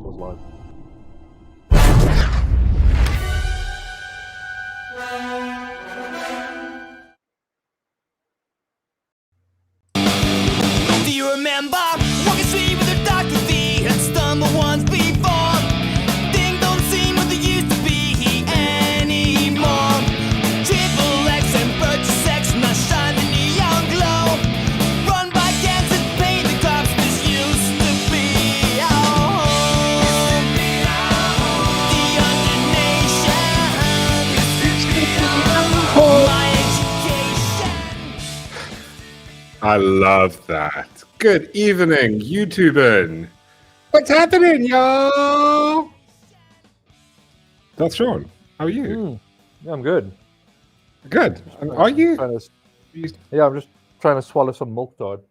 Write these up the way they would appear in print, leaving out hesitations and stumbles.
was live. Do you remember walking street with a Dr. V and stumble once before? Things don't seem what they used to be anymore. Triple X and purchase sex, not shine the neon glow. Run by cancer, paint the cops, this used to be our home. The under nation, my education. I love that. Good evening, YouTubing. What's happening, y'all? That's Sean. How are you? Yeah, I'm good. Good. Are you? Yeah, I'm just trying to swallow some milk tart.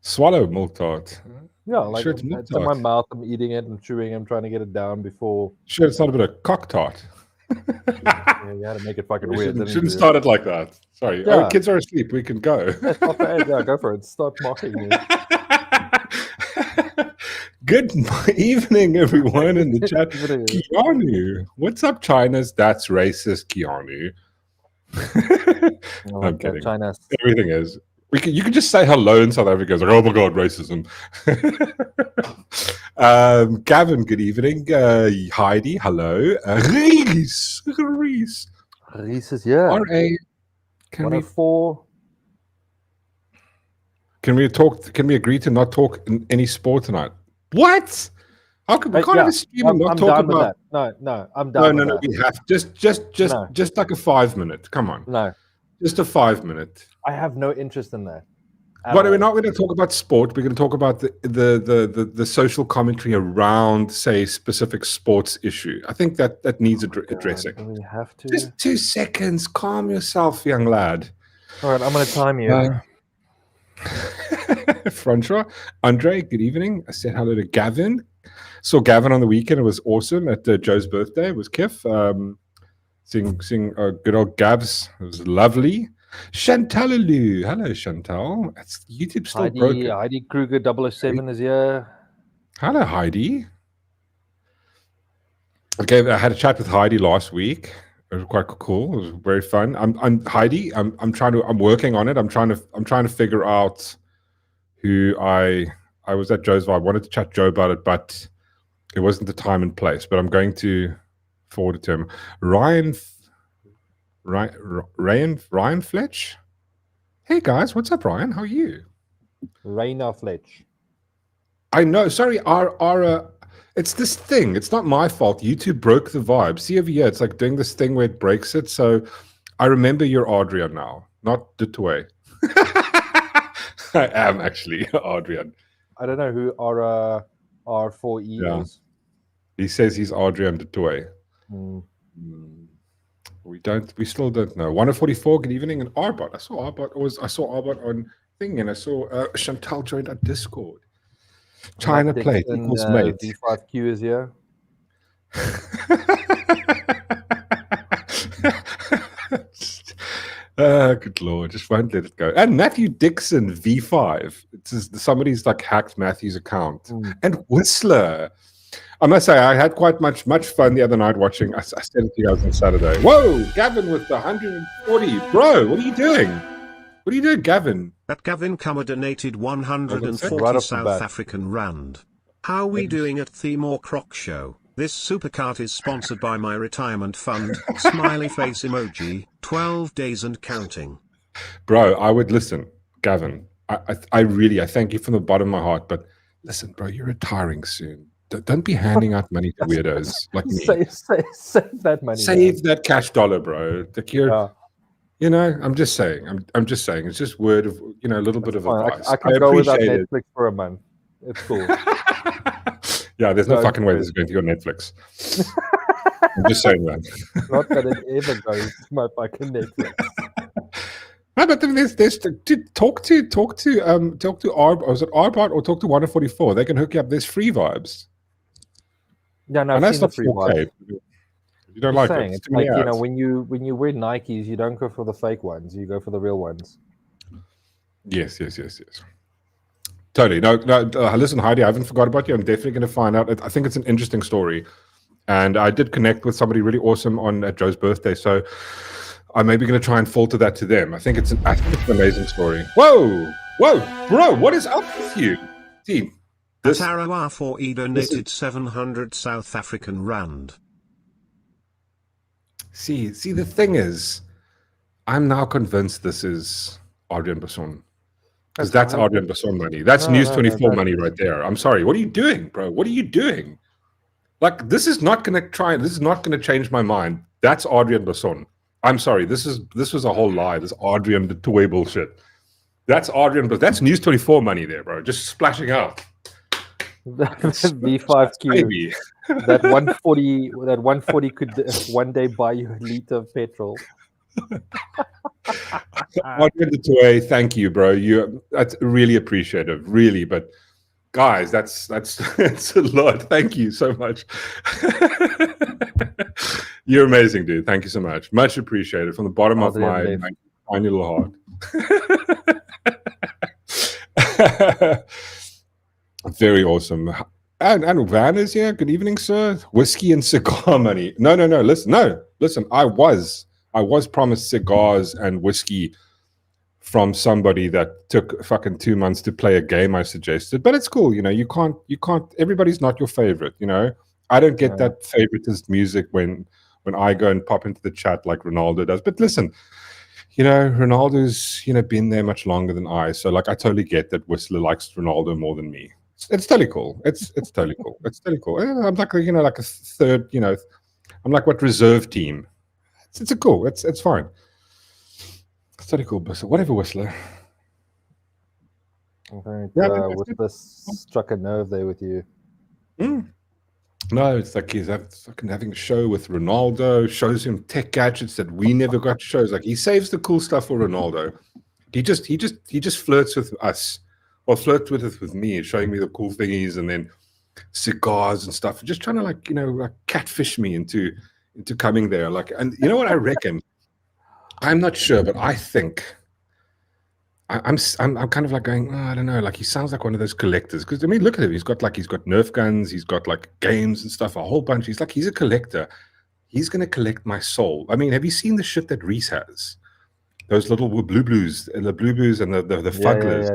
Swallow milk tart. Yeah, like Sure it's milk it's in my tart. mouth. I'm eating it and chewing. I'm trying to get it down before. Sure, it's not a bit of cock tart. Yeah, you had to make it fucking We weird. shouldn't, didn't shouldn't you? start it like that. Sorry. Yeah. Oh, kids are asleep. We can go. It's not bad. Yeah, go for it. Start mocking me. Good evening, everyone in the chat. Keanu. What's up, China's? That's racist, Keanu. Oh, I'm kidding. China. Everything is. You can just say hello in South Africa. It's like, oh my God, racism. Gavin, good evening. Heidi, hello. Reese. Reese is here. R.A. Can we 104. talk? Can we agree to not talk in any sport tonight? What? How can we can't have a stream and not I'm talk down with about? that. No, I'm down with No. that. We have just like a 5 minute. Come on, No, just a 5 minute. I have no interest in that. But we're not going to talk about sport. We're going to talk about the social commentary around, say, specific sports issue. I think that needs addressing. Do we have to? Just 2 seconds. Calm yourself, young lad. All right, I'm going to time you. Francois, Andre, good evening. I said hello to Gavin. Saw Gavin on the weekend. It was awesome at Joe's birthday. It was Kif. Seeing good old Gabs. It was lovely. Chantalaloo. Hello, Chantal. It's YouTube still broken. Heidi Kruger 007 is here. Hello, Heidi. Okay, I had a chat with Heidi last week. It was quite cool. It was very fun. I'm Heidi. I'm working on it. I'm trying to figure out who I was at Joe's. I wanted to chat to Joe about it, but it wasn't the time and place. But I'm going to forward it to him. Ryan Fletch. Hey guys, what's up, Ryan? How are you? Raina Fletch. I know. Sorry, our it's this thing. It's not my fault. YouTube broke the vibe. See over here, it's like doing this thing where it breaks it. So I remember you're Adrian now, not Dutoy. I am actually Adrian. I don't know who R4E is. He says he's Adrian Dutoy. We still don't know. 144, good evening, and Arbot. I saw Arbot on thing, and I saw Chantal joined our Discord. China plate equals mate. D5Q is here. Good Lord, just won't let it go. And Matthew Dixon V5. It's just, somebody's like hacked Matthew's account. And Whistler. I must say, I had quite much fun the other night watching. I said it to you guys on Saturday. Whoa, Gavin with the 140. Bro, what are you doing? What are you doing, Gavin? That Gavin Kummer donated 140 Right off the South bat. African Rand. How are we doing at the Mork show? This supercard is sponsored by my retirement fund. Smiley face emoji. 12 days and counting. Bro, I would listen, Gavin. I really thank you from the bottom of my heart. But listen, bro, you're retiring soon. Don't be handing out money to weirdos like me. Save that money. Save that cash dollar, bro. Like you're, you know, I'm just saying. I'm just saying. It's just word of, you know, a little bit of advice. I can go without appreciate Netflix for a month. It's cool. Yeah, there's no fucking way this is going to go on Netflix. I'm just saying that. Not that it ever goes to my fucking Netflix. No, but then there's talk to Arbot, was it Arbot or talk to 144? They can hook you up. There's free vibes. Yeah, no, And I've that's seen the not free 4K. ones. You don't like Saying, it. it's like, you know, when you wear Nikes, you don't go for the fake ones. You go for the real ones. Yes. Totally. No, listen, Heidi, I haven't forgot about you. I'm definitely going to find out. I think it's an interesting story. And I did connect with somebody really awesome at Joe's birthday. So I'm maybe going to try and filter that to them. I think it's an amazing story. Whoa, bro, what is up with you? See, Atarawa for E donated 700 South African Rand. See, the thing is, I'm now convinced this is Adrian Basson. Because that's Adrian Basson money. That's News 24 money right there. I'm sorry. What are you doing, bro? What are you doing? Like, this is not going to change my mind. That's Adrian Basson. I'm sorry. This was a whole lie. This Adrian the toy bullshit. That's Adrian, but that's News 24 money there, bro. Just splashing out. V5Q. That 140 could one day buy you a liter of petrol. Adrian the toy, thank you, bro. That's really appreciative, really. But guys, that's a lot. Thank you so much. You're amazing, dude. Thank you so much. Much appreciated from the bottom of my tiny little heart. Very awesome. And Van is here. Good evening, sir. Whiskey and cigar money. No. Listen. I was promised cigars and whiskey from somebody that took fucking 2 months to play a game I suggested. But it's cool, you can't. Everybody's not your favorite, I don't get that favoritist music when I go and pop into the chat like Ronaldo does. But listen, Ronaldo's been there much longer than I. So like I totally get that Whistler likes Ronaldo more than me. It's totally cool. It's totally cool. It's totally cool. I'm like like a third. I'm like what reserve team. It's cool. It's fine. It's totally cool. But whatever, Whistler. I think Whistler struck a nerve there with you. No, it's like he's fucking having a show with Ronaldo. Shows him tech gadgets that we never got shows. Like he saves the cool stuff for Ronaldo. He just flirts with us. Or flirt with me, showing me the cool thingies and then cigars and stuff. Just trying to like catfish me into coming there. Like, and you know what I reckon? I'm not sure, but I think I'm kind of like going, I don't know, like he sounds like one of those collectors. Because I mean, look at him. He's got Nerf guns, he's got like games and stuff, a whole bunch. He's a collector. He's gonna collect my soul. I mean, have you seen the shit that Reese has? Those little blue blues and the fugglers.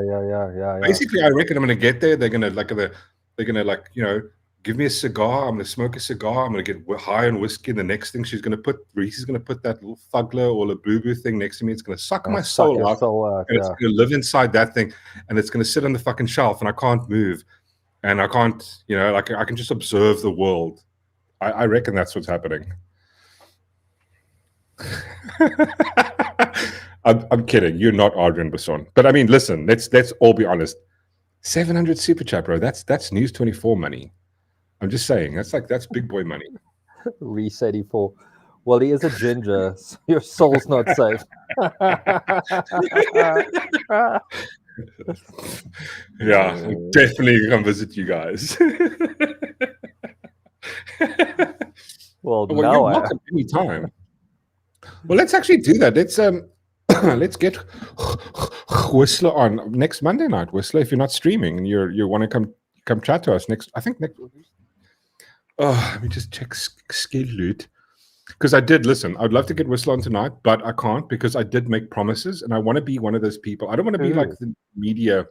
Yeah. Basically, I reckon I'm gonna get there. They're gonna give me a cigar. I'm gonna smoke a cigar. I'm gonna get high on whiskey. And the next thing Reese is gonna put that little fuggler or a blue thing next to me. It's gonna suck my soul out. And it's gonna live inside that thing, and it's gonna sit on the fucking shelf, and I can't move, and I can't, I can just observe the world. I reckon that's what's happening. I'm kidding. You're not Adrian Basson. But I mean, listen, let's all be honest. 700 super chat, bro. That's News 24 money. I'm just saying. That's big boy money. Reese 84. Well, he is a ginger, so your soul's not safe. Yeah, I'll definitely come visit you guys. Well, you're now welcome anytime. Well, let's actually do that. Let's get Whistler on next Monday night. Whistler, if you're not streaming and you want to come chat to us next. Let me just check schedule. Because I did listen. I'd love to get Whistler on tonight, but I can't because I did make promises, and I want to be one of those people. I don't want to be like the media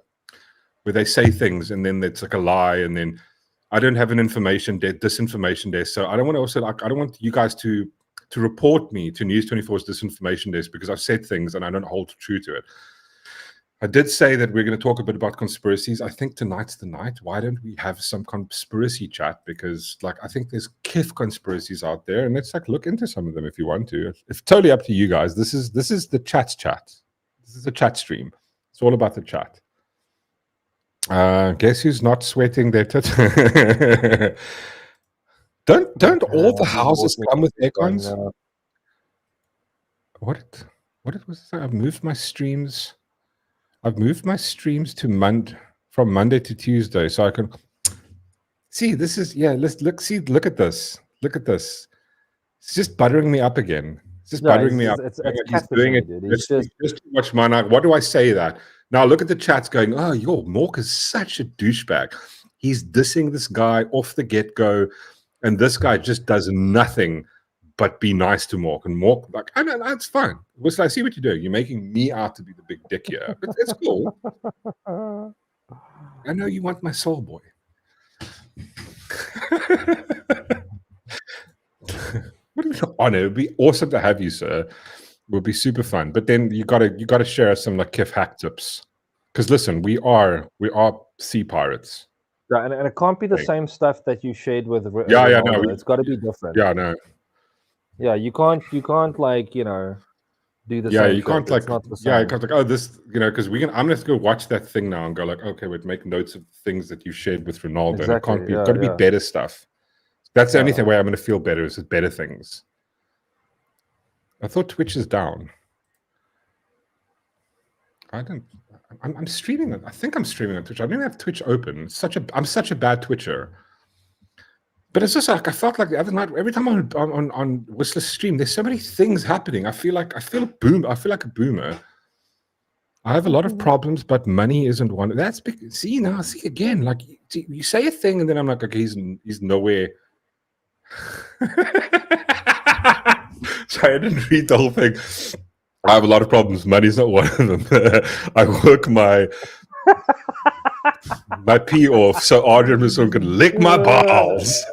where they say things and then it's like a lie, and then I don't have an disinformation desk. So I don't want to also I don't want you guys to report me to News 24's disinformation desk because I've said things and I don't hold true to it. I did say that we're going to talk a bit about conspiracies. I think tonight's the night. Why don't we have some conspiracy chat? Because I think there's kif conspiracies out there, and let's look into some of them if you want to. It's totally up to you guys. This is the chat. This is a chat stream. It's all about the chat. Guess who's not sweating their tit? Don't all the houses come with aircons? What was this? I've moved my streams to from Monday to Tuesday, so I can see. This is Let's look at this. Look at this. It's just buttering me up again. It's just buttering me up. It's he's doing it. Just too much mana. What do I say that? Now look at the chats going, oh, yo, Mork is such a douchebag. He's dissing this guy off the get-go, and this guy just does nothing but be nice to Mork. And Mork, like, I know, that's fine. Listen, I see what you're doing. You're making me out to be the big dick here. But it's cool. I know you want my soul, boy. What an honor. It would be awesome to have you, sir. It would be super fun. But then you gotta share some like Kif hack tips. Because listen, we are sea pirates. Yeah, and it can't be the same stuff that you shared with No, it's got to be different. Yeah, no. Yeah, you can't like, you know, do the yeah, same you can't shit. like It's not the yeah, you same. can't like, oh, this, you know, because I'm gonna have to go watch that thing now and go like, okay, we'd make notes of things that you shared with Ronaldo. Exactly, And it can't be, yeah, it's got to be yeah. better stuff. That's the only Yeah. way I'm gonna feel better is with better things. I thought Twitch is down. I'm streaming it. I think I'm streaming on Twitch. I don't even have Twitch open. I'm such a bad Twitcher. But it's just like I felt like the other night, every time I'm on Whistler's stream, there's so many things happening. I feel like a boomer. I have a lot of problems, but money isn't one. That's big. See again. Like you say a thing, and then I'm like, okay, he's nowhere. Sorry, I didn't read the whole thing. I have a lot of problems. Money's not one of them. I work my pee off so Adrian Musson can lick my balls.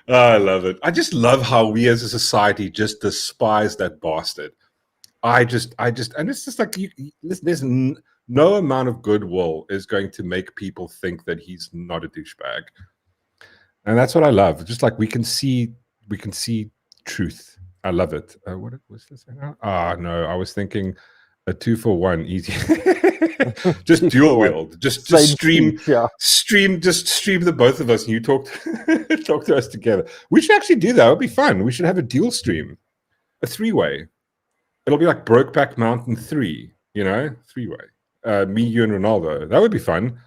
I love it. I just love how we as a society just despise that bastard. I just, and it's just like there's no amount of goodwill is going to make people think that he's not a douchebag, and that's what I love. Just like we can see truth. I love it. What was this? Ah, no, I was thinking a 2-for-1 easy. Just dual wield. Just stream the both of us, and you talk to us together. We should actually do that. It would be fun. We should have a dual stream, a 3-way. It'll be like Brokeback Mountain 3, you know, 3-way. Me, you, and Ronaldo. That would be fun.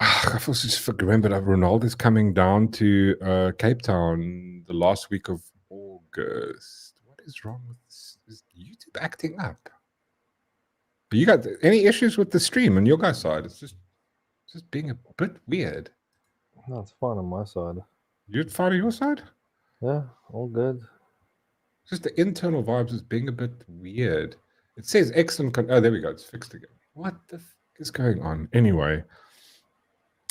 I've also just remembered that Ronaldo's coming down to Cape Town the last week of August. What is wrong with this? Is YouTube acting up? You got any issues with the stream on your guys' side? It's just being a bit weird. No, it's fine on my side. You're fine on your side? Yeah, all good. Just the internal vibes is being a bit weird. It says excellent. Oh, there we go. It's fixed again. What the f is going on? Anyway,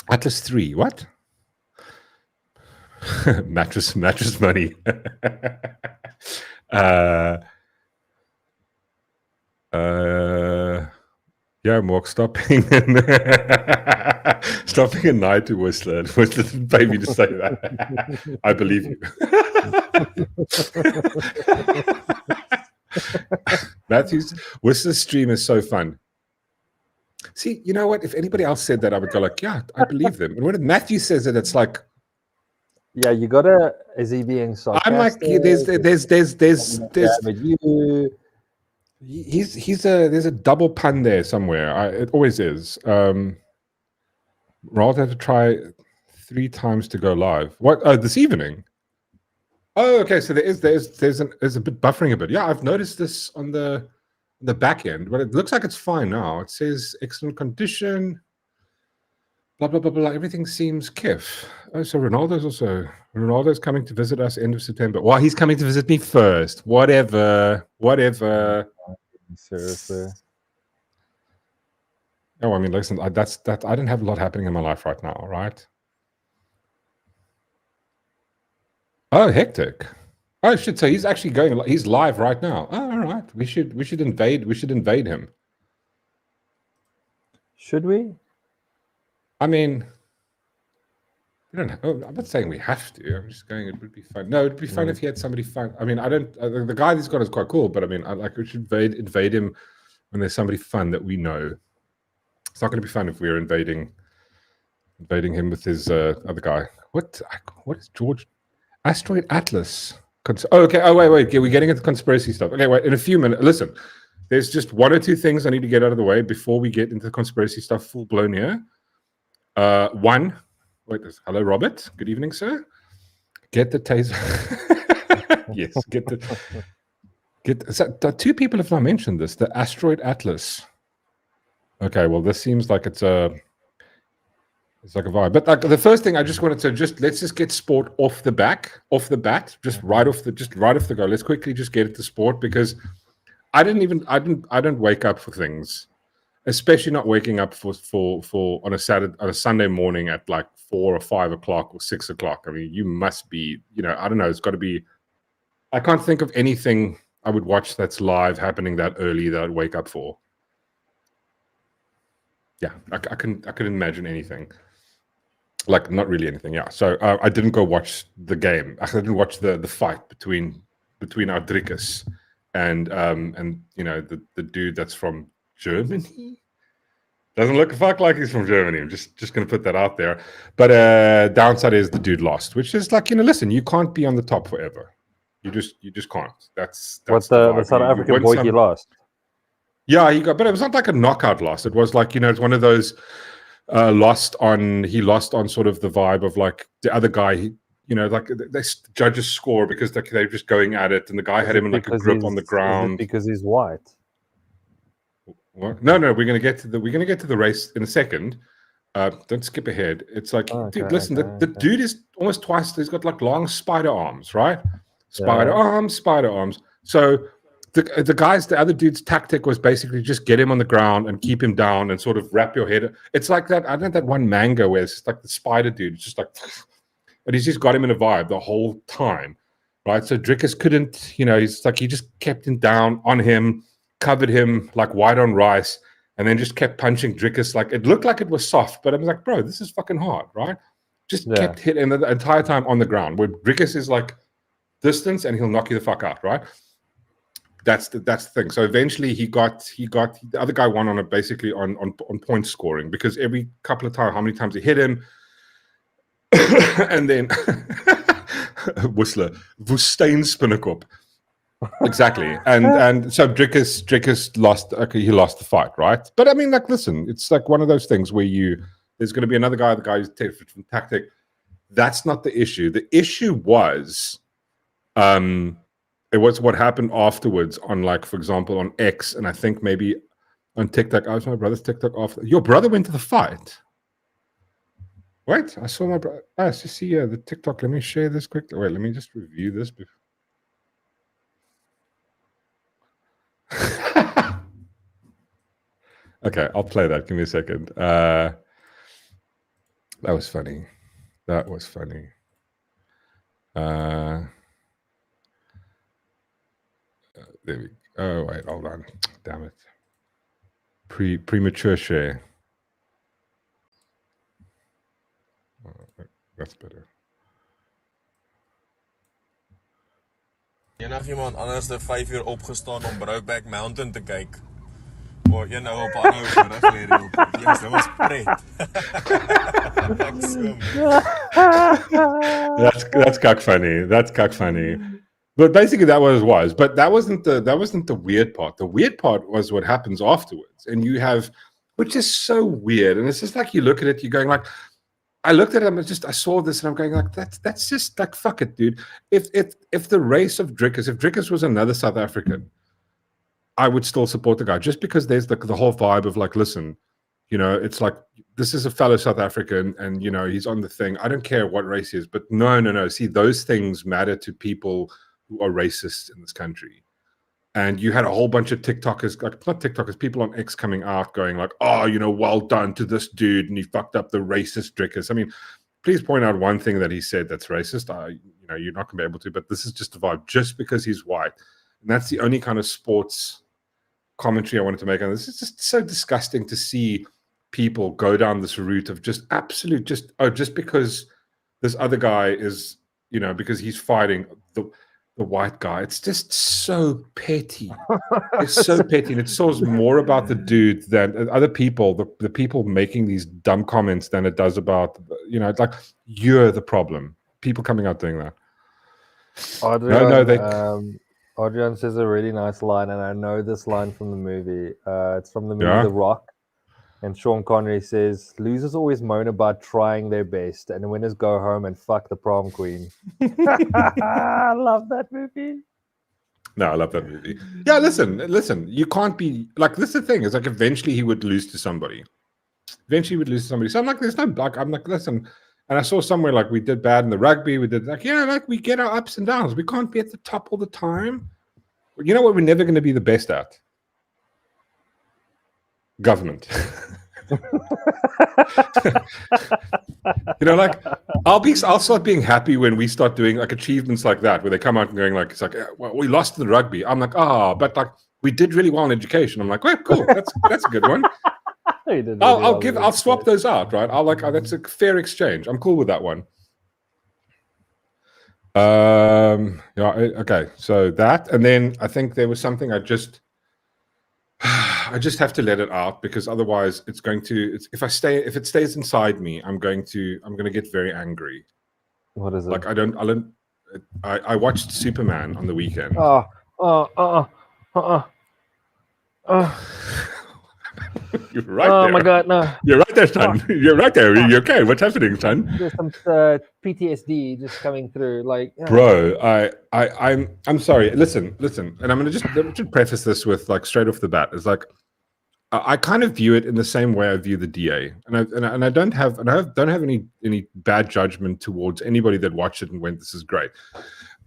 Atlas 3. What? mattress money. Yeah, Mork, stopping a night to Whistler. Whistler didn't pay me to say that. I believe you. Whistler's stream is so fun. See, you know what? If anybody else said that, I would go like, yeah, I believe them. And when Matthew says it, it's like, yeah, you gotta. Is he being sarcastic? I'm like, there's a double pun there somewhere. It always is. Rather have to try 3 times to go live. What? Oh, this evening. Oh, okay. So there's a bit buffering a bit. Yeah, I've noticed this on the back end, but it looks like it's fine now. It says excellent condition. Blah blah blah blah. Everything seems kiff. Oh, so Ronaldo's coming to visit us end of September. Well, he's coming to visit me first. Whatever. Seriously. Oh, I mean, listen. I don't have a lot happening in my life right now, right? Oh, hectic. Oh shit! So he's actually going. He's live right now. Oh, all right. We should invade him. Should we? I mean, we don't. I'm not saying we have to. I'm just going. It would be fun. No, it'd be fun if he had somebody fun. I mean, I don't. The guy he's got is quite cool, but I mean, we should invade him when there's somebody fun that we know. It's not going to be fun if we're invading him with his other guy. What is George? Asteroid Atlas. Oh, okay. Oh, wait. We're getting into conspiracy stuff. Okay, wait. In a few minutes. Listen, there's just 1 or 2 things I need to get out of the way before we get into the conspiracy stuff full blown here. One. Wait. Hello, Robert. Good evening, sir. Get the taser. Yes. Two people have now mentioned this. The asteroid atlas. Okay, well, this seems like it's like a vibe. But like the first thing I just wanted to let's just get sport off the bat, just right off the go. Let's quickly just get it to sport because I don't wake up for things, especially not waking up for on a Sunday morning at like 4 or 5 o'clock or 6 o'clock. I mean, you must be, I don't know. It's got to be. I can't think of anything I would watch that's live happening that early that I'd wake up for. Yeah, I couldn't imagine anything. Like, not really anything, yeah. So I didn't go watch the game. I didn't watch the fight between our Drickus and the dude that's from Germany. Doesn't look a fuck like he's from Germany. I'm just gonna put that out there. But downside is the dude lost, which is like, listen, you can't be on the top forever. You just can't. That's what the South African boy he lost. Yeah, but it was not like a knockout loss. It was like, it's one of those he lost on sort of the vibe of like the other guy, like they judges score because they're just going at it, and the guy had him in like a grip on the ground. Because he's white. What? No, we're gonna get to the race in a second. Don't skip ahead. It's like, dude, listen, the dude is almost twice. He's got like long spider arms, right? Spider arms. So the other dude's tactic was basically just get him on the ground and keep him down and sort of wrap your head. It's like that. I don't know, that one manga where it's just like the spider dude. It's just like, and he's just got him in a vibe the whole time, right? So Drickus couldn't, he's like, he just kept him down on him, covered him like white on rice, and then just kept punching Drickus. Like, it looked like it was soft, but I was like, bro, this is fucking hard, right? Just kept hitting the entire time on the ground, where Drickus is like distance and he'll knock you the fuck out, right? That's the thing. So eventually he got the other guy won on it, basically on point scoring, because every couple of times, how many times he hit him, and then Whistler Woestijnspinnekop. Exactly. And so Drickus lost. Okay, he lost the fight, right? But I mean, like, listen, it's like one of those things where there's going to be another guy, the guy who's different tactic. That's not the issue. The issue was, it was what happened afterwards on, like, for example, on X, and I think maybe on TikTok. I was my brother's TikTok after. Your brother went to the fight. Wait, I saw my brother. I see the TikTok. Let me share this quickly. Wait, let me just review this before. Okay, I'll play that. Give me a second. That was funny. There we go. Oh, wait, hold on. Damn it. Premature share. Oh, that's better. Enig iemand anders 5 uur opgestaan om Brokeback Mountain te kyk. Of jy nou op aanhou gerig lê die op. Ja, dit was pret. That's cock funny. But basically that was. But that wasn't the weird part. The weird part was what happens afterwards. And you have, which is so weird. And it's just like, you look at it, you're going like, I looked at him, I saw this, and I'm going like, that's just like, fuck it, dude. If the race of Drickus, if Drickus was another South African, I would still support the guy, just because there's the whole vibe of like, listen, it's like, this is a fellow South African, and he's on the thing. I don't care what race he is, but no. See, those things matter to people who are racist in this country. And you had a whole bunch of TikTokers, like, not TikTokers, people on X coming out going like, oh, well done to this dude, and he fucked up the racist Drickus. I mean, please point out one thing that he said that's racist. You're not going to be able to, but this is just a vibe, just because he's white. And that's the only kind of sports commentary I wanted to make on this. It's just so disgusting to see people go down this route of just absolute, just because this other guy is, because he's fighting the white guy. It's just so petty. It's so petty, and it shows more about the dude than other people, the people making these dumb comments, than it does about, it's like, you're the problem. People coming out doing that. Adrian says a really nice line, and I know this line from the movie. It's from the movie The Rock. And Sean Connery says, losers always moan about trying their best, and winners go home and fuck the prom queen. I love that movie. No, I love that movie. Yeah, listen. You can't be like this. Is the thing is like eventually he would lose to somebody. Eventually, he would lose to somebody. So I'm like, there's no like. I'm like, listen. And I saw somewhere like we did bad in the rugby. We did like, like we get our ups and downs. We can't be at the top all the time. You know what? We're never going to be the best at government. Like I'll start being happy when we start doing like achievements like that, where they come out and going like, it's like, well, we lost the rugby. I'm like, but like we did really well in education. I'm like, well, cool, that's a good one. I'll swap those out, right? I'll like, that's a fair exchange. I'm cool with that one. Okay, so that, and then I think there was something I just have to let it out, because otherwise it's going to, if it stays inside me, I'm going to get very angry. What is it? Like I watched Superman on the weekend. You're right there. Oh my God, no. You're right there, son. You're right there. You're okay. What's happening, son? There's some PTSD just coming through. Like, bro, I'm sorry. Listen, and I'm gonna just preface this with like straight off the bat. It's like I kind of view it in the same way I view the DA, and I don't have any bad judgment towards anybody that watched it and went, "This is great."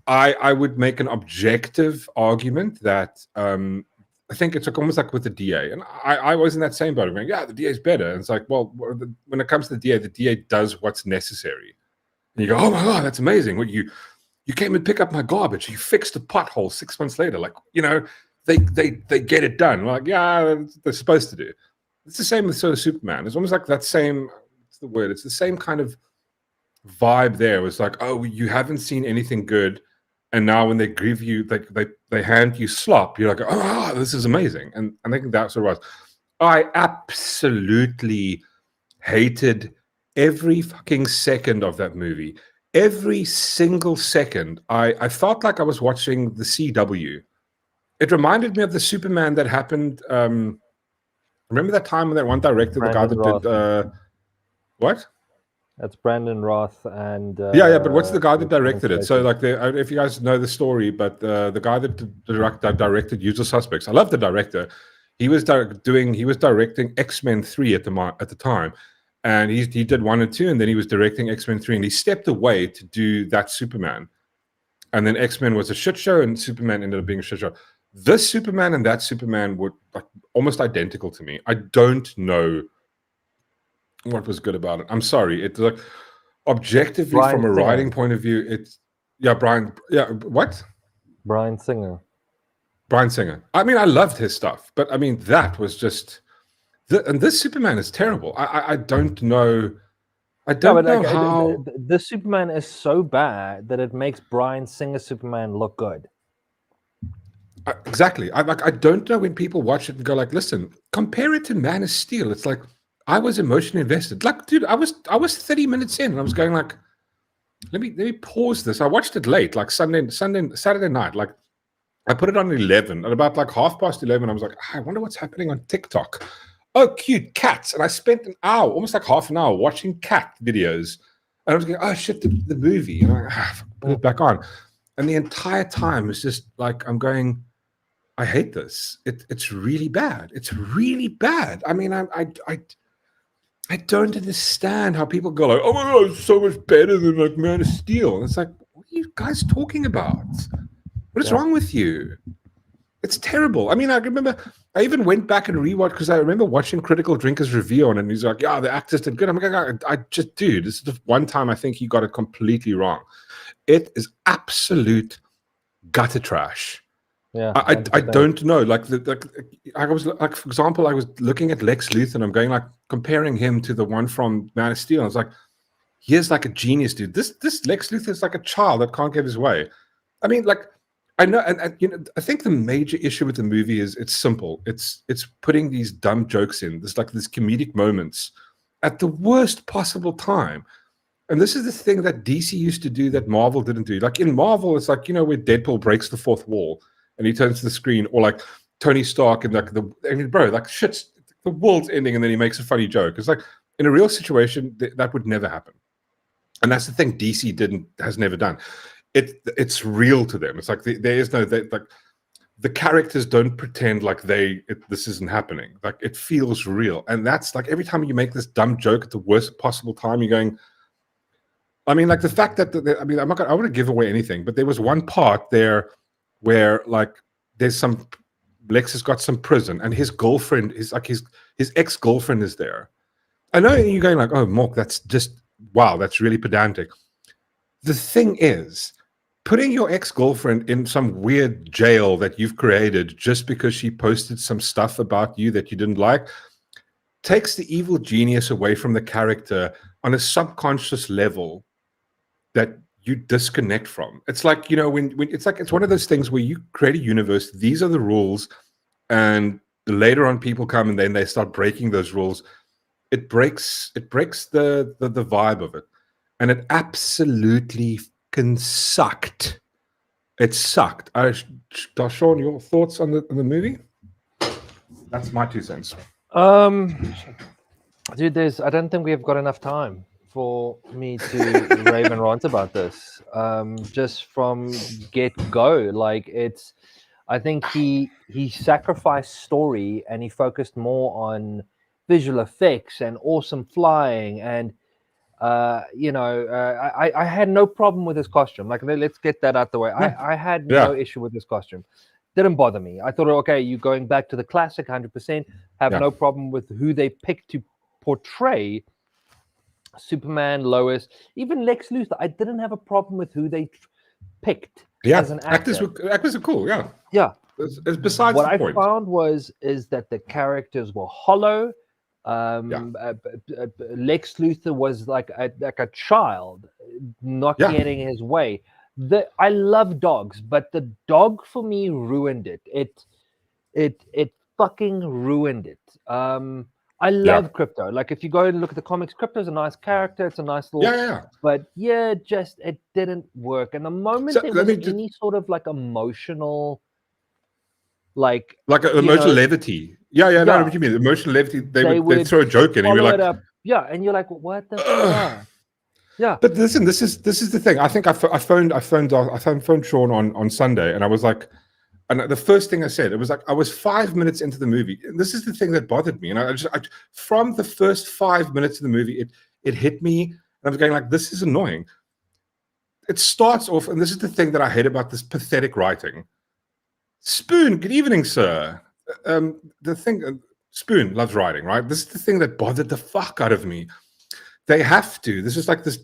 I would make an objective argument that I think it's like almost like with the DA, and I was in that same boat. I'm going, yeah, the DA is better. And it's like, well, when it comes to the DA does what's necessary. And you go, oh my God, that's amazing. What you came and pick up my garbage. You fixed a pothole 6 months later. Like, they get it done. Like, yeah, they're supposed to do. It's the same with sort of Superman. It's almost like that same, what's the word? It's the same kind of vibe there. It was like, oh, you haven't seen anything good. And now when they give you, they hand you slop, you're like, oh, this is amazing. And I think that's what it was. I absolutely hated every fucking second of that movie. Every single second. I felt like I was watching the CW. It reminded me of the Superman that happened. Remember that time when that one director, the guy that did, what? That's Brandon Roth and but what's the guy that directed it? So like, if you guys know the story, but the guy that directed Usual Suspects, I love the director. He was directing X-Men 3 at the time, and he did 1 and 2, and then he was directing X-Men 3, and he stepped away to do that Superman, and then X-Men was a shit show, and Superman ended up being a shit show. This Superman and that Superman were like almost identical to me. I don't know what was good about it. I'm sorry. It's like objectively Bryan from a Singer. writing point of view, it's Brian. Yeah, what? Bryan Singer. Bryan Singer. I mean, I loved his stuff, but I mean that was just. And this Superman is terrible. I don't know. I don't know how. The Superman is so bad that it makes Bryan Singer Superman look good. Exactly. I don't know when people watch it and go like, listen, compare it to Man of Steel. It's like, I was emotionally invested. Like, dude, I was 30 minutes in, and I was going like, let me pause this. I watched it late, like Saturday night. Like, I put it on 11, at about like 11:30. I was like, I wonder what's happening on TikTok. Oh, cute cats! And I spent an hour, almost like half an hour, watching cat videos. And I was going, oh shit, the movie. And I put it back on, and the entire time it's just like I'm going, I hate this. It's really bad. It's really bad. I mean, I don't understand how people go like, oh my God, it's so much better than like Man of Steel. And it's like, what are you guys talking about? What is wrong with you? It's terrible. I mean, I remember I even went back and rewatched, because I remember watching Critical Drinker's review on it, and he's like, yeah, the actors did good. I'm like, I just, dude, this is the one time I think he got it completely wrong. It is absolute gutter trash. Yeah, I don't know. Like I was like, for example, I was looking at Lex Luthor, and I'm going like comparing him to the one from Man of Steel. I was like, here's like a genius dude. This Lex Luthor is like a child that can't get his way. I mean, like, I know, and I think the major issue with the movie is it's simple. It's putting these dumb jokes in. There's like these comedic moments at the worst possible time. And this is the thing that DC used to do that Marvel didn't do. Like in Marvel, it's like, where Deadpool breaks the fourth wall and he turns to the screen, or like Tony Stark and like like shit's the world's ending, and then he makes a funny joke. It's like in a real situation that would never happen, and that's the thing DC has never done. It's real to them. It's like there is no like the characters don't pretend like this isn't happening. Like it feels real. And that's like every time you make this dumb joke at the worst possible time, you're going, I mean, like the fact that, I mean, I want to give away anything, but there was one part there where like Lex has got some prison and his girlfriend is like his ex-girlfriend is there. I know you're going like, oh, Mork, that's just, wow, that's really pedantic. The thing is, putting your ex-girlfriend in some weird jail that you've created just because she posted some stuff about you that you didn't like takes the evil genius away from the character on a subconscious level that you disconnect from. It's like, you know, when it's one of those things where you create a universe, these are the rules, and later on people come and then they start breaking those rules. It breaks the vibe of it. And it absolutely sucked. It sucked. Sean, your thoughts on the movie? That's my 2 cents. Dude, I don't think we have got enough time for me to rave and rant about this. Just from get go, like I think he sacrificed story and he focused more on visual effects and awesome flying and I had no problem with his costume. Like, let's get that out the way. I had no issue with his costume. Didn't bother me. I thought, okay, you're going back to the classic 100%. Have no problem with who they picked to portray Superman, Lois, even Lex Luthor. I didn't have a problem with who they picked as an actor. Actors are cool, yeah. Yeah. It's besides what the point. I found is that the characters were hollow. Lex Luthor was like a child, not getting his way. I love dogs, but the dog for me ruined it. It fucking ruined it. I love Crypto. Like if you go and look at the comics, Crypto's a nice character. It's a nice little, but just it didn't work. And the moment there was any sort of like emotional, like emotional levity. I know what you mean. Emotional levity. They'd throw a joke in, and you're like, and you're like, what the fuck? Yeah. But listen, this is the thing. I think I phoned Sean on Sunday, and I was like, and the first thing I said, it was like I was 5 minutes into the movie. And this is the thing that bothered me, and I from the first 5 minutes of the movie, it hit me, and I was going like, this is annoying. It starts off, and this is the thing that I hate about this pathetic writing. Spoon, good evening, sir. The thing, Spoon loves writing, right? This is the thing that bothered the fuck out of me. They have to. This is like this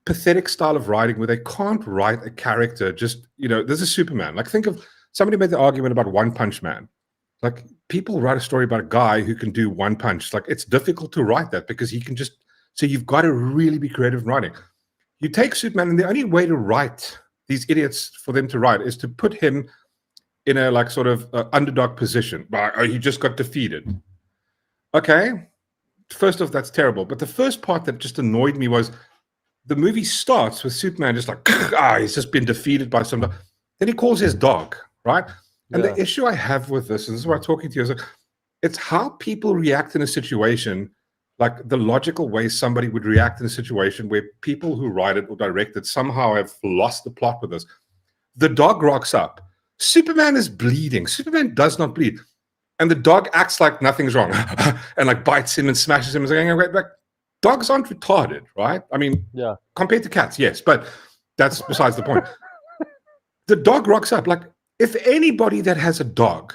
pathetic style of writing where they can't write a character just, this is Superman. Like think of, somebody made the argument about One Punch Man. Like people write a story about a guy who can do one punch. Like it's difficult to write that because he can just, so you've got to really be creative in writing. You take Superman and the only way to write these idiots for them to write is to put him in a like sort of underdog position. He just got defeated. Okay. First off, that's terrible. But the first part that just annoyed me was the movie starts with Superman just like, he's just been defeated by some dog. Then he calls his dog, right? And the issue I have with this, and this is why I'm talking to you, is like, it's how people react in a situation, like the logical way somebody would react in a situation where people who write it or direct it somehow have lost the plot with this. The dog rocks up. Superman is bleeding. Superman does not bleed. And the dog acts like nothing's wrong and like bites him and smashes him. And like, dogs aren't retarded, right? I mean, compared to cats, yes, but that's besides the point. The dog rocks up. Like, if anybody that has a dog,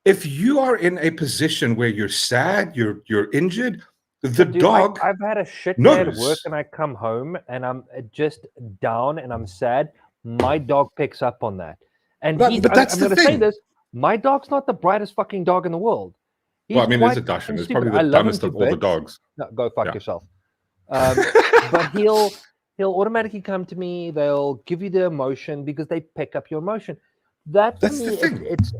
if you are in a position where you're sad, you're injured, the dog. I've had a shit day at work and I come home and I'm just down and I'm sad. My dog picks up on that. And I'm going to say this. My dog's not the brightest fucking dog in the world. Well, I mean, it's a Dachshund. It's probably the dumbest of all the dogs. No, go fuck yourself. But he'll automatically come to me. They'll give you the emotion because they pick up your emotion. That's for me,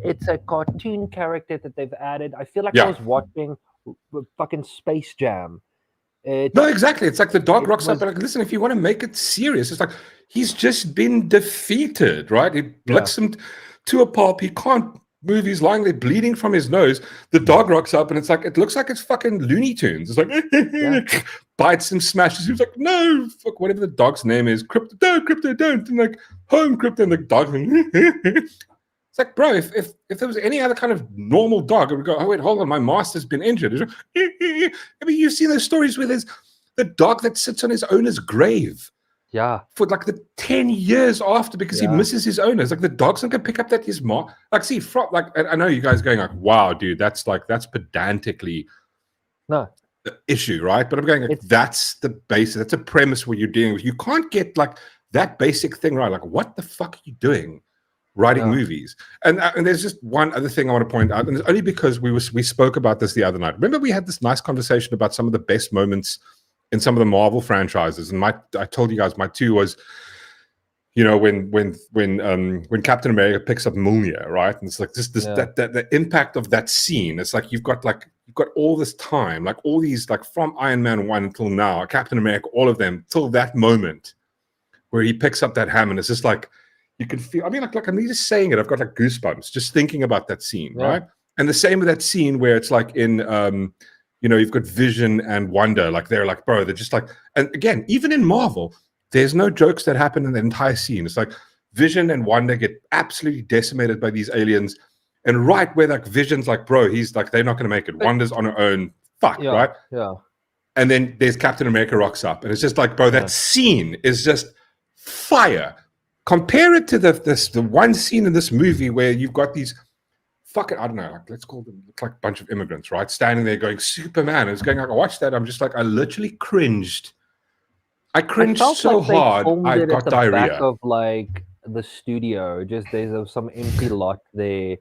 it's a cartoon character that they've added. I feel like I was watching fucking Space Jam. No, exactly. It's like the dog rocks up and like, listen, if you want to make it serious, it's like he's just been defeated, right? He blicks him to a pulp. He can't move. He's lying there bleeding from his nose. The dog rocks up and it's like, it looks like it's fucking Looney Tunes. It's like, bites him, smashes him. He's like, no, fuck, whatever the dog's name is. Crypto, don't. And like, home, Crypto. And the dog, It's like, bro, if there was any other kind of normal dog, it would go, oh, wait, hold on, my master's been injured. I mean, you've seen those stories where there's the dog that sits on his owner's grave. Yeah. For like the 10 years after because he misses his owners. Like the dog's not gonna pick up that his mom. Like, see, like I know you guys going like, wow, dude, that's pedantically the issue, right? But I'm going like, that's the basis, that's a premise where you're dealing with. You can't get like that basic thing right. Like, what the fuck are you doing writing movies? And there's just one other thing I want to point out, and it's only because we spoke about this the other night. Remember, we had this nice conversation about some of the best moments in some of the Marvel franchises, and I told you guys my two was, you know, when Captain America picks up Mjolnir, right? And it's like that the impact of that scene. It's like you've got all this time, like all these, like from Iron Man 1 until now, Captain America, all of them, till that moment where he picks up that hammer, and it's just like you can feel. I mean, like I'm just saying it. I've got like goosebumps just thinking about that scene, right? And the same with that scene where it's like in you know, you've got Vision and Wanda, like they're like, bro, they're just like, and again, even in Marvel, there's no jokes that happen in the entire scene. It's like Vision and Wanda get absolutely decimated by these aliens, and right where like Vision's like, bro, he's like, they're not going to make it. Wanda's on her own, right? Yeah. And then there's Captain America rocks up, and it's just like, bro, that scene is just fire. Compare it to the one scene in this movie where you've got these fucking, I don't know, like let's call them like a bunch of immigrants, right? Standing there going, Superman. And it's going like, I watched that. I'm just like, I literally cringed. I cringed so hard. I got diarrhea. Back of like the studio, just there's some empty lot there,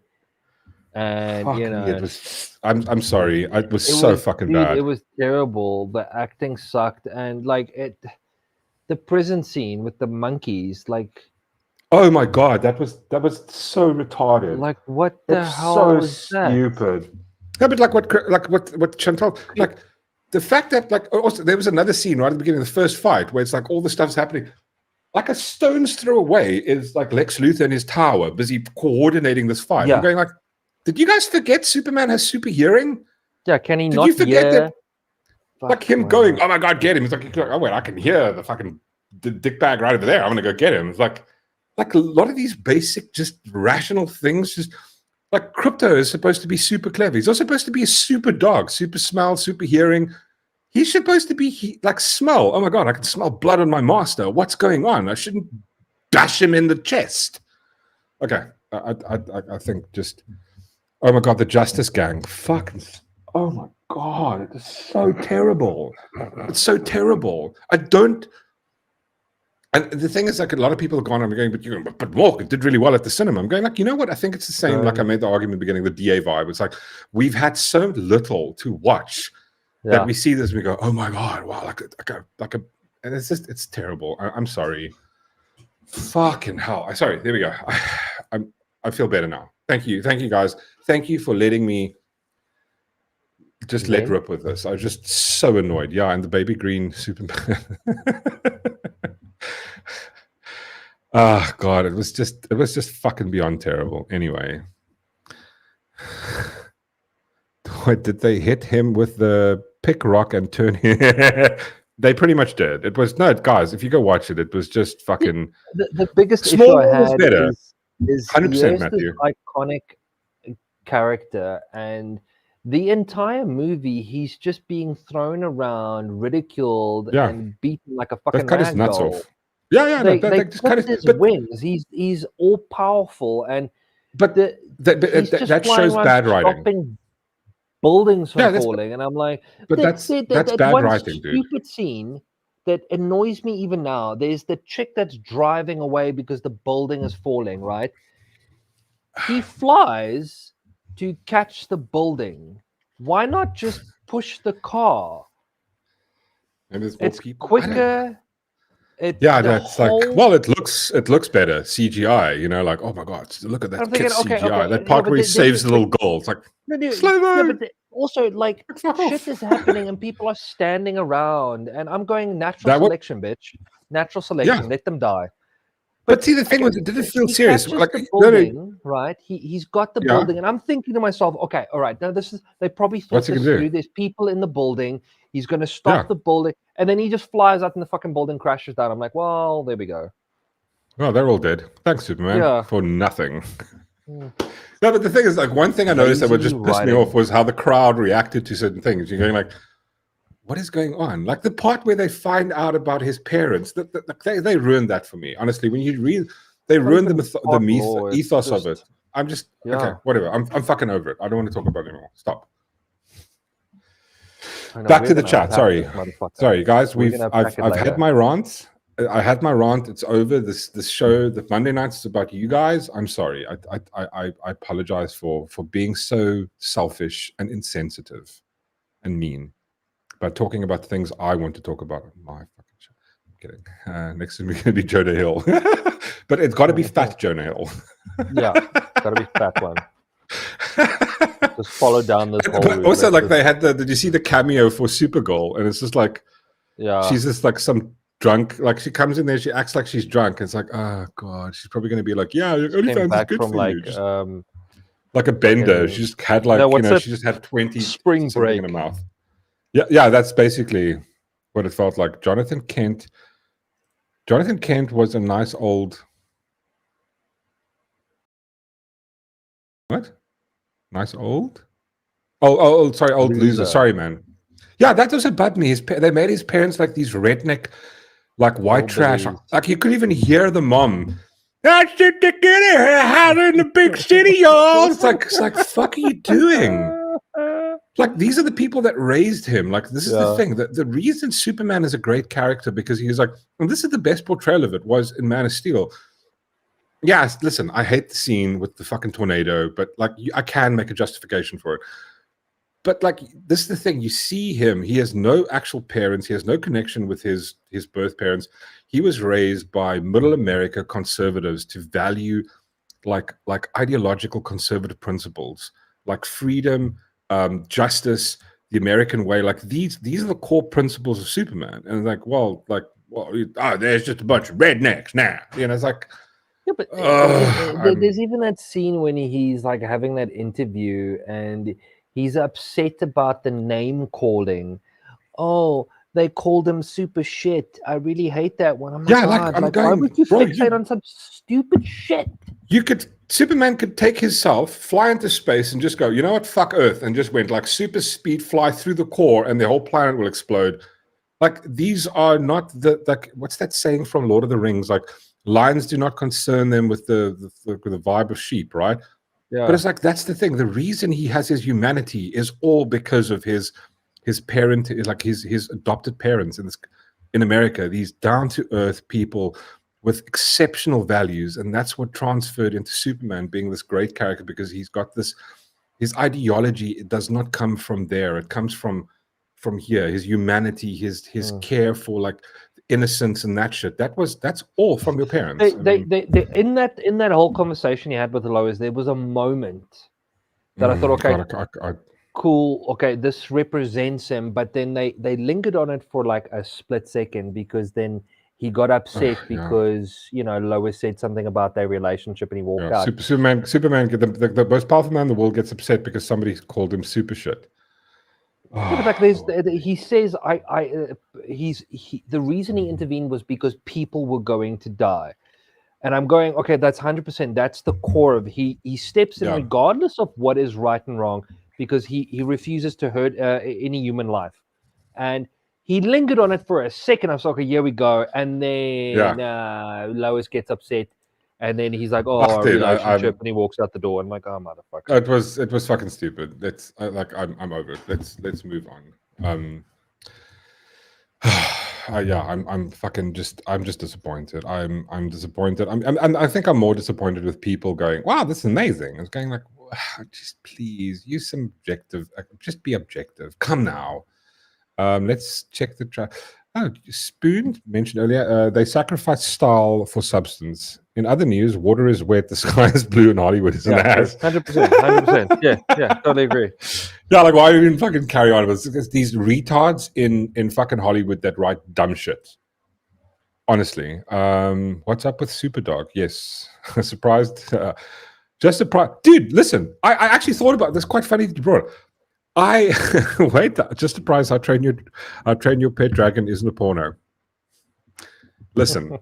and you know, it was. I'm sorry. It was so fucking bad. It was terrible. The acting sucked, and like the prison scene with the monkeys, like. Oh my god, that was so retarded. Like what the hell was that? Stupid. No, but like what Chantal, like the fact that like also there was another scene right at the beginning of the first fight where it's like all the stuff's happening. Like a stone's throw away is like Lex Luthor in his tower, busy coordinating this fight. Yeah. I'm going like, did you guys forget Superman has super hearing? Yeah, can he did not you forget hear? that? Like him going, oh my god, get him. It's like, oh wait, I can hear the fucking dick bag right over there. I'm gonna go get him. It's like a lot of these basic, just rational things, just like Crypto is supposed to be super clever. He's also supposed to be a super dog, super smell, super hearing. He's supposed to be like smell. Oh my god, I can smell blood on my master. What's going on? I shouldn't bash him in the chest. Okay, I think just, oh my god, the Justice Gang. Fucking, oh my god, it is so terrible. It's so terrible. I don't. And the thing is, like, a lot of people have gone on and going, but Mork, it did really well at the cinema. I'm going, like, you know what? I think it's the same. Like I made the argument at the beginning, the DA vibe. It's like we've had so little to watch that we see this and we go, oh my god, wow, and it's just, it's terrible. I'm sorry. Fucking hell. Sorry. There we go. I feel better now. Thank you guys. Thank you for letting me just let rip with this. I was just so annoyed. Yeah, and the baby green Superman. Oh god, it was just fucking beyond terrible. Anyway, what did they hit him with the pick rock and turn him? They pretty much did. It was no, guys. If you go watch it, it was just fucking. The biggest small issue I had better. is 100%, Matthew. This iconic character, and the entire movie, he's just being thrown around, ridiculed, and beaten like a fucking cut his nuts ragdoll. off. Yeah, they just cut his wings. He's all powerful, and that shows bad writing. Stopping buildings from falling, and I'm like, but that's bad one writing, dude. Stupid scene that annoys me even now. There's the chick that's driving away because the building is falling. Right? He flies to catch the building. Why not just push the car? It's quicker. That's like, well, it looks better CGI, you know, like, oh my god, look at that kid's CGI. That part where he saves the little girl, it's like slow-mo. Yeah, but also like shit is happening and people are standing around, and I'm going natural selection, bitch. Natural selection, let them die. But see, the thing was, it didn't feel serious. Like the building, right? He's got the building, and I'm thinking to myself, okay, all right, now they probably thought this through. There's people in the building. He's going to stop the building, and then he just flies out, and the fucking building crashes down. I'm like, well, there we go. Well, they're all dead. Thanks, Superman, for nothing. No, but the thing is, like, one thing I noticed that would just piss me off was how the crowd reacted to certain things. You're going like, what is going on? Like the part where they find out about his parents, they ruined that for me. Honestly, when you read, they ruined the ethos of it. I'm just, okay, whatever. I'm fucking over it. I don't want to talk about it anymore. Stop. Back to the chat. Sorry, guys. I've had my rant. I had my rant. It's over. This show, the Monday nights, is about you guys. I'm sorry. I apologize for being so selfish and insensitive and mean. But talking about the things I want to talk about. My fucking show. I'm kidding. Next to me going to be Jonah Hill, but it's got to be fat Jonah Hill. Yeah, got to be fat one. Just follow down this whole route. Also, like they had did you see the cameo for Supergirl? And it's just like, she's just like some drunk, like she comes in there, she acts like she's drunk. It's like, oh god, she's probably going to be like, yeah, your OnlyFans is good for like, you. Just, like a bender. She just had like, she just had 20 spring break in her mouth. Yeah, that's basically what it felt like. Jonathan Kent was a nice old. What? Nice old? Oh, sorry, old loser. Sorry, man. Yeah, that doesn't bug me. They made his parents like these redneck, like white trash. Like you could even hear the mom. That's it to get her out in the big city, y'all. It's like, fuck are you doing? Like these are the people that raised him. Like this is the thing. The reason Superman is a great character because he's like, and this is the best portrayal of it was in Man of Steel. Yes, listen, I hate the scene with the fucking tornado, but like I can make a justification for it. But like this is the thing, you see him, he has no actual parents, he has no connection with his birth parents. He was raised by middle America conservatives to value like ideological conservative principles, like freedom, justice, the American way. Like these are the core principles of Superman. And like, there's just a bunch of rednecks now. You know, it's like, yeah, but there's even that scene when he's like having that interview and he's upset about the name calling. Oh, they called him super shit. I really hate that one. I'm like, why would you fixate on some stupid shit? Superman could take himself, fly into space, and just go, you know what, fuck Earth, and just went like super speed, fly through the core, and the whole planet will explode. Like these are not what's that saying from Lord of the Rings? Like lions do not concern them with the vibe of sheep, right? Yeah. But it's like that's the thing. The reason he has his humanity is all because of his parent, like his adopted parents in America. These down to earth people with exceptional values, and that's what transferred into Superman being this great character because he's got this. His ideology, it does not come from there. It comes from here. His humanity, his care for like innocence and that shit. That's all from your parents. In that whole conversation you had with Lois, there was a moment that I thought, okay, cool, okay, this represents him, but then they lingered on it for like a split second because then he got upset because Lois said something about their relationship and he walked out. Superman, the most powerful man in the world gets upset because somebody called him super shit. Yeah, but like he says the reason he intervened was because people were going to die. And I'm going, okay, that's 100%. That's the core of he steps in regardless of what is right and wrong because he refuses to hurt any human life. And he lingered on it for a second. I was like, okay, here we go. And then Lois gets upset. And then he's like, "Oh, relationship," and he walks out the door. I'm like, "Oh, motherfucker!" It was fucking stupid. I'm over it. Let's move on. I'm fucking I'm just disappointed. I'm disappointed. I think I'm more disappointed with people going, "Wow, this is amazing." It's going like, just please use some objective. Just be objective. Come now. Let's check the track. Oh, Spoon mentioned earlier, they sacrifice style for substance. In other news, water is wet, the sky is blue, and Hollywood is an ass. 100%. Yeah, totally agree. Yeah, like why even fucking carry on with this? These retards in fucking Hollywood that write dumb shit. Honestly, what's up with Superdog? Yes, surprised. Just surprised, dude. Listen, I actually thought about this. Quite funny that you brought it. Wait, just surprised. How train your pet dragon isn't a porno. Listen.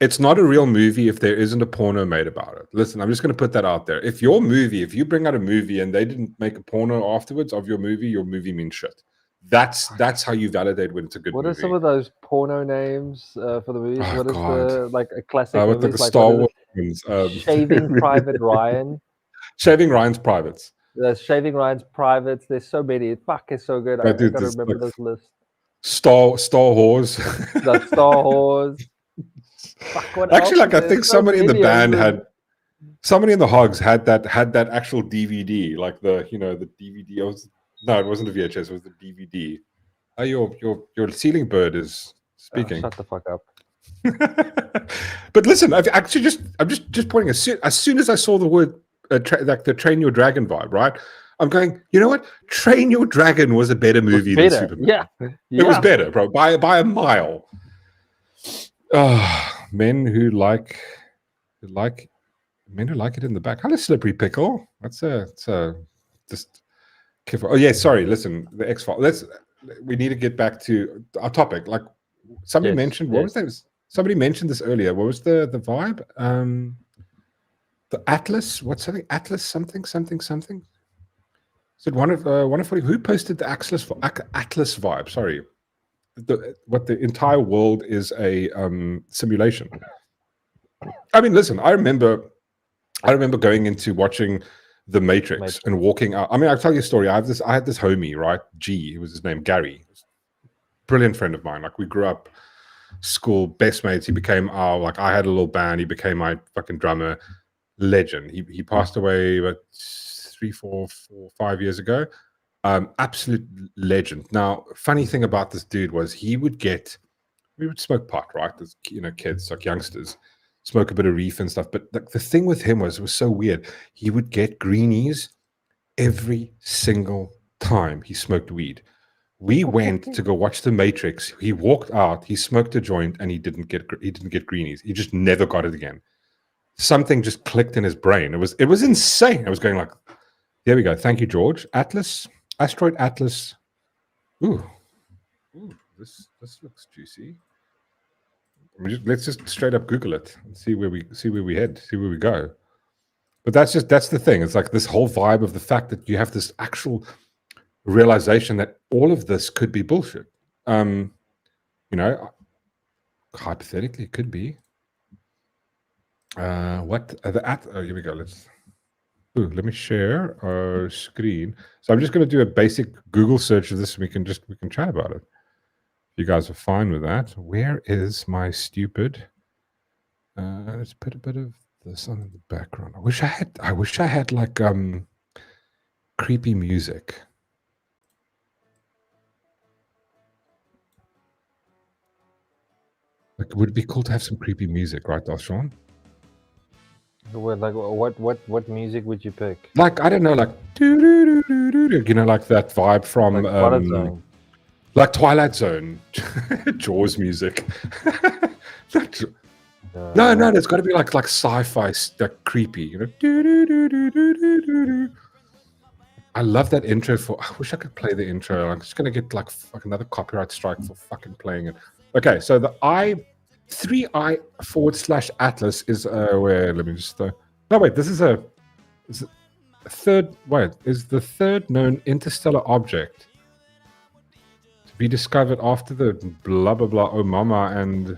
It's not a real movie if there isn't a porno made about it. Listen, I'm just going to put that out there. If you bring out a movie and they didn't make a porno afterwards of your movie means shit. That's how you validate when it's a good movie. What are some of those porno names for the movies? Oh, what is God. the like a classic With movies the like Star Wars ones, Shaving Private Ryan? Shaving Ryan's Privates. There's Shaving Ryan's Privates. There's so many. Fuck, it's so good. I dude, gotta there's, remember like, this list. Star Whores. The Star Wars. Fuck, what Actually, else? like I think There's so somebody in the many of band them. somebody in the Hogs had that actual DVD, like the DVD. No, it wasn't a VHS. It was the DVD. Oh, your ceiling bird is speaking. Shut the fuck up. But listen, I'm just pointing. As soon as I saw the word like the Train Your Dragon vibe, right? I'm going, you know what? Train Your Dragon was a better movie than Superman. Yeah. It was better, bro, by a mile. Men who like it in the back. Hello, Slippery Pickle. That's just careful. Oh yeah, sorry. Listen, the X-Files. We need to get back to our topic. Like somebody mentioned, what was that? Somebody mentioned this earlier. What was the vibe? The Atlas. What's something? Atlas something. Is it one of 40? Who posted the Atlas vibe? Sorry. What the entire world is a simulation. I mean, listen, I remember going into watching The Matrix and walking out. I mean, I'll tell you a story. I had this homie, right? G, was his name, Gary. Brilliant friend of mine. Like we grew up school, best mates. He became I had a little band. He became my fucking drummer. Legend. He passed away about 3, 4, 5 years ago. Absolute legend. Now, funny thing about this dude was we would smoke pot, right? As kids, like youngsters, smoke a bit of reef and stuff. But the thing with him was so weird. He would get greenies every single time he smoked weed. We went to go watch The Matrix. He walked out, he smoked a joint, and he didn't get greenies. He just never got it again. Something just clicked in his brain. It was insane. I was going like, there we go. Thank you, George. Asteroid Atlas. Ooh, this looks juicy. Let's just straight up Google it and see where we head, see where we go. But that's the thing. It's like this whole vibe of the fact that you have this actual realization that all of this could be bullshit. Hypothetically, it could be. Here we go. Let me share our screen. So I'm just going to do a basic Google search of this, and we can chat about it. You guys are fine with that. Where is my stupid? Let's put a bit of this on in the background. I wish I had like creepy music. Like, would it be cool to have some creepy music, right, Darshan? What music would you pick? Like, I don't know, like like that vibe from like Twilight Zone, Jaws music. No, there's got to be like sci-fi, like creepy, I love that intro I wish I could play the intro. I'm just gonna get like another copyright strike for fucking playing it. Okay, so the I3I/Atlas is where? Let me just. No, wait. This is the third known interstellar object to be discovered after the blah blah blah Mama, and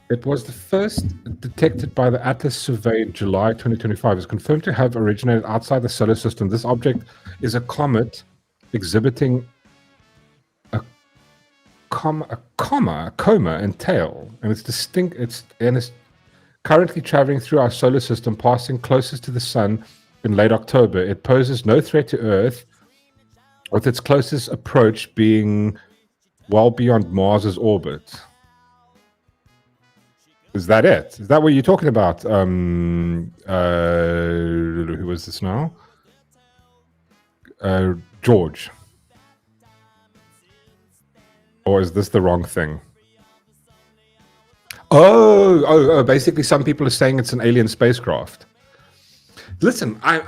it was the first detected by the Atlas survey in July 2025. It's confirmed to have originated outside the solar system. This object is a comet exhibiting a coma and tail, and it's distinct. It's currently traveling through our solar system, passing closest to the sun in late October. It poses no threat to Earth, with its closest approach being well beyond Mars's orbit. Is that it? Is that what you're talking about? Who was this now? George. Or is this the wrong thing? Oh, basically some people are saying it's an alien spacecraft. Listen, I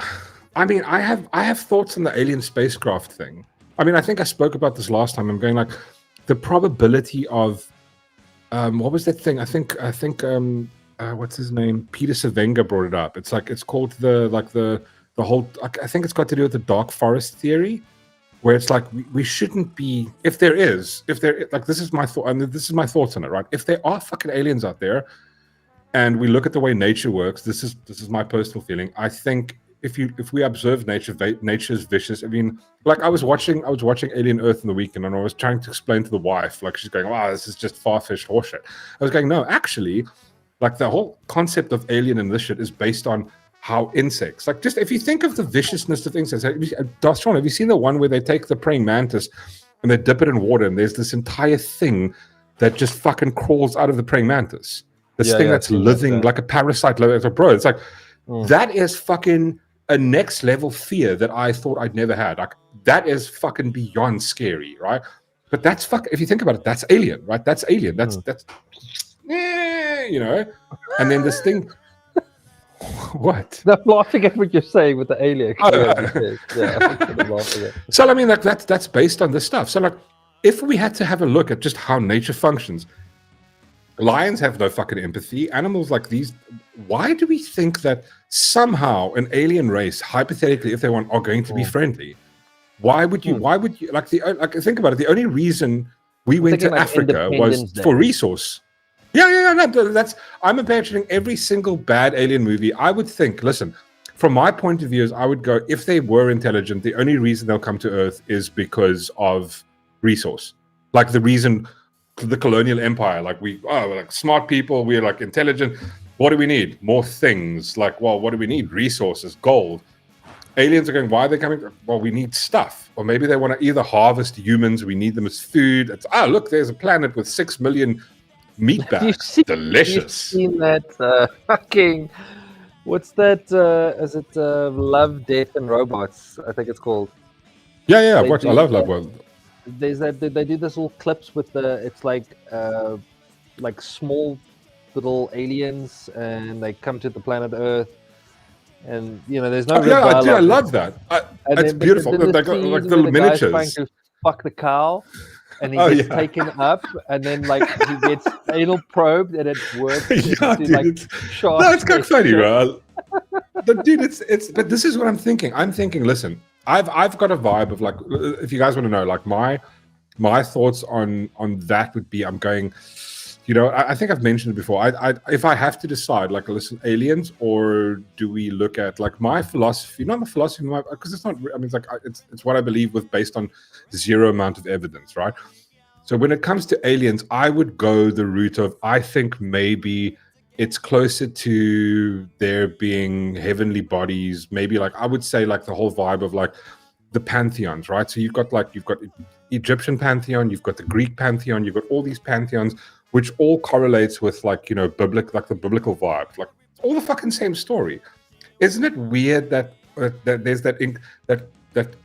mean, I have thoughts on the alien spacecraft thing. I mean, I think I spoke about this last time. I'm going like the probability of what was that thing? I think what's his name? Peter Savenga brought it up. It's like it's called the whole. I think it's got to do with the dark forest theory, where it's like we shouldn't be. If there like this is my thought, and this is my thoughts on it, right? If there are fucking aliens out there, and we look at the way nature works, this is my personal feeling. I think if we observe nature, nature's vicious. I mean, like I was watching Alien Earth in the weekend, and I was trying to explain to the wife, like she's going, "Wow, this is just far-fetched horseshit." I was going, "No, actually, like the whole concept of alien and this shit is based on how insects, like just if you think of the viciousness of insects, Sean, have you seen the one where they take the praying mantis and they dip it in water, and there's this entire thing that just fucking crawls out of the praying mantis? This thing that's living like a parasite, bro. It's like that is fucking a next level fear that I thought I'd never had. Like that is fucking beyond scary, right? But that's if you think about it, that's alien, right? That's alien. That's you know. And then this thing. What? I'm laughing at what you're saying with the alien. So I mean, like that's based on this stuff. So like, if we had to have a look at just how nature functions, lions have no fucking empathy. Animals like these, why do we think that somehow an alien race, hypothetically, if they want, are going to be friendly? Why would you? Why would you? Like think about it. The only reason we went to Africa was for resource. Yeah. No, I'm imagining every single bad alien movie. I would think, listen, from my point of view, is I would go, if they were intelligent, the only reason they'll come to Earth is because of resource. Like the reason the colonial empire, like we're like smart people, we're like intelligent. What do we need? More things. Like, well, what do we need? Resources, gold. Aliens are going, why are they coming? Well, we need stuff. Or maybe they want to either harvest humans, we need them as food. It's, look, there's a planet with 6 million meat bags. Delicious. You've seen that fucking, what's that? Is it Love, Death, and Robots? I think it's called. Yeah. I love Love World. There's that they do this little clips with it's like small little aliens, and they come to the planet Earth, and there's no. I love that. It's beautiful. Like the miniatures. Trying to fuck the cow. And he gets taken up, and then he gets anal probed, and it works. It's kind of funny, bro. But dude, it's. But this is what I'm thinking. I'm thinking. Listen, I've got a vibe of like, if you guys want to know, like my thoughts on that would be, I'm going. I think I've mentioned it before. If I have to decide, like, listen, aliens, or do we look at like my philosophy? Not the philosophy, because it's not. I mean, it's what I believe with, based on zero amount of evidence, right? So when it comes to aliens, I would go the route of, I think maybe it's closer to there being heavenly bodies. Maybe like I would say like the whole vibe of like the pantheons, right? So you've got Egyptian pantheon, you've got the Greek pantheon, you've got all these pantheons, which all correlates with the biblical vibe, like all the fucking same story. Isn't it weird that there's that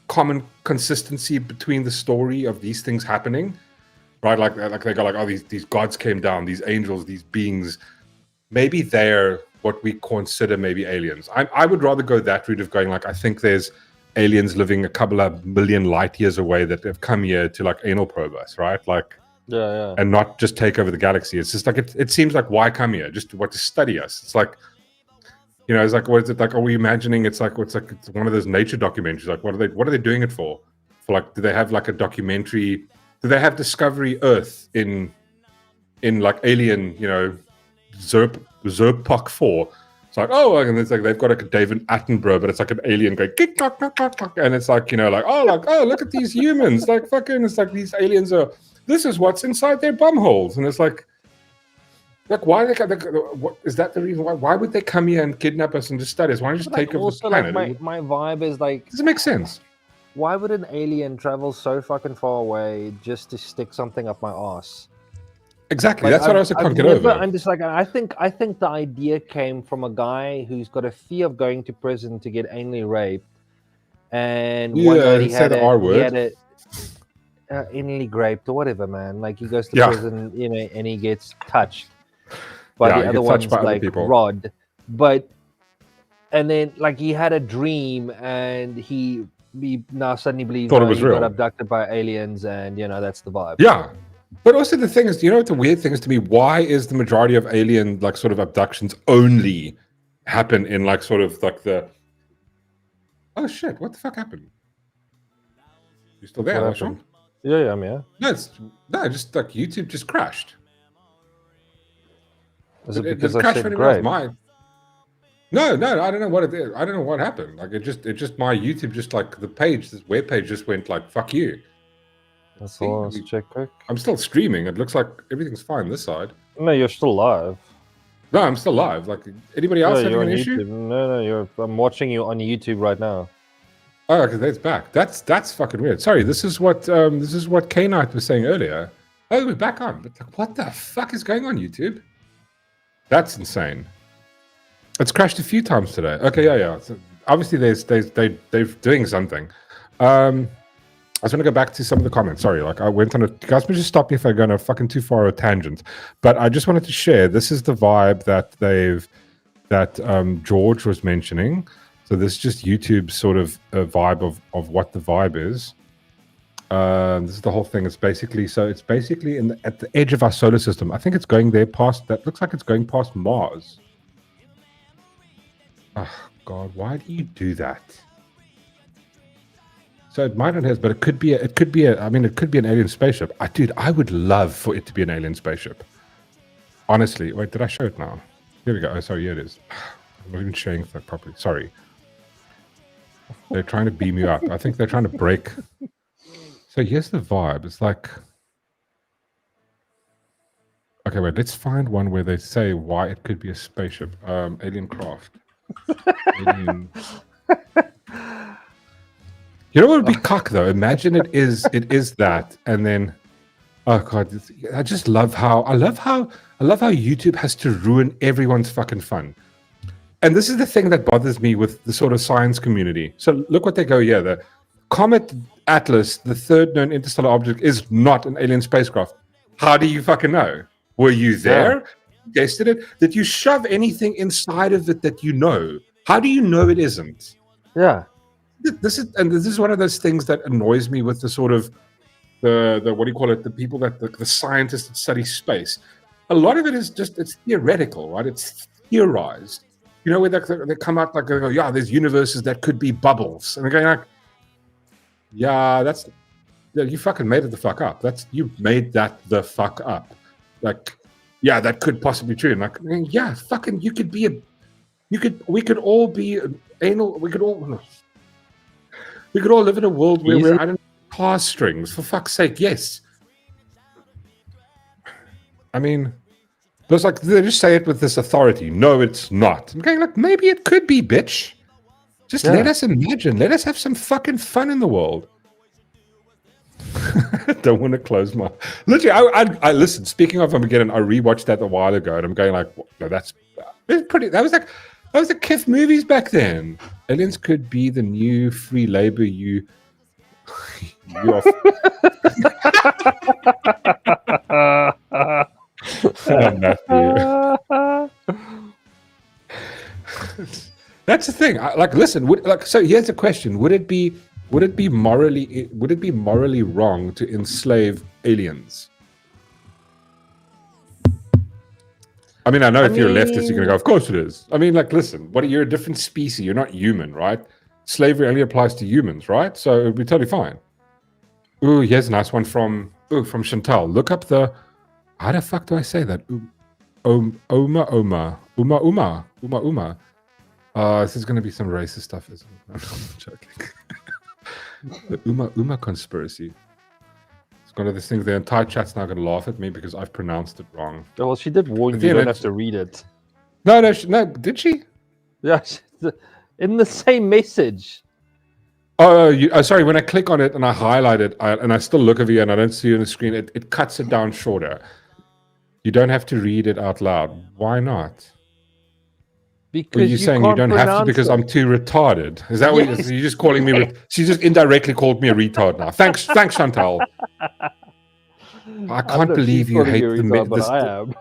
common consistency between the story of these things happening, right? Like they go like, oh, these gods came down, these angels, these beings. Maybe they're what we consider maybe aliens. I would rather go that route of going like, I think there's aliens living a couple of million light years away that have come here to like anal probe us, right? Like. Yeah. And not just take over the galaxy. It's just like it seems like, why come here? Just to study us. It's like, it's like, what is it like? Are we imagining it's one of those nature documentaries? Like, what are they doing it for? For like, do they have like a documentary? Do they have Discovery Earth in like Alien? Zerpok 4. It's like, oh, and it's like they've got like a David Attenborough, but it's like an alien going, and it's like look at these humans, like fucking. It's like these aliens are. This is what's inside their bum holes, and it's like why what is that the reason why? Why would they come here and kidnap us and just study us? Why don't you just take over the planet? Like my vibe is like, does it make sense? Why would an alien travel so fucking far away just to stick something up my ass? Exactly, that's what I can't get over. I'm just like, I think the idea came from a guy who's got a fear of going to prison to get anally raped, and one night he had it. Anally raped or whatever, man. Like he goes to prison, and he gets touched by the other ones, like Rod. And then like he had a dream, and he now suddenly believes he got abducted by aliens, and that's the vibe. Yeah, But also the thing is, you know what the weird thing is to me? Why is the majority of alien like sort of abductions only happen in like sort of like the... Oh shit, what the fuck happened? You still there, What Sean? happened? Yeah, I'm here. No, just like YouTube just crashed. Is it It because I crashed said when it was great? mine. No, I don't know what it is. I don't know what happened. Like it just my YouTube just like the page, this web page just went like fuck you. Let's See, let's check quick. I'm still streaming. It looks like everything's fine this side. No, you're still live. No, I'm still live. Like anybody else having you're an on issue? YouTube. No, I'm watching you on YouTube right now. Oh, okay, that's back. That's fucking weird. Sorry, this is what K Knight was saying earlier. Oh, we're back on. But like, what the fuck is going on, YouTube? That's insane. It's crashed a few times today. Okay, yeah. So obviously, they're doing something. I just want to go back to some of the comments. Sorry, like I went on a... You guys may just stop me if I go on a fucking too far a tangent. But I just wanted to share. This is the vibe that George was mentioning. So this is just YouTube's sort of a vibe of what the vibe is. This is the whole thing. It's basically at the edge of our solar system. I think it's going there past... That looks like it's going past Mars. Oh, God, why do you do that? So it might not have, but it could be an alien spaceship. Dude, I would love for it to be an alien spaceship. Honestly, wait, did I show it now? Here we go. Oh, sorry, here it is. I'm not even showing that properly. Sorry. They're trying to beam you up. I think they're trying to break. So here's the vibe. It's like, okay, wait, let's find one where they say why it could be a spaceship. Alien craft. Alien. You know what would be cock though? Imagine it is that, and then, oh god, I just love how YouTube has to ruin everyone's fucking fun. And this is the thing that bothers me with the sort of science community. So look what they go here. The Comet Atlas, the third known interstellar object, is not an alien spacecraft. How do you fucking know? Were you there? Yeah. Tested it? Did you shove anything inside of it that you know? How do you know it isn't? Yeah. This is one of those things that annoys me with the sort of the what do you call it? The people that the scientists that study space. A lot of it is just it's theoretical, right? It's theorized. You know, where they come out like they go, yeah, there's universes that could be bubbles, and they're going like, yeah, you fucking made it the fuck up. You made that the fuck up. Like, yeah, that could possibly be true. And like, yeah, fucking, we could all be anal. We could all live in a world where we're, I don't know, car strings, for fuck's sake, yes. I mean, it's like, they just say it with this authority. No, it's not. I'm going like, maybe it could be, bitch. Just let us imagine. Let us have some fucking fun in the world. Don't want to close my... Literally, I listen, speaking of Armageddon, I rewatched that a while ago, and I'm going like, no, that's pretty... That was the Kif movies back then. Aliens could be the new free labor you are... That's the thing. Listen. So here's the question: Would it be morally wrong to enslave aliens? I mean, I know if you're a leftist, you're gonna go, of course it is. I mean, like, listen, you're a different species. You're not human, right? Slavery only applies to humans, right? So it'd be totally fine. Ooh, here's a nice one from Chantal. Look up the... How the fuck do I say that? Uma. This is going to be some racist stuff, isn't it? I'm joking. The Uma conspiracy. It's one of these things. The entire chat's now going to laugh at me because I've pronounced it wrong. Oh, well, she did warn you. You don't have to read it. No. Did she? Yeah, in the same message. Oh, sorry. When I click on it and I highlight it, and I still look at it and I don't see it on the screen, it cuts it down shorter. You don't have to read it out loud. Why not? Because you're saying you don't have to because I'm too retarded. Is that what you're just calling me? She just indirectly called me a retard now. Thanks, Chantal. I can't believe you hate I am.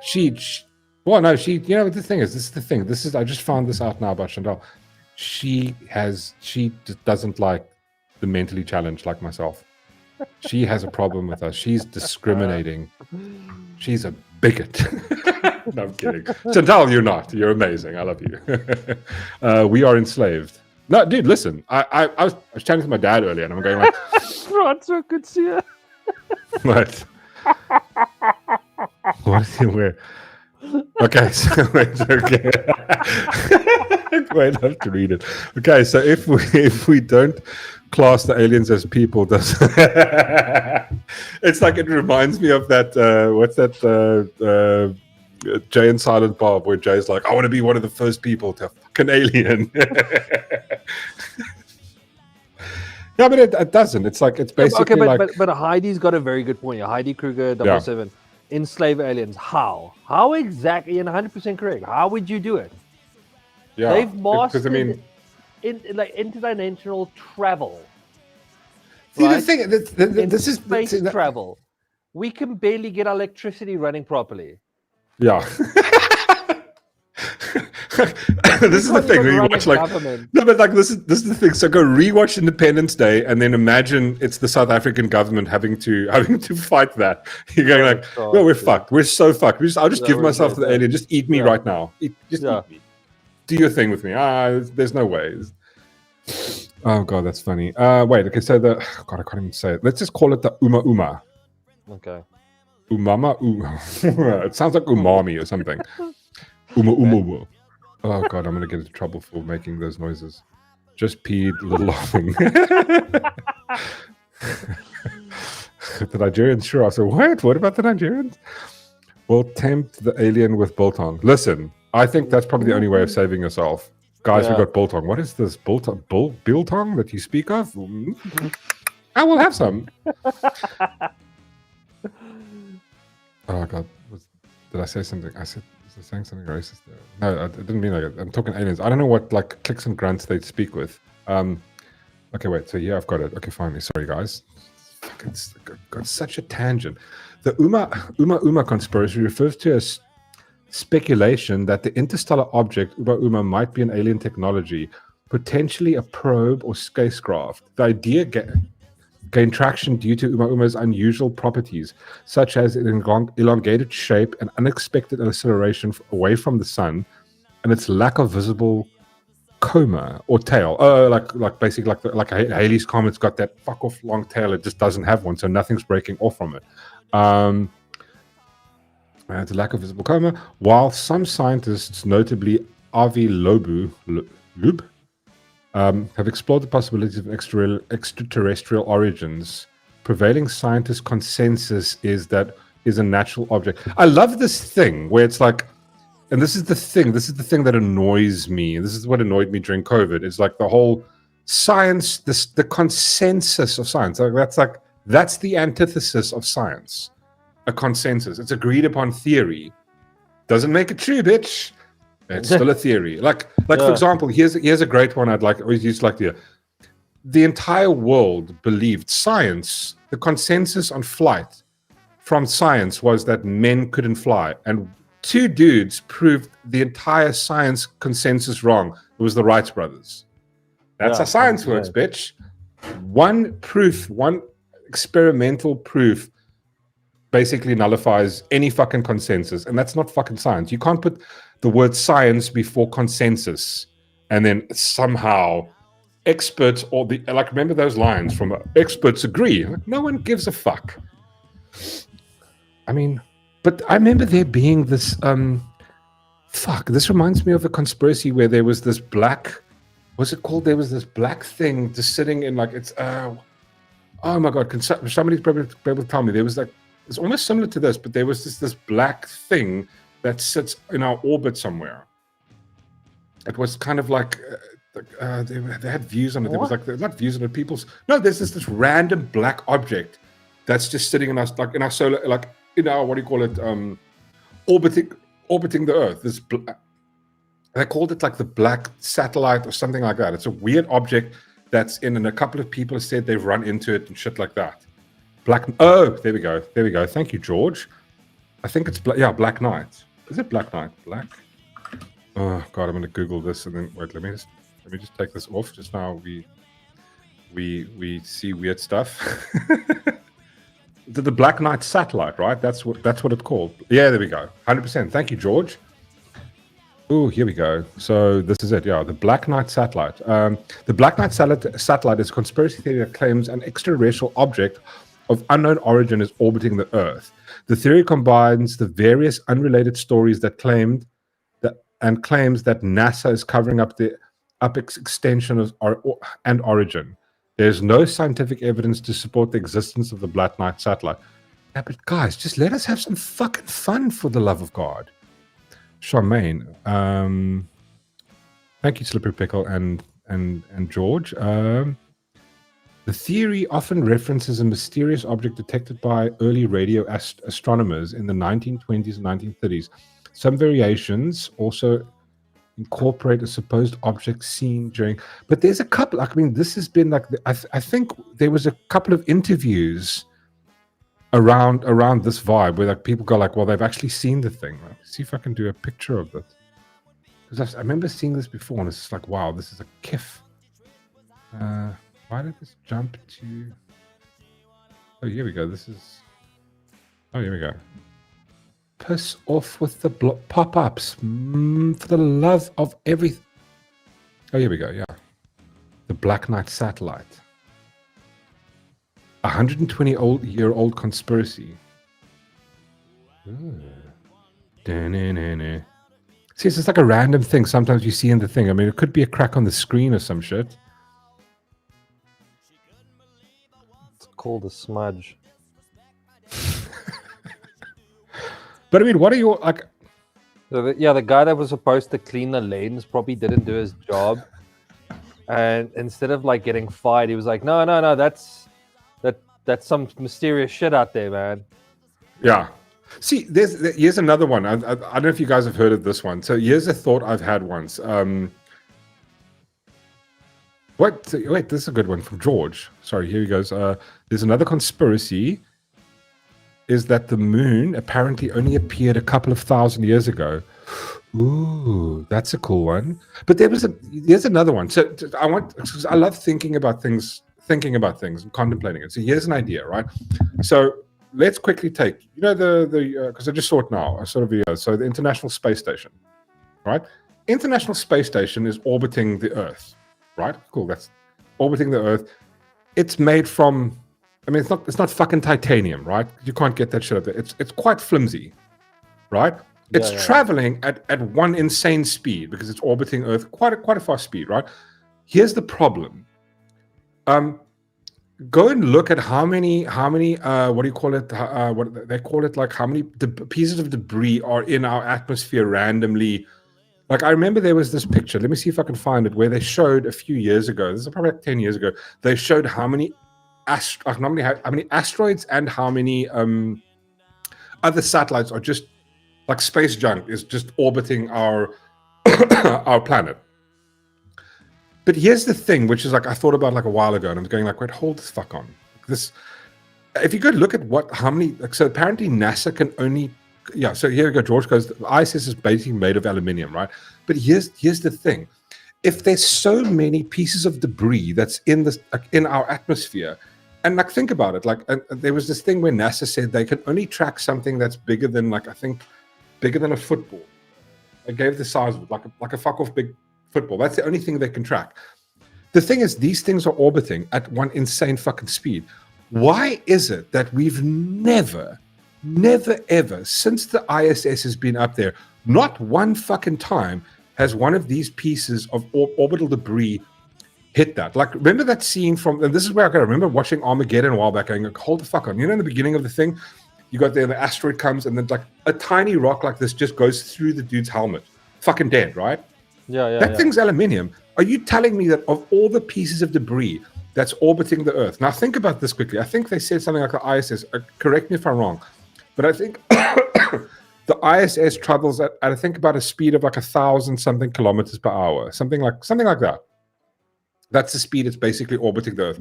Well, no, you know, the thing is, this is the thing. I just found this out now about Chantal. She just doesn't like the mentally challenged like myself. She has a problem with us. She's discriminating. She's a bigot. No, I'm kidding. Chantal, you're not. You're amazing. I love you. We are enslaved. No, dude, listen. I was chatting to my dad earlier, and I'm going like, Franco could see it. what? What is he wear? Okay, so wait, okay. Wait, I have to read it. Okay, so if we don't class the aliens as people, does it's like it reminds me of that what's that Jay and Silent Bob, where Jay's like, I want to be one of the first people to fuck an alien. Yeah, but it doesn't. It's like it's basically but Heidi's got a very good point. Heidi Kruger 007. Enslave aliens. How? How exactly? And 100% correct. How would you do it? Yeah, They've mastered like interdimensional travel. See, right? the thing, this is space travel. We can barely get electricity running properly. Yeah. This is the thing. You watch like no, but like this is the thing. So go rewatch Independence Day, and then imagine it's the South African government having to fight that. You're going like, well, we're fucked. We're so fucked. I'll just give myself to the alien. Just eat me right now. Eat me. Do your thing with me. There's no way. Oh god, that's funny. Wait. Okay, so I can't even say it. Let's just call it the Uma. Okay. Umama. It sounds like umami or something. Uma. Oh god, I'm gonna get into trouble for making those noises. Just peed, little laughing. The Nigerians, sure. I said, what about the Nigerians? We'll tempt the alien with biltong. Listen, I think that's probably the only way of saving yourself. Guys, we got biltong. What is this biltong that you speak of? I will have some. Oh god, did I say something? I said, was I saying something racist there? No, I didn't mean like it. I'm talking aliens. I don't know what like clicks and grunts they speak with. Okay, wait. So yeah, I've got it. Okay, finally. Sorry, guys. It's got such a tangent. The Uma conspiracy refers to a speculation that the interstellar object Uma might be an alien technology, potentially a probe or spacecraft. The idea gained traction due to Uma's unusual properties, such as an elongated shape and unexpected acceleration away from the sun, and its lack of visible coma or tail. Like basically like Halley's Comet's got that fuck off long tail. It just doesn't have one, so nothing's breaking off from it. It's a lack of visible coma. While some scientists, notably Avi Loeb, have explored the possibilities of extraterrestrial origins, prevailing scientist consensus is that is a natural object. I love this thing where it's like, and this is the thing that annoys me. This is what annoyed me during COVID. It's like the whole science, the consensus of science. That's the antithesis of science. A consensus. It's agreed upon theory. Doesn't make it true, bitch. It's still a theory. Like for example, here's a great one I'd like always used to like to hear. The entire world believed science, the consensus on flight from science was that men couldn't fly. And two dudes proved the entire science consensus wrong. It was the Wright brothers. That's how science works, bitch. One experimental proof basically nullifies any fucking consensus, and that's not fucking science. You can't put the word science before consensus and then somehow experts or remember those lines from experts agree. Like, no one gives a fuck. I mean, but I remember there being this this reminds me of a conspiracy where there was this black, what's it called? There was this black thing just sitting in like it's oh my god, can somebody be able to tell me? There was like, it's almost similar to this, but there was this black thing that sits in our orbit somewhere. It was kind of like they had views on it. There was like not views on it. There's this random black object that's just sitting in us, like in our solar, like in our orbiting the Earth. They called it like the black satellite or something like that. It's a weird object that's in, and a couple of people have said they've run into it and shit like that. There we go. Thank you, George. I think it's Black Knight. Is it Black Knight? Black? Oh god, I'm gonna Google this and then wait. Let me just take this off. Just now we we see weird stuff. The Black Knight satellite, right? That's what it's called. Yeah, there we go. 100%. Thank you, George. Oh, here we go. So this is it. Yeah, the Black Knight satellite. The Black Knight satellite is a conspiracy theory that claims an extraterrestrial object of unknown origin is orbiting the Earth. The theory combines the various unrelated stories that claims that NASA is covering up the extension of and origin. There's no scientific evidence to support the existence of the Black Knight satellite. Yeah, but guys, just let us have some fucking fun, for the love of God. Charmaine, thank you, Slippery Pickle and George. The theory often references a mysterious object detected by early radio astronomers in the 1920s and 1930s. Some variations also incorporate a supposed object seen during, but there's a couple. I mean, this has been like I think there was a couple of interviews around this vibe where like people go like, well, they've actually seen the thing. Like, see if I can do a picture of it, because I remember seeing this before and it's just like, wow, this is a kiff. Why did this jump to? Oh, here we go. This is. Oh, here we go. Piss off with the pop-ups. For the love of everything. Oh, here we go. Yeah. The Black Knight satellite. 120-year-old conspiracy. See, it's just like a random thing sometimes you see in the thing. I mean, it could be a crack on the screen or some shit. It's called a smudge. But I mean, what are your like? So the guy that was supposed to clean the lanes probably didn't do his job, and instead of like getting fired, he was like, "No, that's some mysterious shit out there, man." Yeah. See, here's another one. I don't know if you guys have heard of this one. So here's a thought I've had once. Wait, this is a good one from George. Sorry, here he goes. There's another conspiracy. Is that the moon apparently only appeared a couple of thousand years ago. Ooh, that's a cool one. But there's another one. So I love thinking about things and contemplating it. So here's an idea, right? So let's quickly take, because I just saw it now, so the International Space Station, right? International Space Station is orbiting the Earth, right? Cool, that's orbiting the Earth. It's made from, I mean, it's not fucking titanium, right? You can't get that shit up there. It's quite flimsy, right? It's traveling at one insane speed because it's orbiting Earth quite a fast speed, right? Here's the problem. Go and look at how many what do you call it? What they call it, like how many pieces of debris are in our atmosphere randomly. Like I remember there was this picture. Let me see if I can find it, where they showed a few years ago. This is probably like 10 years ago. They showed how many asteroids and how many other satellites are just like space junk is just orbiting our our planet. But here's the thing, which is like I thought about like a while ago, and I'm going like, wait, hold this fuck on. This, if you go look at how many, like, so apparently NASA can only, so here we go. George goes, the ISS is basically made of aluminium, right? But here's the thing. If there's so many pieces of debris that's in our atmosphere, and like think about it, like there was this thing where NASA said they can only track something that's bigger than bigger than a football. They gave the size of it, like a fuck off big football. That's the only thing they can track. The thing is, these things are orbiting at one insane fucking speed. Why is it that we've never ever since the ISS has been up there, not one fucking time has one of these pieces of orbital debris hit that? Like, remember that scene from, and this is where I remember watching Armageddon a while back going, hold the fuck on. You know, in the beginning of the thing, you got there, the asteroid comes, and then like a tiny rock like this just goes through the dude's helmet. Fucking dead, right? That thing's aluminium. Are you telling me that of all the pieces of debris that's orbiting the Earth? Now think about this quickly. I think they said something like the ISS. Correct me if I'm wrong, but I think the ISS travels at I think about a speed of like 1,000 something kilometers per hour, something like that. That's the speed it's basically orbiting the Earth.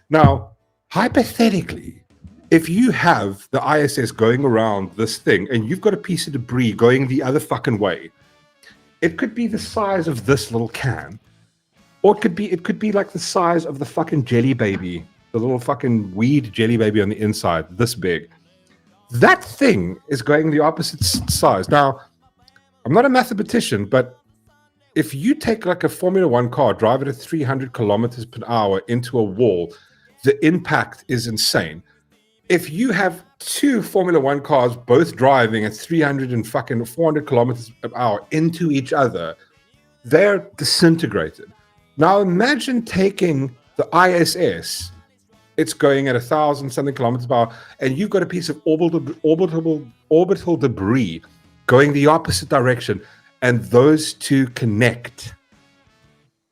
Now, hypothetically, if you have the ISS going around this thing and you've got a piece of debris going the other fucking way, it could be the size of this little can. Or it could be like the size of the fucking jelly baby, the little fucking weed jelly baby on the inside, this big. That thing is going the opposite size. Now, I'm not a mathematician, but if you take like a Formula One car, drive it at 300 kilometers per hour into a wall, the impact is insane. If you have two Formula One cars both driving at 300 and fucking 400 kilometers per hour into each other, they're disintegrated. Now imagine taking the ISS, it's going at 1,000 something kilometers per hour, and you've got a piece of orbital debris going the opposite direction, and those two connect.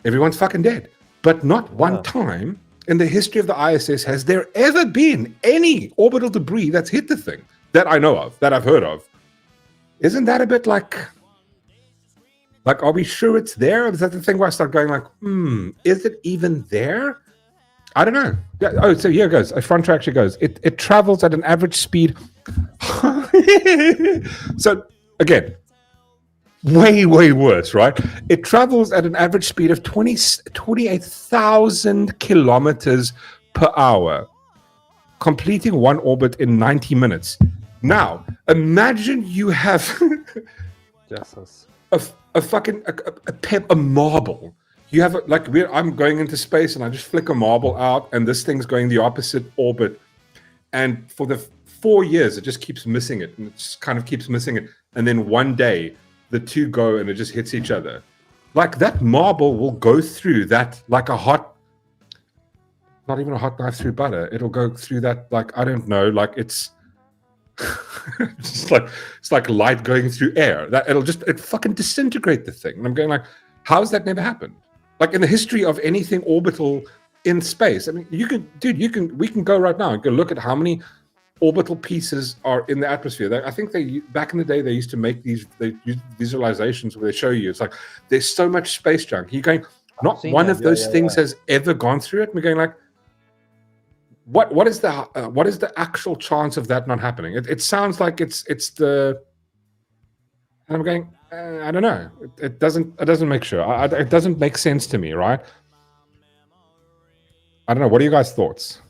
Everyone's fucking dead. But not one time in the history of the ISS has there ever been any orbital debris that's hit the thing that I know of, that I've heard of. Isn't that a bit like, are we sure it's there? Or is that the thing where I start going like, is it even there? I don't know. Yeah, oh, so here it goes. A front actually goes. It travels at an average speed. So again, way worse, right? It travels at an average speed of 28,000 kilometers per hour, completing one orbit in 90 minutes. Now, imagine you have a marble. You have I'm going into space and I just flick a marble out and this thing's going the opposite orbit. And for the 4 years, it just keeps missing it. And it just kind of keeps missing it. And then one day, the two go and it just hits each other. Like that marble will go through that like a hot, not even a hot knife through butter. It'll go through that like, I don't know, like it's it's like light going through air. That it fucking disintegrate the thing. And I'm going like, how has that never happened? Like in the history of anything orbital in space. I mean, we can go right now and go look at how many orbital pieces are in the atmosphere. I think back in the day they used to make these visualizations where they show you it's like there's so much space junk. You're going, not one of those things has ever gone through it. And we're going like, what is the actual chance of that not happening? It sounds like it's the, and I'm going, I don't know. It doesn't make sure. It doesn't make sense to me, right? I don't know. What are you guys' thoughts?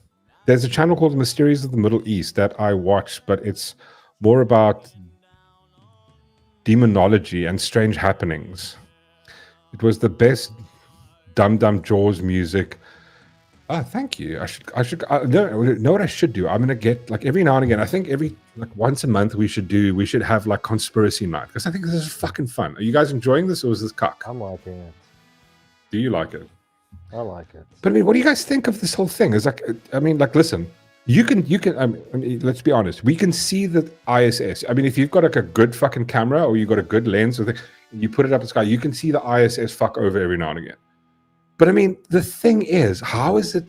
There's a channel called Mysteries of the Middle East that I watch, but it's more about demonology and strange happenings. It was the best Dum Dum Jaws music. Oh, thank you. I should know what I should do. I'm gonna get like every now and again. I think every like once a month we should have like conspiracy night because I think this is fucking fun. Are you guys enjoying this or is this cuck? I'm liking it. Do you like it? I like it. But I mean, what do you guys think of this whole thing? It's like, I mean, like, listen, you can. I mean, let's be honest. We can see the ISS. I mean, if you've got like a good fucking camera or you've got a good lens or thing, and you put it up in the sky, you can see the ISS fuck over every now and again. But I mean, the thing is, how is it?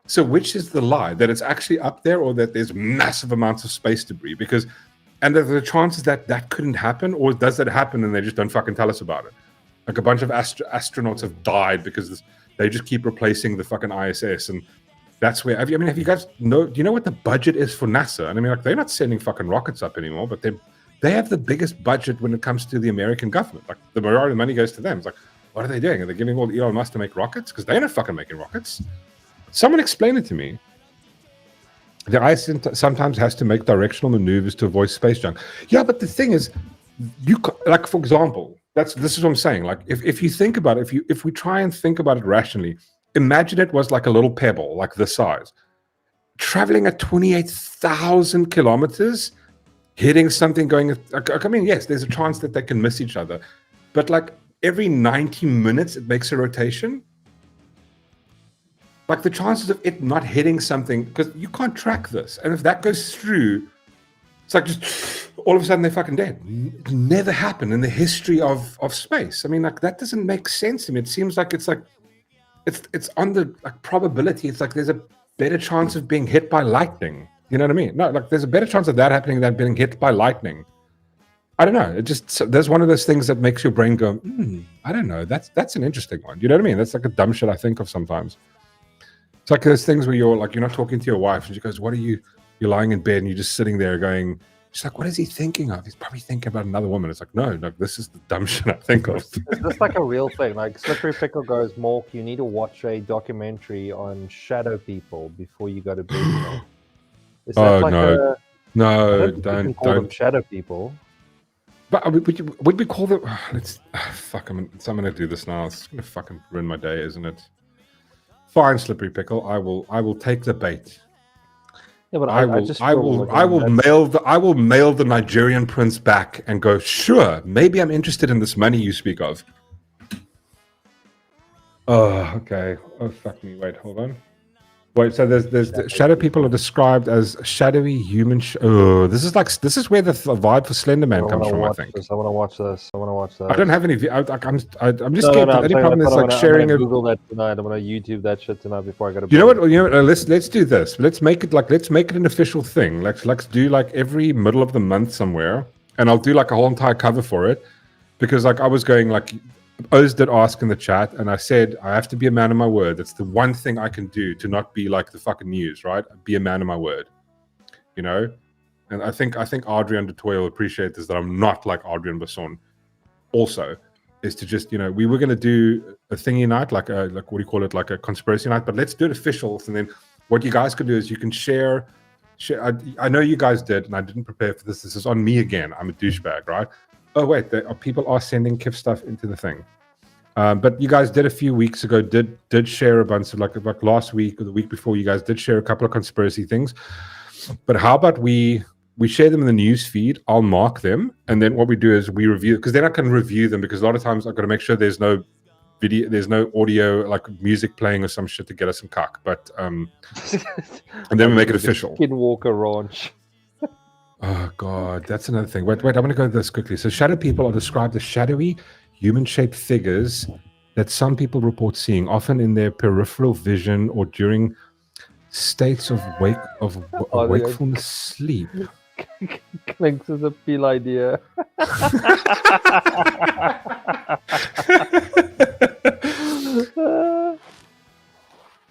So which is the lie? That it's actually up there or that there's massive amounts of space debris? Because, and the chances that couldn't happen, or does that happen and they just don't fucking tell us about it? Like a bunch of astronauts have died because they just keep replacing the fucking ISS. And that's where, have you guys know, do you know what the budget is for NASA? And I mean, like, they're not sending fucking rockets up anymore, but they have the biggest budget when it comes to the American government. Like, the majority of the money goes to them. It's like, what are they doing? Are they giving all Elon Musk to make rockets? Because they're not fucking making rockets. Someone explain it to me. The ISS sometimes has to make directional maneuvers to avoid space junk. Yeah, but the thing is, like, for example, this is what I'm saying. Like, if you think about it, if we try and think about it rationally, imagine it was like a little pebble, like this size, traveling at 28,000 kilometers, hitting something going. I mean, yes, there's a chance that they can miss each other, but like every 90 minutes, it makes a rotation. Like the chances of it not hitting something, because you can't track this, and if that goes through, it's like just all of a sudden they're fucking dead. It never happened in the history of space. I mean, like, that doesn't make sense to me. It seems like it's on the like probability. It's like there's a better chance of being hit by lightning. You know what I mean? No, like there's a better chance of that happening than being hit by lightning. I don't know. It just, there's one of those things that makes your brain go, I don't know. That's an interesting one. You know what I mean? That's like a dumb shit I think of sometimes. It's like those things where you're not talking to your wife and she goes, what are you? You're lying in bed and you're just sitting there going, She's like, what is he thinking of? He's probably thinking about another woman. It's like, no, this is the dumb shit I think of. Is this like a real thing? Like Slippery Pickle goes, Mork, you need to watch a documentary on shadow people before you go to bed. You know? Is that like no. No, don't call them shadow people. But would we call them? Fuck. I'm going to do this now. It's going to fucking ruin my day, isn't it? Fine, Slippery Pickle. I will take the bait. Yeah, but I will mail the Nigerian prince back and go, sure, maybe I'm interested in this money you speak of. Oh, okay. Oh, fuck me. Wait, hold on. Wait, so there's shadow people are described as shadowy human. This is where the vibe for Slender Man comes from. I think. I want to watch this. I don't have any. I'm just scared. The only problem is like sharing it. Google that tonight. I'm gonna YouTube that shit tonight before I go to bed. You know what? Let's do this. Let's make it an official thing. Let's do like every middle of the month somewhere, and I'll do like a whole entire cover for it, because like I was going like. Oz did ask in the chat, and I said I have to be a man of my word. That's the one thing I can do to not be like the fucking news, right? Be a man of my word, you know. And I think Adrian de Toy will appreciate this, that I'm not like Adrian Basson. Also, is to just, you know, we were going to do a thingy night, like what do you call it, like a conspiracy night, but let's do it official. And then what you guys could do is you can share. I know you guys did, and I didn't prepare for this. This is on me again. I'm a douchebag, right? Oh wait, people are sending Kif stuff into the thing, but you guys did a few weeks ago. Did share a bunch of like last week or the week before. You guys did share a couple of conspiracy things. But how about we share them in the news feed? I'll mark them, and then what we do is we review, because then I can review them, because a lot of times I've got to make sure there's no video, there's no audio, like music playing or some shit to get us some cock. But and then we make it official. Skinwalker Ranch. Oh, God, that's another thing. Wait, I'm going to go this quickly. So shadow people are described as shadowy, human-shaped figures that some people report seeing, often in their peripheral vision or during states of wakefulness sleep. Clinks is a feel idea.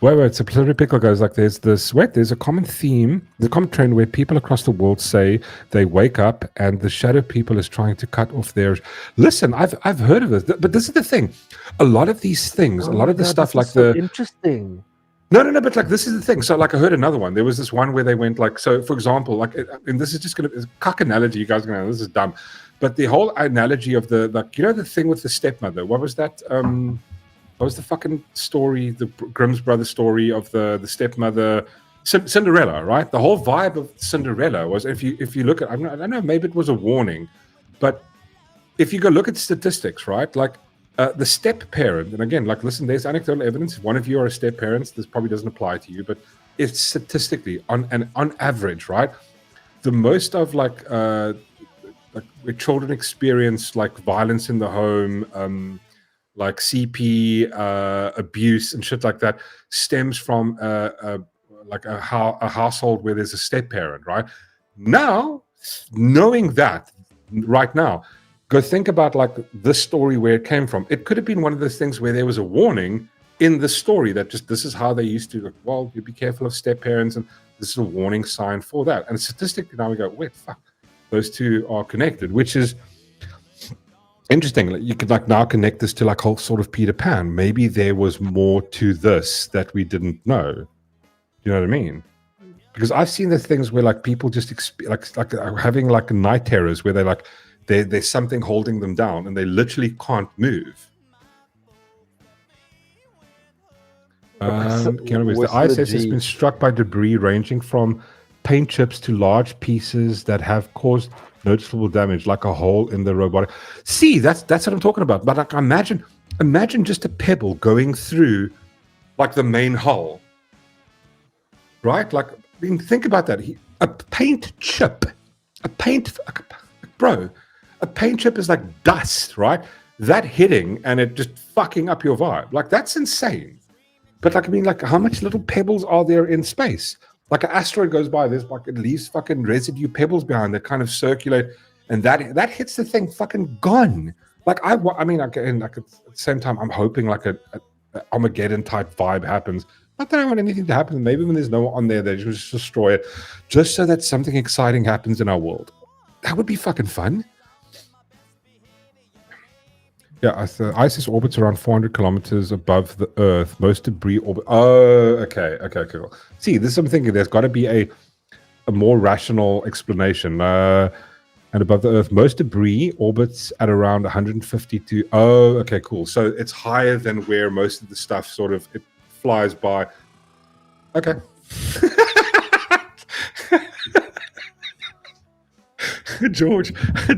Wait, so Slippery Pickle goes like, there's a common theme, the common trend where people across the world say they wake up and the shadow people is trying to cut off their... Listen, I've heard of this, but this is the thing. A lot of these things, a lot of the stuff like the... Interesting. No, but like, this is the thing. So like, I heard another one. There was this one where they went like, so for example, like, and this is just going to... It's a cock analogy, you guys are going to... This is dumb. But the whole analogy of the, like, you know, the thing with the stepmother, what was that? What was the fucking story, the Grimm's Brothers story of the stepmother, Cinderella, right? The whole vibe of Cinderella was, if you look at, I don't know, maybe it was a warning, but if you go look at statistics, right? Like the step parent, and again, like, listen, there's anecdotal evidence. If one of you are a step parent, this probably doesn't apply to you, but it's statistically on average, right? The most of like where children experience like violence in the home, like CP abuse and shit like that, stems from like a household where there's a step parent, right? Now, knowing that right now, go think about like this story, where it came from. It could have been one of those things where there was a warning in the story that just, this is how they used to, like, well, you be careful of step parents, and this is a warning sign for that. And statistically now we go, wait, fuck, those two are connected, which is interesting. Like, you could like now connect this to like whole sort of Peter Pan. Maybe there was more to this that we didn't know. You know what I mean? Because I've seen the things where like people just like having like night terrors where they like there's something holding them down and they literally can't move. The ISS has been struck by debris ranging from paint chips to large pieces that have caused noticeable damage, like a hole in the robotic. See, that's what I'm talking about. But like, imagine just a pebble going through like the main hull, right? Like, I mean, think about that. A paint chip is like dust, right? That hitting and it just fucking up your vibe. Like, that's insane. But like, I mean, like, how much little pebbles are there in space? Like, an asteroid goes by, there's like, it leaves fucking residue pebbles behind that kind of circulate, and that hits the thing, fucking gone. Like, I mean, like, and like at the same time, I'm hoping like a Armageddon type vibe happens. Not that I want anything to happen. Maybe when there's no one on there, they just destroy it, just so that something exciting happens in our world. That would be fucking fun. Yeah, the ISS orbits around 400 kilometers above the Earth. Most debris orbit. Oh, okay, cool. See, this is I'm thinking. There's got to be a more rational explanation. And above the Earth, most debris orbits at around 150 to. Oh, okay, cool. So it's higher than where most of the stuff sort of it flies by. Okay. George,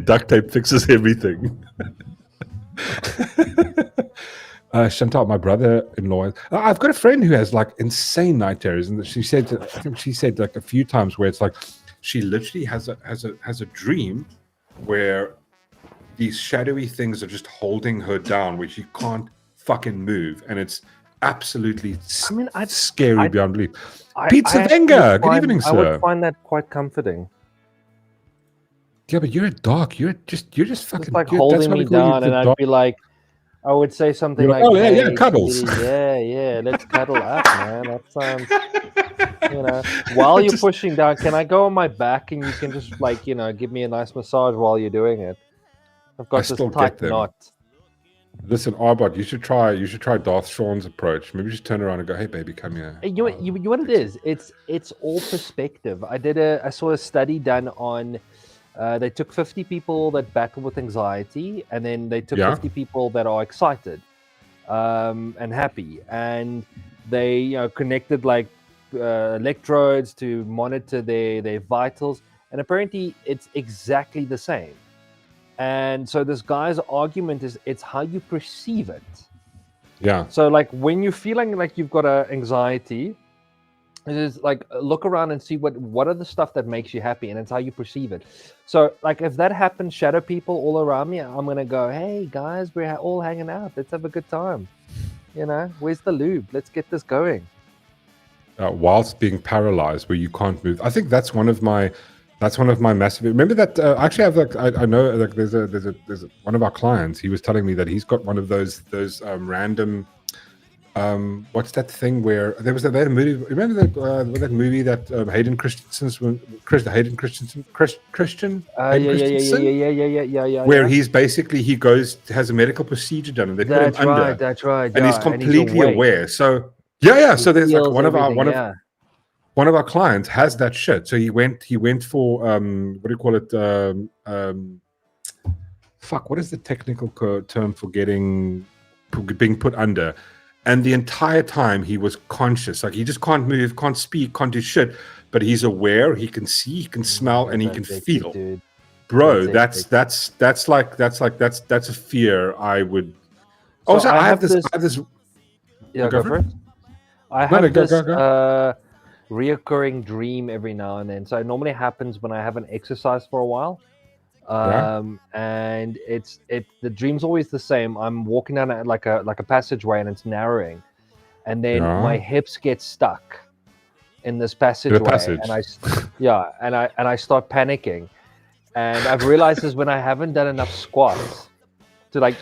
duct tape fixes everything. Chantal, my brother-in-law, I've got a friend who has like insane night terrors, and she said, I think she said like a few times where it's like she literally has a dream where these shadowy things are just holding her down, where she can't fucking move, and it's absolutely scary beyond belief. Pizza Venga, good evening, sir. I would find that quite comforting. Yeah, but you're a dog. You're just fucking like holding me down, and I'd be like, I would say something like, "Oh yeah, cuddles." Yeah, let's cuddle up, man. That sounds, while you're pushing down, can I go on my back and you can just like, give me a nice massage while you're doing it? I've got this tight knot. Listen, Arbot, you should try Darth Sean's approach. Maybe just turn around and go, "Hey, baby, come here." You know what it is? It's all perspective. I saw a study done on. They took 50 people that battle with anxiety, and then they took 50 people that are excited and happy, and they connected like electrodes to monitor their vitals, and apparently it's exactly the same. And so this guy's argument is it's how you perceive it. Yeah. So like when you're feeling like you've got anxiety, it is like look around and see what are the stuff that makes you happy, and it's how you perceive it. So like if that happens, shadow people all around me, I'm gonna go, hey guys, we're all hanging out. Let's have a good time. Where's the lube? Let's get this going. Whilst being paralyzed, where you can't move. I think that's one of my massive. Remember that actually I know like there's one of our clients. He was telling me that he's got one of those random. What's that thing where they had a movie? Remember that movie that Hayden Christensen, where he's basically he has a medical procedure done, and they put him under. That's right. And he's completely aware. So So there's like one of our clients has that shit. So he went for what do you call it? What is the technical term for being put under? And the entire time he was conscious, like he just can't move, can't speak, can't do shit, but he's aware, he can see, he can smell, and he can feel. Dude. Bro, that's a fear I would. Also, I have this. Yeah, go for it. I have this reoccurring dream every now and then. So it normally happens when I haven't exercised for a while. And the dream's always the same. I'm walking down like a passageway, and it's narrowing, and then my hips get stuck in this passageway, and I start panicking, and I've realized this when I haven't done enough squats to stretch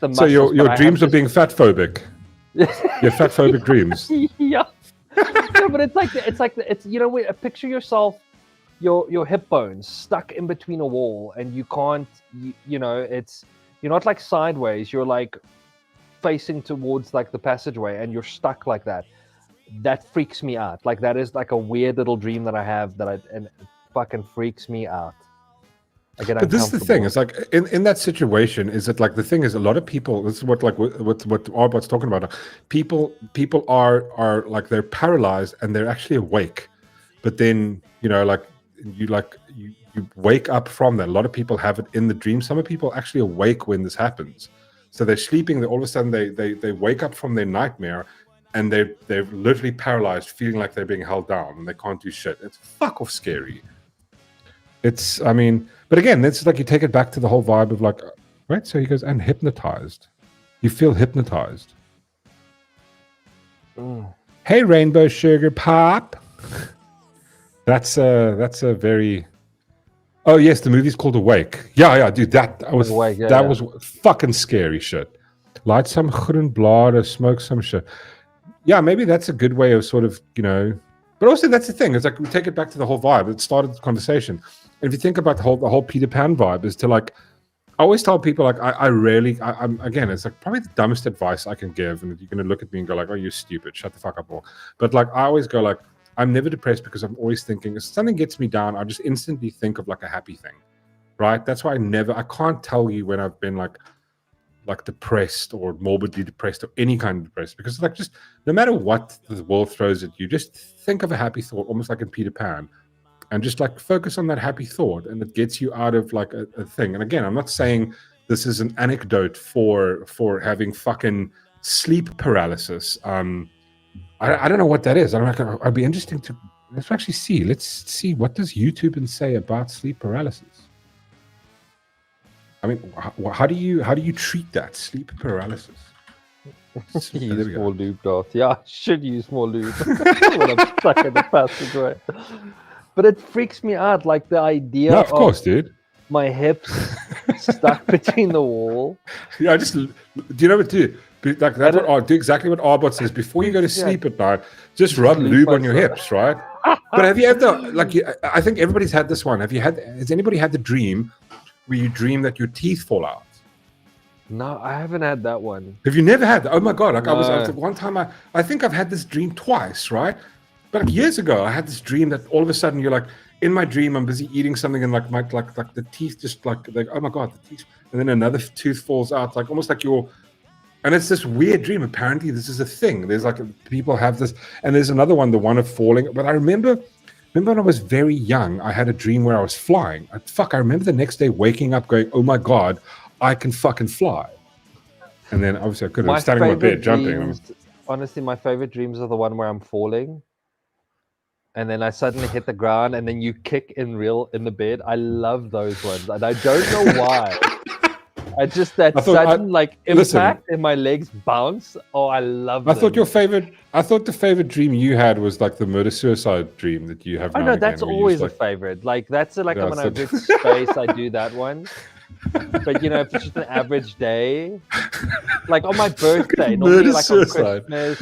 the muscles. So your dreams are being fat phobic. Your fat phobic dreams. Yeah. No, but it's picture yourself. Your hip bones stuck in between a wall, and you can't, you're not like sideways, you're like facing towards like the passageway, and you're stuck like that. That freaks me out. Like that is like a weird little dream that I have and it fucking freaks me out. But this is the thing. It's like in that situation. Is it like the thing is a lot of people. This is what Arbot's talking about. People are like they're paralyzed and they're actually awake, but then you wake up from that. A lot of people have it in the dream. Some people actually awake when this happens. So they're sleeping. All of a sudden they wake up from their nightmare, and they're literally paralyzed, feeling like they're being held down and they can't do shit. It's fuck off scary. But again, it's like you take it back to the whole vibe of like, right? So he goes, and hypnotized. You feel hypnotized. Hey, Rainbow Sugar Pop. That's a very. Oh yes, the movie's called Awake. Yeah, dude, that was was fucking scary shit. Light some groen blare, smoke some shit. Yeah, maybe that's a good way of sort of But also that's the thing. It's like we take it back to the whole vibe. It started the conversation. And if you think about the whole Peter Pan vibe, is to like, I always tell people like I'm again, it's like probably the dumbest advice I can give, and you're gonna look at me and go like, "Oh, you're stupid. Shut the fuck up." All. But like I always go like, I'm never depressed because I'm always thinking if something gets me down, I just instantly think of like a happy thing, right? That's why I can't tell you when I've been like depressed or morbidly depressed or any kind of depressed, because like just no matter what the world throws at you, just think of a happy thought, almost like in Peter Pan, and just like focus on that happy thought, and it gets you out of like a thing. And again, I'm not saying this is an anecdote for having fucking sleep paralysis. I don't know what that is. I'd be interesting to let's actually see. Let's see, what does YouTube say about sleep paralysis? I mean, how do you treat that sleep paralysis? Use more lube, Darth. Yeah, I should use more lube when I'm stuck in the passageway. But it freaks me out, like the idea of course, dude. My hips stuck between the wall. Yeah, do you know what to do? Like that's what do exactly what Arbot says. Before you go to sleep at night, just rub lube on your hips, right? But have you ever I think everybody's had this one. Has anybody had the dream where you dream that your teeth fall out? No, I haven't had that one. Have you never had that? Oh my god! Like no. I was one time. I think I've had this dream twice, right? But like years ago, I had this dream that all of a sudden you're like in my dream, I'm busy eating something, and like the teeth just like oh my god, the teeth, and then another tooth falls out, like almost like you're. And it's this weird dream. Apparently, this is a thing. There's like people have this, and there's another one, the one of falling. But I remember when I was very young, I had a dream where I was flying. I remember the next day waking up going, oh my God, I can fucking fly. And then obviously I couldn't. I was standing on my bed, jumping. Honestly, my favorite dreams are the one where I'm falling. And then I suddenly hit the ground and then you kick in the bed. I love those ones. And I don't know why. I just sudden impact and my legs bounce. Oh, I love them. I thought the favorite dream you had was like the murder-suicide dream that you have. Oh no, that's always a favorite. Like that's when I visit space, I do that one. But you know, if it's just an average day, like on my birthday, normally like on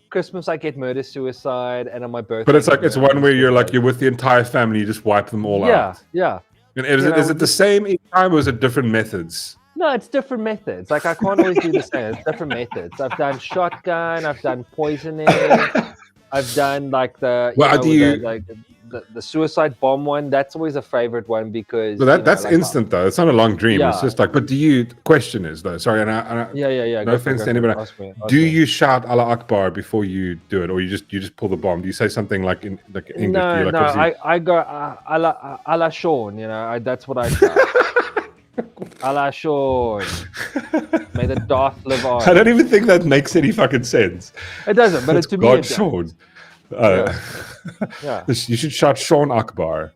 Christmas I get murder-suicide, and on my birthday. But it's like it's one where you're with the entire family, you just wipe them all out. Yeah. And is it the same each time, or is it different methods? No, it's different methods. Like I can't always do the same. It's different methods. I've done shotgun. I've done poisoning. I've done like the suicide bomb one. That's always a favorite one because. So that's instant though. It's not a long dream. Yeah. It's just like. But question is though. Sorry, yeah. No offense to anybody. Do you shout Allah Akbar before you do it, or you just pull the bomb? Do you say something like in English? No. I go Allah Sean. You know, that's what I shout. Allah Sean. May the Darth live on. I don't even think that makes any fucking sense. It doesn't, but it's to me it Sean. Yeah. You should shout Sean Akbar.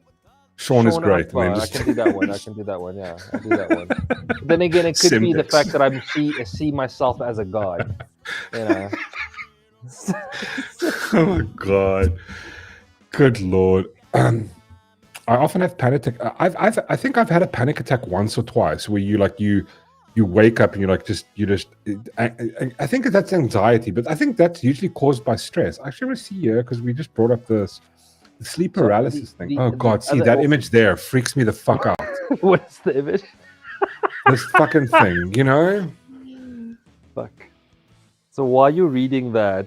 Sean is great. I can do that one. Yeah, I do that one. But then again, it could be the fact that I see myself as a god. You know. Oh my god. Good lord. I often have panic attack. I think I've had a panic attack once or twice where you wake up and you're like I think that's anxiety, but I think that's usually caused by stress. I actually want to see here because we just brought up the sleep paralysis thing. Oh god, see that image there freaks me the fuck out. What's the image? This fucking thing, you know? Fuck. So while you're reading that,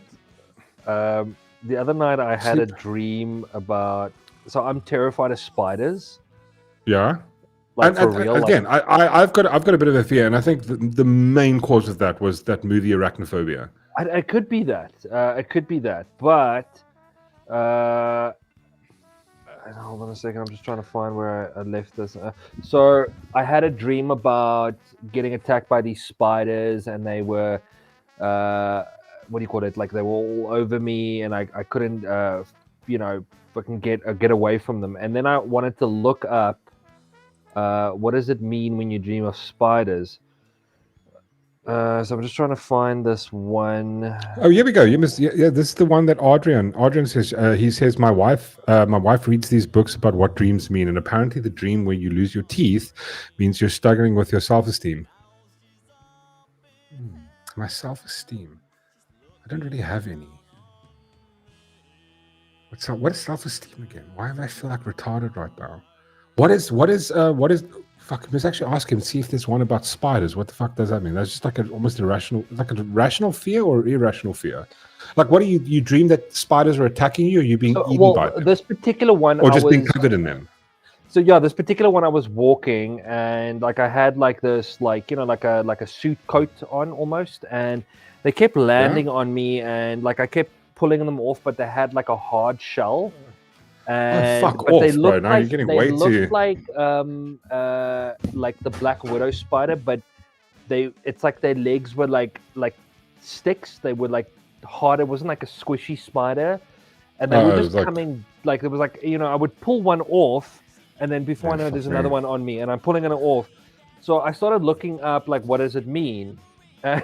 the other night I had a dream about. So I'm terrified of spiders. Yeah. Like for real. Again, I've got a bit of a fear, and I think the main cause of that was that movie Arachnophobia. It could be that. But hold on a second. I'm just trying to find where I left this. So I had a dream about getting attacked by these spiders, and they were what do you call it? Like they were all over me, and I couldn't fucking get away from them. And then I wanted to look up what does it mean when you dream of spiders. So I'm just trying to find this one. Oh, here we go. This is the one that Adrian says. He says my wife reads these books about what dreams mean, and apparently the dream where you lose your teeth means you're struggling with your self-esteem. My self-esteem, I don't really have any. What is self-esteem again? Why do I feel like retarded right now? What is fuck, I must actually ask him, see if there's one about spiders. What the fuck does that mean? That's just like almost irrational, like a rational fear or irrational fear. Like, what do you dream that spiders are attacking you, or you being eaten by them? This particular one, or just being covered in them? So yeah, this particular one, I was walking and like I had like this, like, you know, like a suit coat on almost, and they kept landing on me, and like I kept pulling them off, but they had like a hard shell. And fuck but off, they bro. looked Now like you're getting they way looked too. like the black widow spider, but it's like their legs were like sticks. They were like hard. It wasn't like a squishy spider, and they were just coming like, it was like, you know, I would pull one off, and then before I know, there's another one on me, and I'm pulling it off. So I started looking up like, what does it mean? And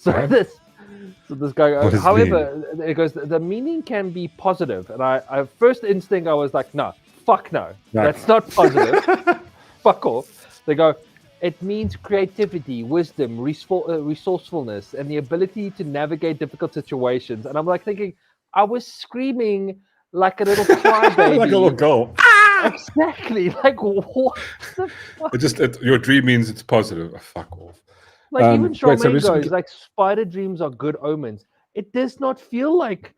so this guy, however, it goes, the meaning can be positive. And I first instinct, I was like, no, fuck no. That's not positive. Fuck off. They go, it means creativity, wisdom, resourcefulness, and the ability to navigate difficult situations. And I'm like thinking, I was screaming like a little crybaby. Like a little girl. Exactly. Like, what the fuck? Your dream means it's positive. Oh, fuck off. Like, even Charmaine goes, like, spider dreams are good omens. It does not feel like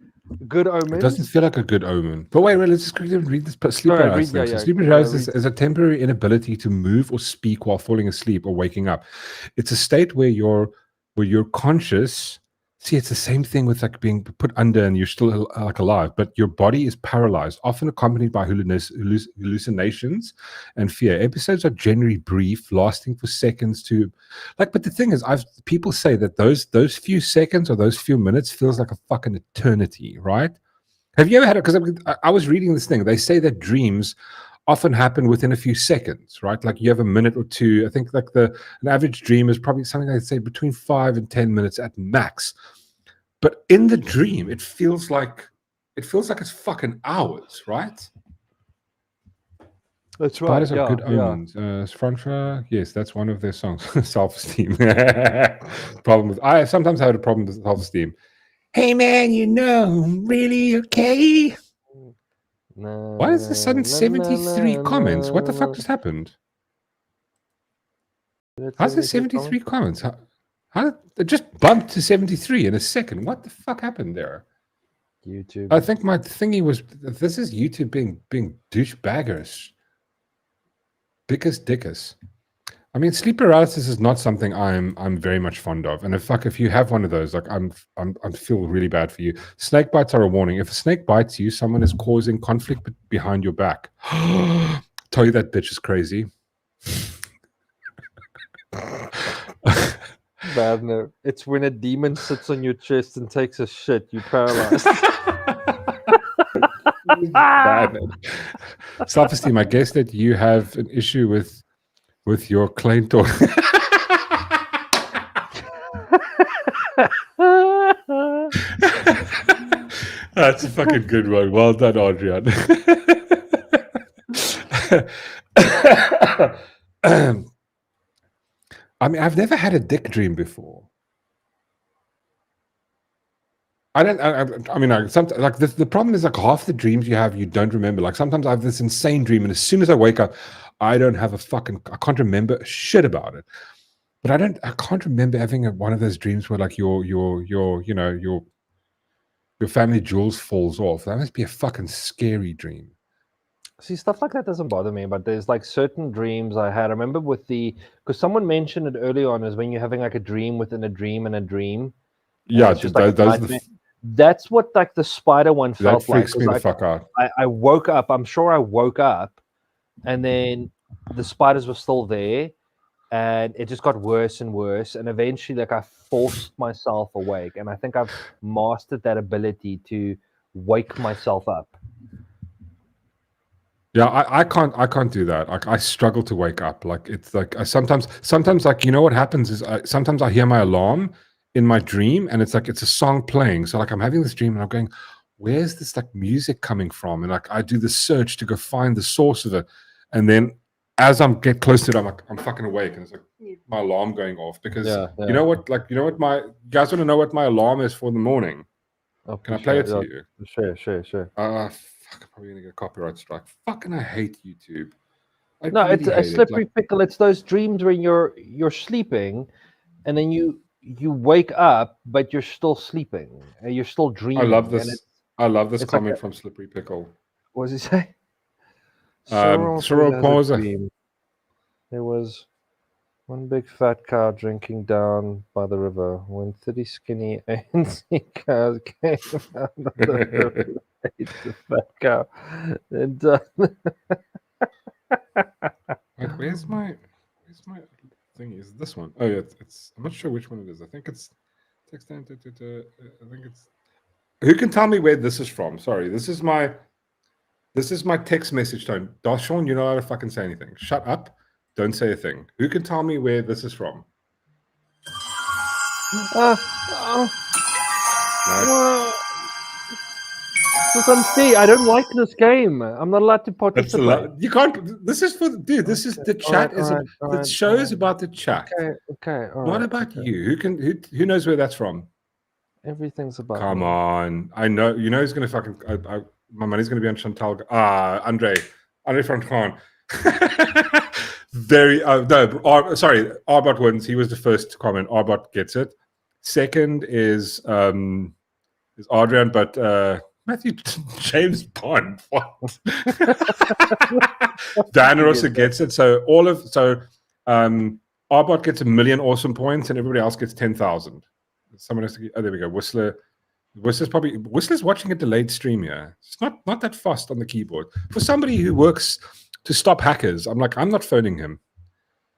good omens. It doesn't feel like a good omen. But wait, let's just quickly read this sleep paralysis thing. So sleep paralysis is a temporary inability to move or speak while falling asleep or waking up. It's a state where you're conscious. See, it's the same thing with like being put under and you're still like alive, but your body is paralyzed, often accompanied by hallucinations and fear. Episodes are generally brief, lasting for seconds to, like. But the thing is, people say that those few seconds or those few minutes feels like a fucking eternity, right? Have you ever had it? Because I was reading this thing. They say that dreams often happen within a few seconds, right? Like you have a minute or two. I think like an average dream is probably something I'd say between 5 and 10 minutes at max. But in the dream, it feels like it's fucking hours, right? That's right. Spiders are good omens. Frantra, yes, that's one of their songs. Self-esteem. Problem with I sometimes had a problem with self-esteem. Hey man, I'm really okay. Why is the sudden 73 comments? What the fuck just happened? How's there 73 comments? How it just bumped to 73 in a second? What the fuck happened there? YouTube. I think my thingy was. This is YouTube being douchebaggers. Biggest dickus. I mean, sleep paralysis is not something I'm very much fond of. And if you have one of those, like I feel really bad for you. Snake bites are a warning. If a snake bites you, someone is causing conflict behind your back. Tell you that bitch is crazy. Bad no. It's when a demon sits on your chest and takes a shit, you paralyzed. Bad. Self-esteem. I guess that you have an issue with your claim to. That's a fucking good one. Well done, Adrian. I mean, I've never had a dick dream before. I mean, sometimes like the problem is like half the dreams you have, you don't remember. Like sometimes I have this insane dream, and as soon as I wake up, I can't remember shit about it. But I can't remember having one of those dreams where like your family jewels falls off. That must be a fucking scary dream. See, stuff like that doesn't bother me, but there's like certain dreams I had. I remember because someone mentioned it early on, is when you're having like a dream within a dream and a dream. Yeah, that's what like the spider one felt like. That freaks me the fuck out. I woke up. I'm sure I woke up, and then the spiders were still there, and it just got worse and worse. And eventually, like I forced myself awake, and I think I've mastered that ability to wake myself up. Yeah, I can't do that. Like I struggle to wake up. Like it's like sometimes like, you know what happens is sometimes I hear my alarm in my dream, and it's like it's a song playing. So like I'm having this dream and I'm going, where's this like music coming from? And like I do the search to go find the source of it, and then as I'm get close to it, I'm like, I'm fucking awake, and it's like my alarm going off because you know what my you guys want to know what my alarm is for in the morning? Can I play it to Yeah, you? Sure. Fuck, I'm probably gonna get a copyright strike. Fucking, I hate YouTube. I No, really it's a hate slippery it. pickle. It's those dreams when you're sleeping, and then you wake up, but you're still sleeping, and you're still I love dreaming, and this. I love this it's like comment from Slippery Pickle. what does he say? Cyril Cyril has a Pausa. dream. There was one big fat cow drinking down by the river when 30 skinny ANC cows came out of the river. Ate the fat cow. And Wait, where's my thing? Is this one? Oh yeah, it's I'm not sure which one it is. I think it's text. I think it's. Who can tell me where this is from? Sorry, this is my text message tone. Darshawn, you're not allowed to fucking say anything. Shut up. Don't say a thing. Who can tell me where this is from? I don't like this game. I'm not allowed to participate. You can't. This is for dude. This is the chat. The show is about the chat. Okay. Not about you. Who knows where that's from? Everything's about. Come me. on. I know. You know who's gonna fucking. My money's gonna be on Chantal. Andre Francois. Very. Sorry. Arbot wins. He was the first to comment. Arbot gets it. Second is Adrian, but Matthew James Bond. What? Dan also gets it. So Arbot gets 1 million awesome points, and everybody else gets 10,000. Someone has to. Oh, there we go. Whistler's watching a delayed stream here. It's not that fast on the keyboard. For somebody who works to stop hackers, I'm not phoning him.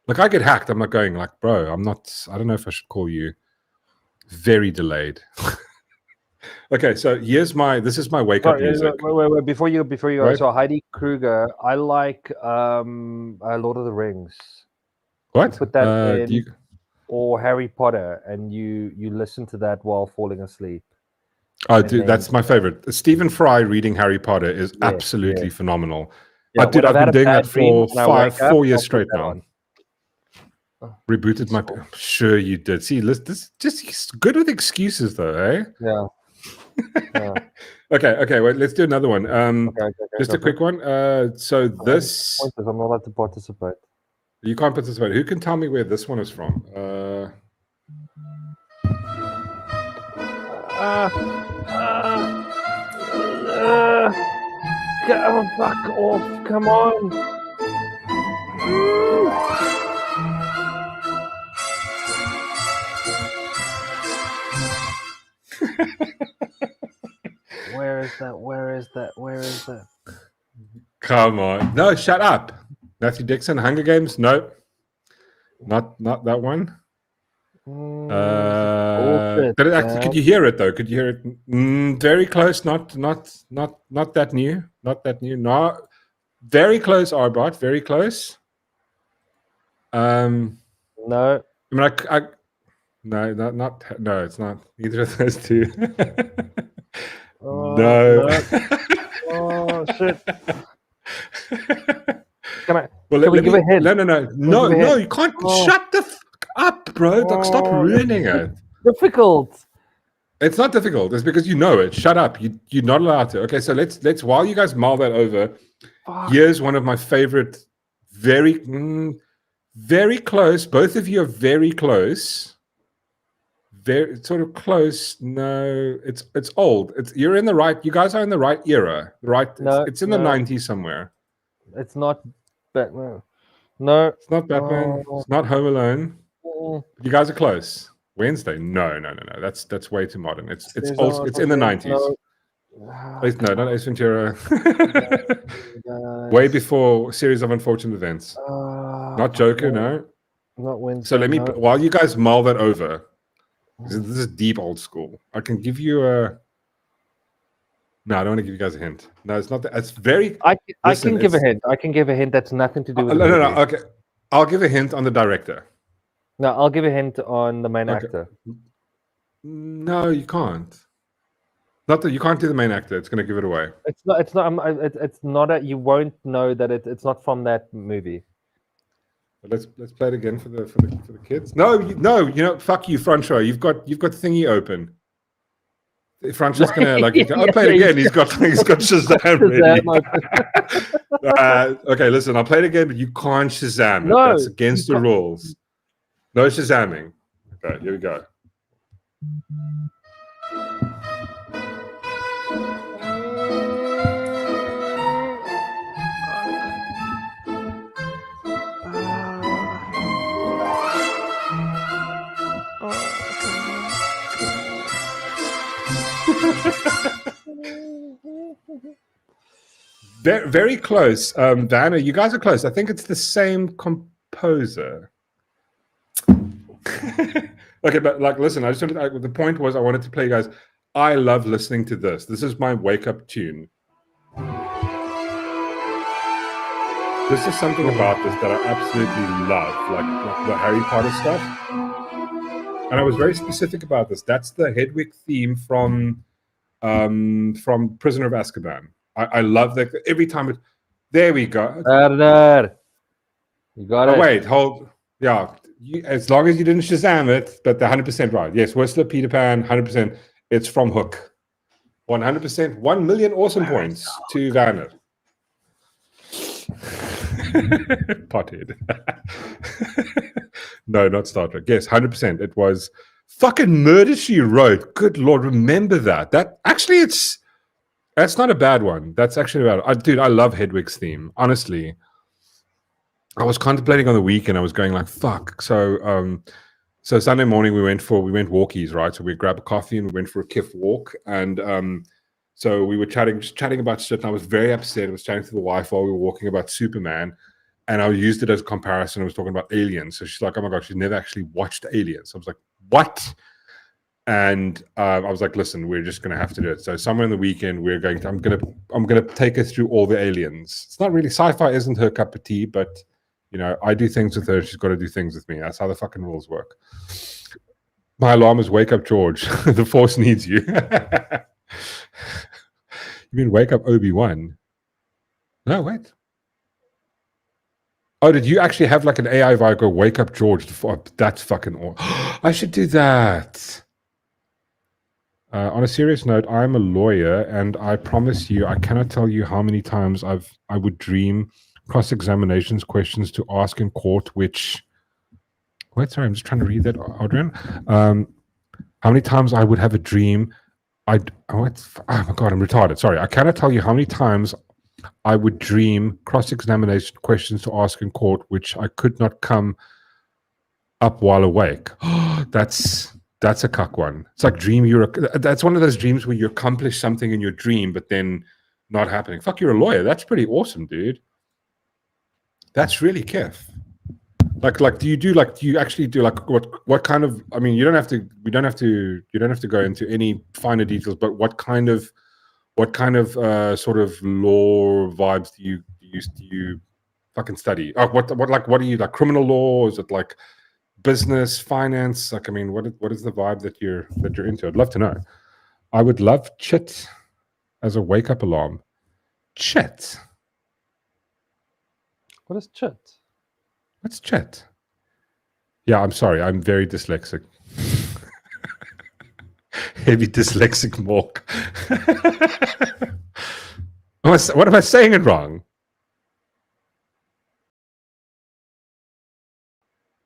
Like, I get hacked, I'm not going like, bro, I don't know if I should call you. Very delayed. Okay, so this is my wake up music. Wait, before you go, right? So Heidi Kruger, I like Lord of the Rings. What? You put that in, or Harry Potter, and you listen to that while falling asleep. Oh, dude, that's my favorite. Stephen Fry reading Harry Potter is absolutely phenomenal. Yeah, dude, I've been doing that for 4 years straight now. Rebooted my. I'm sure you did. See, this just good with excuses, though, eh? Yeah. Okay. Wait, let's do another one. Just a quick one. So this. I'm not allowed to participate. You can't participate. Who can tell me where this one is from? Fuck off! Come on! Where is that? Come on! No, shut up, Matthew Dixon. Hunger Games? No, not that one. Could you hear it though? Could you hear it? Very close. Not that new. Not that new. No, very close. Arbot. Very close. No. I mean, no, it's not. Neither of those two. No. Oh shit. Can we give a hint? No, you can't. Shut the fuck up, bro. Stop ruining it. Difficult. It's not difficult. It's because you know it. Shut up. You're not allowed to. Okay, so let's while you guys mull that over, here's one of my favorite, very close. Both of you are very close. Very sort of close. No, it's old. You're in the right. You guys are in the right era. Right. It's in the 90s somewhere. It's not Batman. No. It's not Batman. It's not Home Alone. You guys are close. Wednesday? No. That's way too modern. It's also it's in the 90s. No, not Ace Ventura. Way before Series of Unfortunate Events. Not Joker. No. Not Wednesday. So let me while you guys mull that over. This is deep old school. I can give you a. No, I don't want to give you guys a hint. No, it's not that. It's very. I can give a hint. I can give a hint that's nothing to do with. No. Okay, I'll give a hint on the director. No, I'll give a hint on the main actor. No, you can't. Not that you can't do the main actor. It's going to give it away. It's not. It's not. You won't know that it's not from that movie. Let's play it again for the kids. No. You know, fuck you, front row. You've got thingy open. Francesca, like, I'll play it again. He's got Shazam ready. Okay, listen, I'll play it again, but you can't Shazam it. No, That's against the rules. No Shazamming. Okay, here we go. Very, very close. Vanna, you guys are close. I think it's the same composer. Okay, but like, listen, I just wanted, the point was I wanted to play you guys. I love listening to this. This is my wake-up tune. This is something about this that I absolutely love, like the Harry Potter stuff. And I was very specific about this. That's the Hedwig theme from Prisoner of Azkaban. I love that every time it. There we go. There. You got it. Wait, hold. Yeah, as long as you didn't Shazam it, but the 100% right. Yes, Whistler, Peter Pan, 100%. It's from Hook. 100%. 1 million awesome points to Vanna. Pothead. No, not Star Trek. Yes, 100%. It was fucking Murder, She Wrote. Good Lord, remember that. That actually, that's not a bad one. That's actually about. Dude, I love Hedwig's theme. Honestly, I was contemplating on the weekend. I was going like, fuck. So Sunday morning we went walkies, right? So we grabbed a coffee and we went for a kiff walk. And so we were chatting about shit. And I was very upset. I was chatting to the wife while we were walking about Superman. And I used it as a comparison. I was talking about Aliens. So she's like, oh my God, she's never actually watched Aliens. I was like, what? And I was like, listen, we're just gonna have to do it. So somewhere in the weekend, I'm gonna take her through all the Aliens. It's not really sci-fi, isn't her cup of tea, but you know, I do things with her, she's got to do things with me. That's how the fucking rules work. My alarm is wake up, George. The Force needs you. You mean wake up Obi-Wan? No, wait. Oh, did you actually have like an AI vibe go wake up George? That's fucking awesome. I should do that. On a serious note, I'm a lawyer, and I promise you, I cannot tell you how many times I would dream cross-examinations questions to ask in court, which... Wait, sorry, I'm just trying to read that, Adrian. How many times I would have a dream... oh my God, I'm retarded. Sorry, I cannot tell you how many times I would dream cross-examination questions to ask in court, which I could not come up while awake. That's a cuck one. It's like that's one of those dreams where you accomplish something in your dream, but then not happening. Fuck, you're a lawyer. That's pretty awesome, dude. That's really kiff. Like, do you actually do like what kind of? I mean, you don't have to go into any finer details, but what kind of sort of law vibes do you fucking study? What are you like? Criminal law? Or is it like business, finance? Like, I mean, what is the vibe that you're into? I'd love to know. I would love chit as a wake up alarm. Chit. What is chit? What's chit? Yeah, I'm sorry. I'm very dyslexic. Heavy dyslexic Mork. What am I saying it wrong?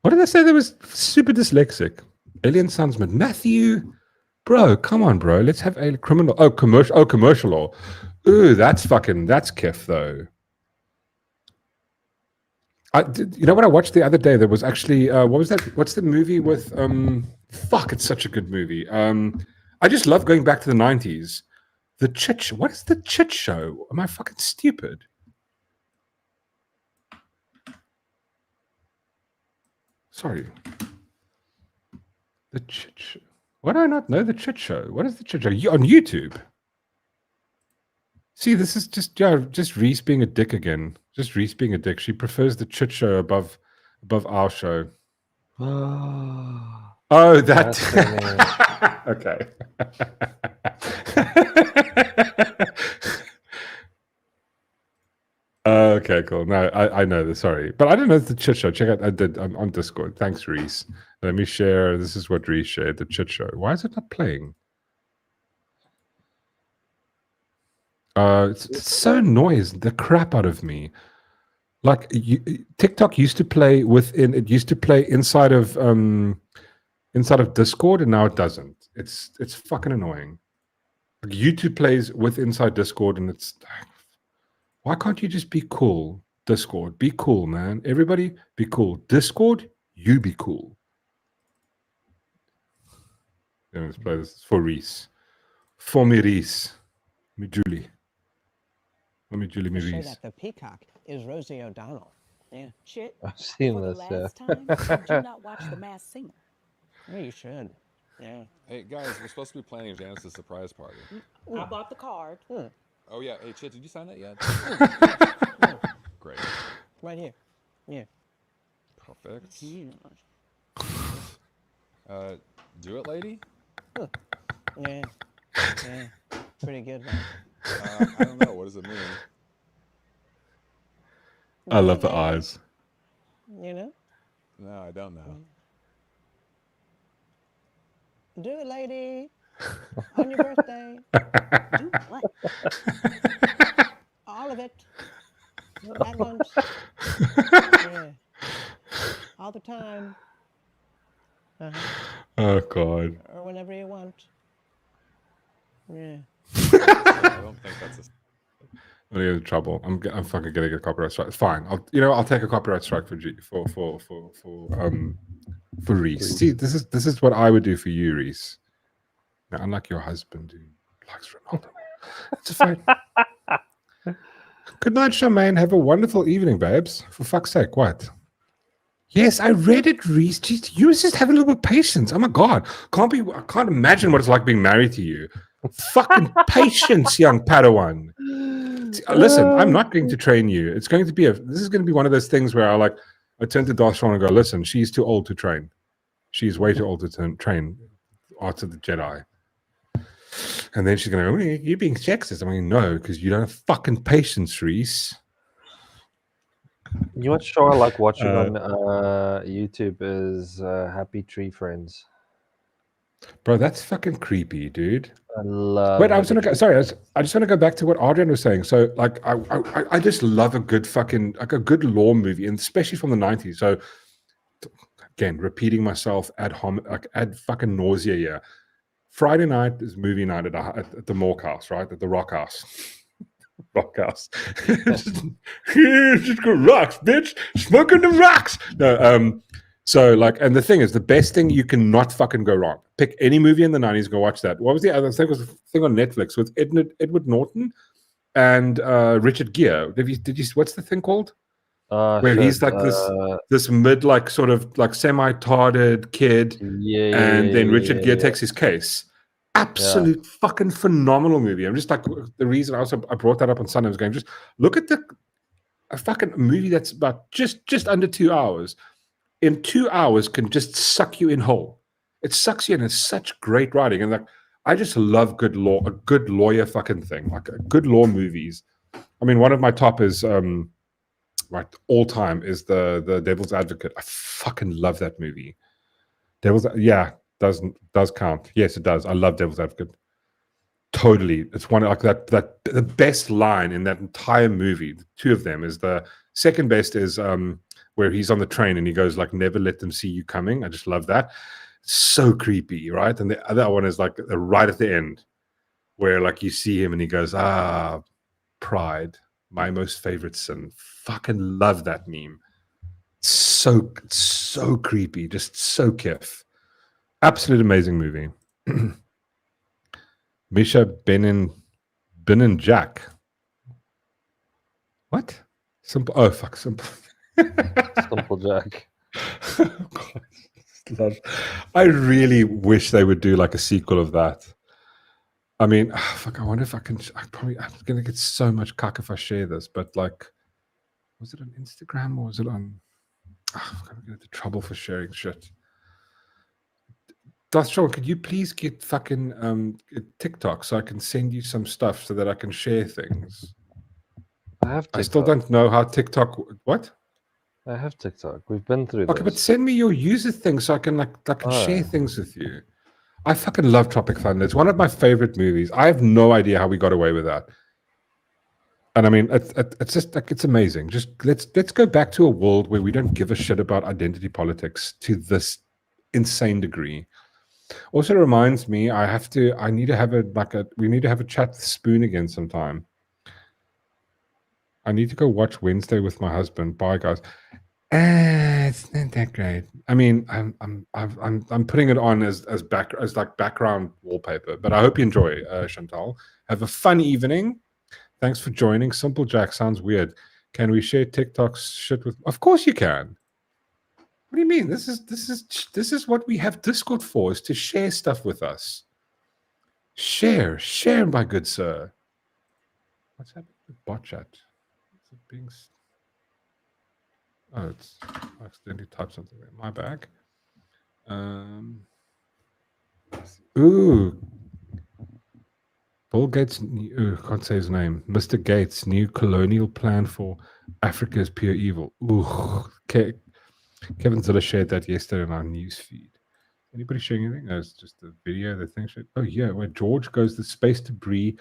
What did I say that was super dyslexic? Alien Sunsman. Matthew, bro, come on, bro. Let's have a criminal. Oh, commercial law. Ooh, that's kiff, though. You know what I watched the other day? There was actually, what was that? What's the movie with, fuck, it's such a good movie. I just love going back to the 90s. What is the Chit Show? Am I fucking stupid? Sorry. The Chit Show. Why do I not know the Chit Show? What is the Chit Show? On YouTube? See, this is just Reese being a dick again. Just Reese being a dick. She prefers the Chit Show above our show. Oh, that. Okay. Okay, cool. No, I know this. Sorry, but I don't know the Chit Show. Check out. I'm on Discord. Thanks, Reese. Let me share. This is what Reese shared. The Chit Show. Why is it not playing? It's so annoys the crap out of me. Like TikTok used to play within. It used to play inside of Discord, and now it doesn't. It's fucking annoying. Like YouTube plays with inside Discord, and it's why can't you just be cool? Discord, be cool, man. Everybody, be cool. Discord, you be cool. Yeah, let's play this for Reese. For me, Reese. Me, Julie. Let me, Julie, me, Say Reese. that the peacock is Rosie O'Donnell. Yeah. Shit. I've seen For the this. Yeah. last time, did you not watch The Masked Singer? Yeah, you should. Yeah. Hey guys, we're supposed to be planning Janice's surprise party. I bought the card. Oh yeah, hey Chit, did you sign that yet? Great. Right here. Yeah. Perfect. Do it, lady? Yeah. Yeah. Pretty good, man. I don't know. What does it mean? I love the eyes. You know? No, I don't know. Do it, lady. On your birthday. Do what? All of it. At once. Yeah. All the time. Oh God. Or whenever you want. Yeah. I don't think that's a... I'm gonna get in trouble. I'm fucking gonna get a copyright strike. It's fine. I'll take a copyright strike for Reese. See, this is what I would do for you, Reese. Now, unlike your husband who likes Ronaldo. It's fine. Good night, Charmaine. Have a wonderful evening, babes. For fuck's sake, what? Yes, I read it, Reese. Jeez, you just have a little bit of patience. Oh my God, I can't imagine what it's like being married to you. Fucking patience, young Padawan. Listen, I'm not going to train you. This is going to be one of those things where I turn to Darth Vader and go, listen, she's too old to train. She's way too old to train Arts of the Jedi. And then she's going to go, you're being sexist. I'm going, no, because you don't have fucking patience, Reese. You know what show I like watching on YouTube is Happy Tree Friends. Bro, that's fucking creepy, dude. I love. Wait, I just want to go back to what Adrian was saying. So, like, I just love a good fucking a good law movie, and especially from the 90s. So, again, repeating myself ad fucking nausea here. Friday night is movie night at the Mork house, right? At the Rock House. Rock House. Just go rocks, bitch. Smoking the rocks. No, so like, and the thing is, the best thing you cannot fucking go wrong. Pick any movie in the 90s, go watch that. What was the other thing? Was the thing on Netflix with Edward Norton and Richard Gere. Did you? What's the thing called? Where he's like this mid, like sort of like semi-tarded kid, and then Richard Gere takes his case. Absolute fucking phenomenal movie. I'm just like, the reason I brought that up on Sunday, I was going, just look at a fucking movie that's about just under 2 hours. In 2 hours can just suck you in whole. It sucks you in. It's such great writing, and like I just love good law, a good lawyer fucking thing, like good law movies. I mean, one of my top is right all time is the Devil's Advocate. I fucking love that movie. Does count. Yes, it does. I love Devil's Advocate. Totally. It's one like that the best line in that entire movie, the two of them, is the second best is where he's on the train and he goes like, never let them see you coming. I just love that. So creepy, right? And the other one is like right at the end where like you see him and he goes, pride, my most favorite sin. Fucking love that meme. So creepy, just so kiff. Absolute amazing movie. Misha Ben and Jack. What? Simple. Oh fuck, simple. Simple Jack. I really wish they would do like a sequel of that. I mean, fuck. I wonder if I can. I'm gonna get so much cuck if I share this. But like, was it on Instagram or was it on? I'm gonna get into trouble for sharing shit. Sean, could you please get fucking TikTok so I can send you some stuff so that I can share things? I have TikTok. I still don't know how TikTok. What? I have TikTok. We've been through Okay, this. but send me your user thing so I can share things with you. I fucking love Tropic Thunder. It's one of my favorite movies. I have no idea how we got away with that. And I mean, it's just like, it's amazing. Just let's go back to a world where we don't give a shit about identity politics to this insane degree. Also reminds me, we need to have a chat with Spoon again sometime. I need to go watch Wednesday with my husband. Bye, guys. It's not that great. I mean, I'm putting it on as background wallpaper. But I hope you enjoy, Chantal. Have a fun evening. Thanks for joining. Simple Jack sounds weird. Can we share TikTok's shit with? Of course you can. What do you mean? This is what we have Discord for, is to share stuff with us. Share, my good sir. What's happening with bot chat? Is it being? Oh, I accidentally typed something there. My bag. Ooh. Bill Gates, can't say his name. Mr. Gates' new colonial plan for Africa is pure evil. Ooh. Kevin Zilla shared that yesterday on our news feed. Anybody sharing anything? No, it's just a video. The thing. Oh yeah, where George goes the space debris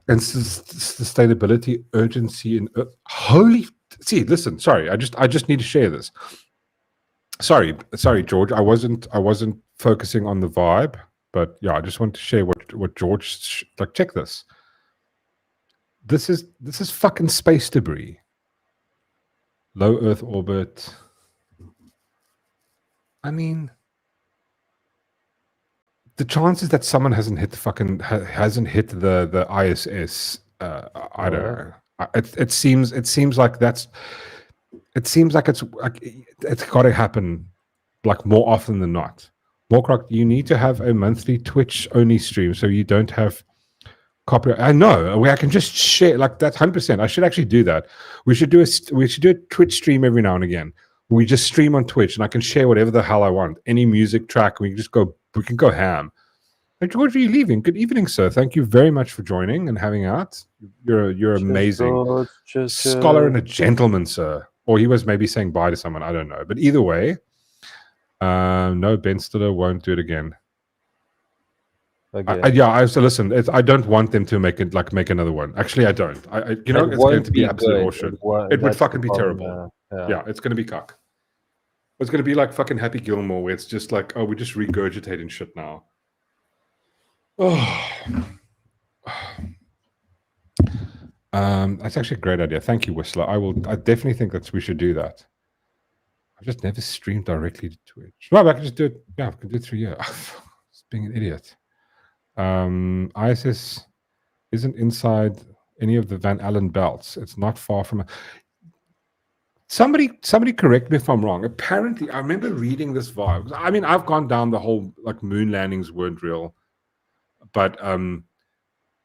and sustainability urgency and holy. See, listen. Sorry, I just need to share this. Sorry, George. I wasn't focusing on the vibe, but yeah, I just want to share what George like. Check this. This is fucking space debris. Low Earth orbit. I mean, the chances that someone hasn't hit the ISS. I don't know. It seems like it's got to happen like more often than not. Mork, you need to have a monthly Twitch only stream so you don't have copyright. I know. I can just share like that 100%. I should actually do that. We should do a Twitch stream every now and again. We just stream on Twitch and I can share whatever the hell I want. Any music track, we can go ham. Hey, George, are you leaving? Good evening, sir. Thank you very much for joining and having out. You're amazing. Scholar and a gentleman, sir. Or he was maybe saying bye to someone. I don't know. But either way, no, Ben Stiller won't do it again. Listen. I don't want them to make another one. Actually, I don't. It's going to be absolute horseshit. It would fucking be terrible. Yeah, it's going to be cuck. It's going to be like fucking Happy Gilmore, where it's just like, oh, we're just regurgitating shit now. Oh, that's actually a great idea. Thank you, Whistler. I definitely think that we should do that. I've just never streamed directly to Twitch. No, I can just do it. Yeah, I can do it through here. Just being an idiot. ISS isn't inside any of the Van Allen belts. It's not far from. Somebody correct me if I'm wrong. Apparently, I remember reading this vibe. I mean, I've gone down the whole like moon landings weren't real, but and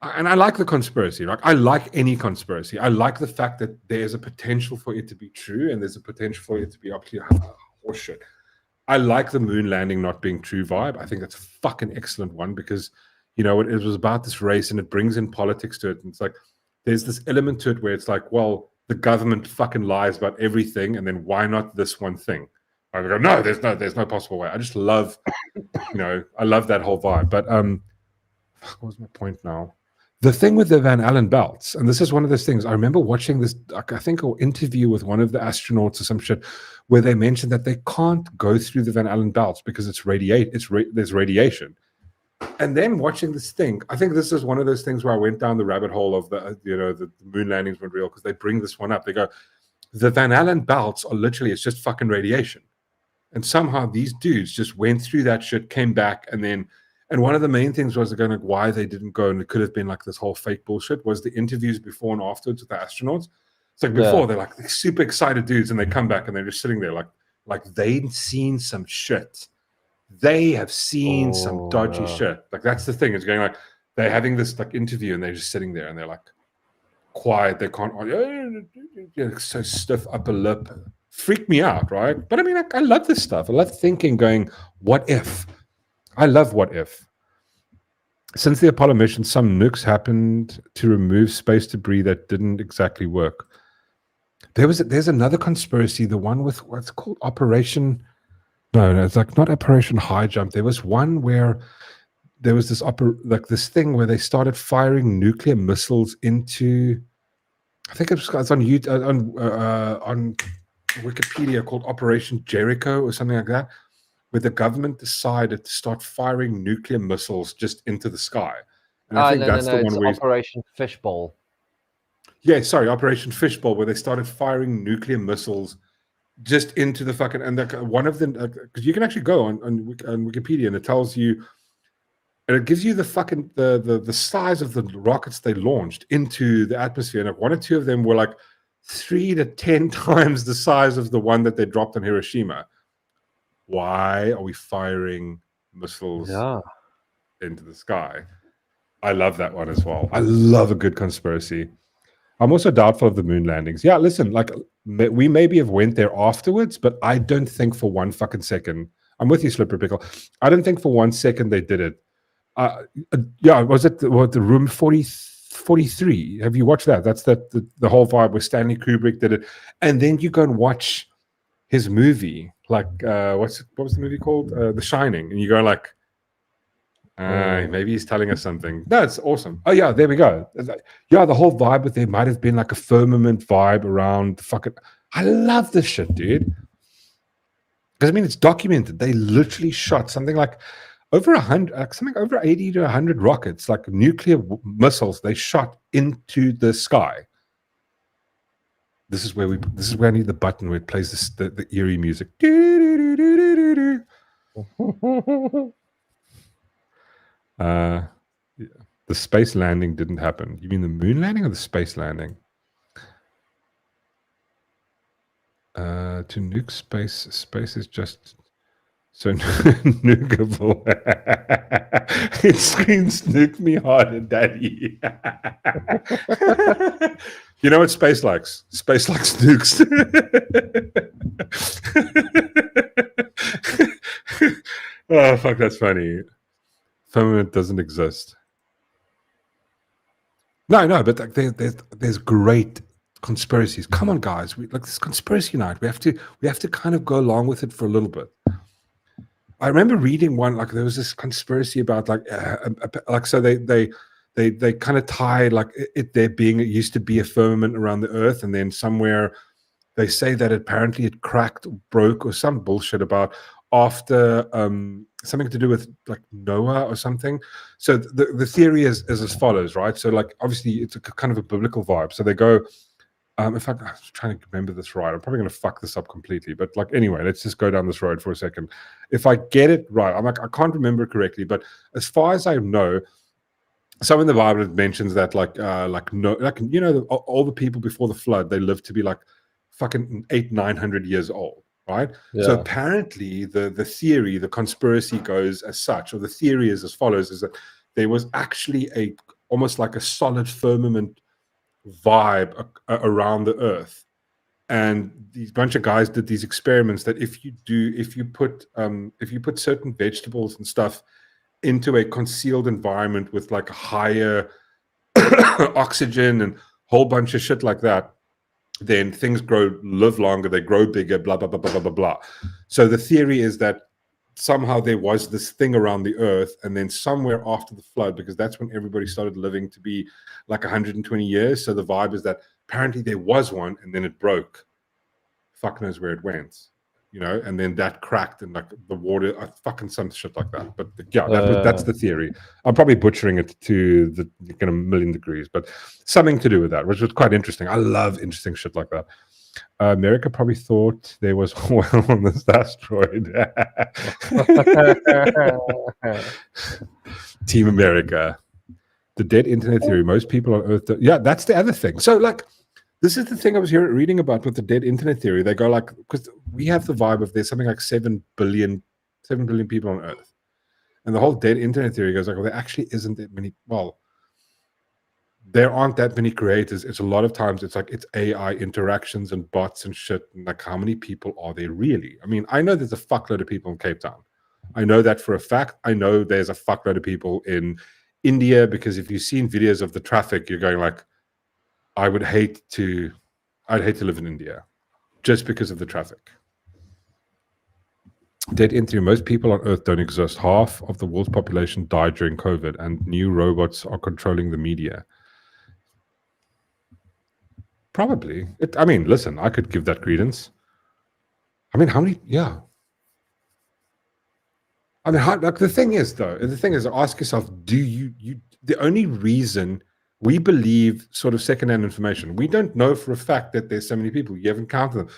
I like the conspiracy. Like I like any conspiracy. I like the fact that there's a potential for it to be true, and there's a potential for it to be absolute horseshit. I like the moon landing not being true vibe. I think that's a fucking excellent one because it was about this race and it brings in politics to it. And it's like there's this element to it where it's like, well, the government fucking lies about everything, and then why not this one thing? I go, no, there's no possible way. I just love, I love that whole vibe. But what was my point now? The thing with the Van Allen belts, and this is one of those things. I remember watching this, I think, an interview with one of the astronauts or some shit, where they mentioned that they can't go through the Van Allen belts because there's radiation. And then watching this thing, I think this is one of those things where I went down the rabbit hole of the moon landings weren't real because they bring this one up. They go, the Van Allen belts are literally, it's just fucking radiation. And somehow these dudes just went through that shit, came back, and one of the main things was going like why they didn't go, and it could have been like this whole fake bullshit, was the interviews before and afterwards with the astronauts. It's like before they're like super excited dudes, and they come back and they're just sitting there like they'd seen some shit. They have seen some dodgy shit. Like that's the thing. It's going like they're having this like interview and they're just sitting there and they're like quiet. They can't so stiff upper lip. Freaked me out, right? But I mean, I love this stuff. I love thinking, going, what if? I love what if. Since the Apollo mission, some nukes happened to remove space debris that didn't exactly work. There's another conspiracy, the one with what's called Operation. No, it's like not Operation High Jump. There was one where there was this thing where they started firing nuclear missiles into I think it's on YouTube, on Wikipedia, called Operation Jericho or something like that, where the government decided to start firing nuclear missiles just into the sky. And I think that's the one it's where Operation Fishbowl. Yeah, sorry, Operation Fishbowl, where they started firing nuclear missiles just into the fucking, and one of them, because you can actually go on Wikipedia and it tells you, and it gives you the fucking the size of the rockets they launched into the atmosphere, and one or two of them were like 3 to 10 times the size of the one that they dropped on Hiroshima. Why are we firing missiles into the sky? I love that one as well. I love a good conspiracy. I'm also doubtful of the moon landings. Yeah, listen, like we maybe have went there afterwards, but I don't think for one fucking second. I'm with you, Slippery Pickle. I don't think for 1 second they did it. Yeah, was it the Room 43? Have you watched that? That's the whole vibe where Stanley Kubrick did it, and then you go and watch his movie, like what was the movie called? The Shining, and you go like, maybe he's telling us something. That's awesome. Oh yeah, there we go. Yeah, the whole vibe with there might have been like a firmament vibe around fucking. I love this shit, dude. Because I mean, it's documented. They literally shot something like over 100, like something over 80 to 100 rockets, like nuclear missiles. They shot into the sky. This is where I need the button where it plays the eerie music. Yeah. The space landing didn't happen. You mean the moon landing or the space landing? To nuke space is just so nukeable. It screams, "Nuke me harder, daddy." You know what space likes? Space likes nukes. Oh, fuck, that's funny. Firmament doesn't exist. No, but like there's great conspiracies. Come on, guys, like this conspiracy night. We have to kind of go along with it for a little bit. I remember reading one, like there was this conspiracy about like so they kind of tied like it used to be a firmament around the earth, and then somewhere they say that apparently it cracked, broke, or some bullshit about after something to do with like Noah or something. So the theory is as follows, right? So like obviously it's a kind of a biblical vibe. So they go, in fact, I'm trying to remember this right. I'm probably going to fuck this up completely. But like anyway, let's just go down this road for a second. If I get it right, I'm like I can't remember it correctly, but as far as I know, some in the Bible it mentions that all the people before the flood, they lived to be like fucking 800-900 years old. Right. Yeah. So apparently the theory, the conspiracy goes as such, or the theory is as follows, is that there was actually almost like a solid firmament vibe around the earth. And these bunch of guys did these experiments that if you put certain vegetables and stuff into a concealed environment with like higher oxygen and whole bunch of shit like that, then things live longer, they grow bigger, blah, blah, blah, blah, blah, blah, blah. So the theory is that somehow there was this thing around the earth, and then somewhere after the flood, because that's when everybody started living to be like 120 years. So the vibe is that apparently there was one, and then it broke. Fuck knows where it went, and then that cracked, and like the water, fucking some shit like that. But yeah, that's the theory. I'm probably butchering it to the kind of million degrees, but something to do with that, which was quite interesting. I love interesting shit like that. America probably thought there was oil on this asteroid. Team America. The dead internet theory. Most people on Earth. Yeah, that's the other thing. So like, this is the thing I was reading about with the dead internet theory. They go like, because we have the vibe of there's something like 7 billion people on Earth. And the whole dead internet theory goes like, well, there actually isn't that many. Well, there aren't that many creators. It's a lot of times it's like it's AI interactions and bots and shit. And like, how many people are there really? I mean, I know there's a fuckload of people in Cape Town. I know that for a fact. I know there's a fuckload of people in India, because if you've seen videos of the traffic, you're going like, I'd hate to live in India just because of the traffic. Dead in theory, most people on Earth don't exist. Half of the world's population died during COVID, and new robots are controlling the media. Probably. I mean, listen, I could give that credence. I mean, how many? Yeah. I mean, like the thing is, ask yourself: do you? The only reason we believe sort of secondhand information, we don't know for a fact that there's so many people. You haven't counted them.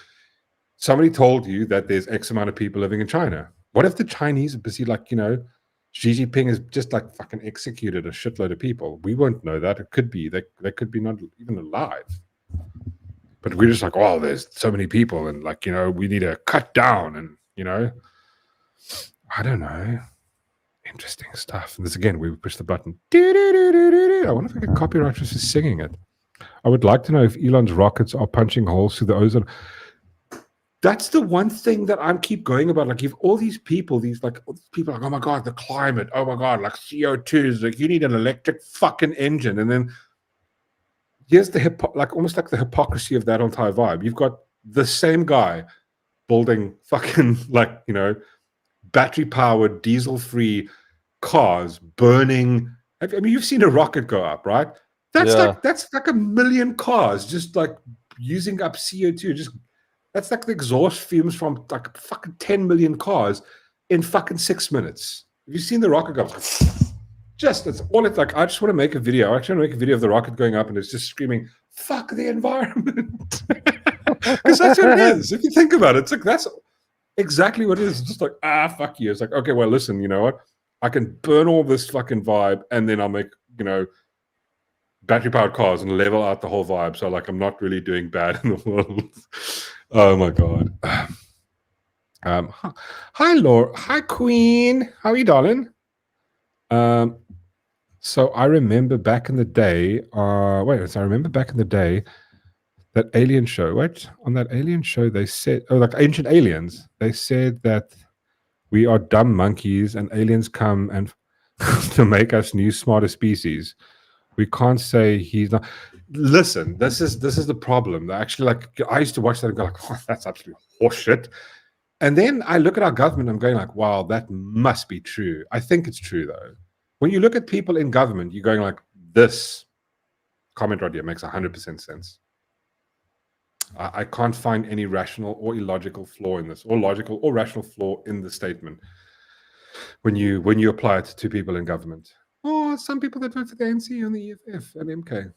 Somebody told you that there's X amount of people living in China. What if the Chinese are busy, like, Xi Jinping has just like fucking executed a shitload of people? We won't know that. It could be they could be not even alive. But we're just like, oh, there's so many people, and like, we need to cut down, and I don't know. Interesting stuff. And this again, we push the button. I wonder if I get copyright for singing it. I would like to know if Elon's rockets are punching holes through the ozone. That's the one thing that I keep going about. Like, if all these people, like, oh my God, the climate, oh my God, like CO2 is like, you need an electric fucking engine. And then here's almost like the hypocrisy of that entire vibe. You've got the same guy building fucking battery powered, diesel free cars burning. I mean, you've seen a rocket go up, right? That's like a million cars just like using up CO2. That's like the exhaust fumes from like fucking 10 million cars in fucking 6 minutes. Have you seen the rocket go? That's all it's like. I just want to make a video. I actually want to make a video of the rocket going up and it's just screaming, fuck the environment. Because that's what it is. If you think about it, it's like, that's exactly what it is. It's just like, fuck you. It's like, okay, well, listen, you know what? I can burn all this fucking vibe and then I'll make, battery powered cars and level out the whole vibe. So like, I'm not really doing bad in the world. Oh my God. Hi, Laura. Hi, Queen. How are you, darling? So I remember back in the day, that alien show, on that alien show, they said, like Ancient Aliens, they said that we are dumb monkeys and aliens come and to make us new smarter species. We can't say he's not. Listen, this is the problem. Actually, like, I used to watch that and go like, oh, that's absolutely horseshit. And then I look at our government, I'm going like, wow, that must be true. I think it's true though. When you look at people in government, you're going like, this comment right here makes 100% sense. I can't find any rational or illogical flaw in this, or logical or rational flaw in the statement when you apply it to people in government. Oh, some people that vote for the ANC and the EFF and MK.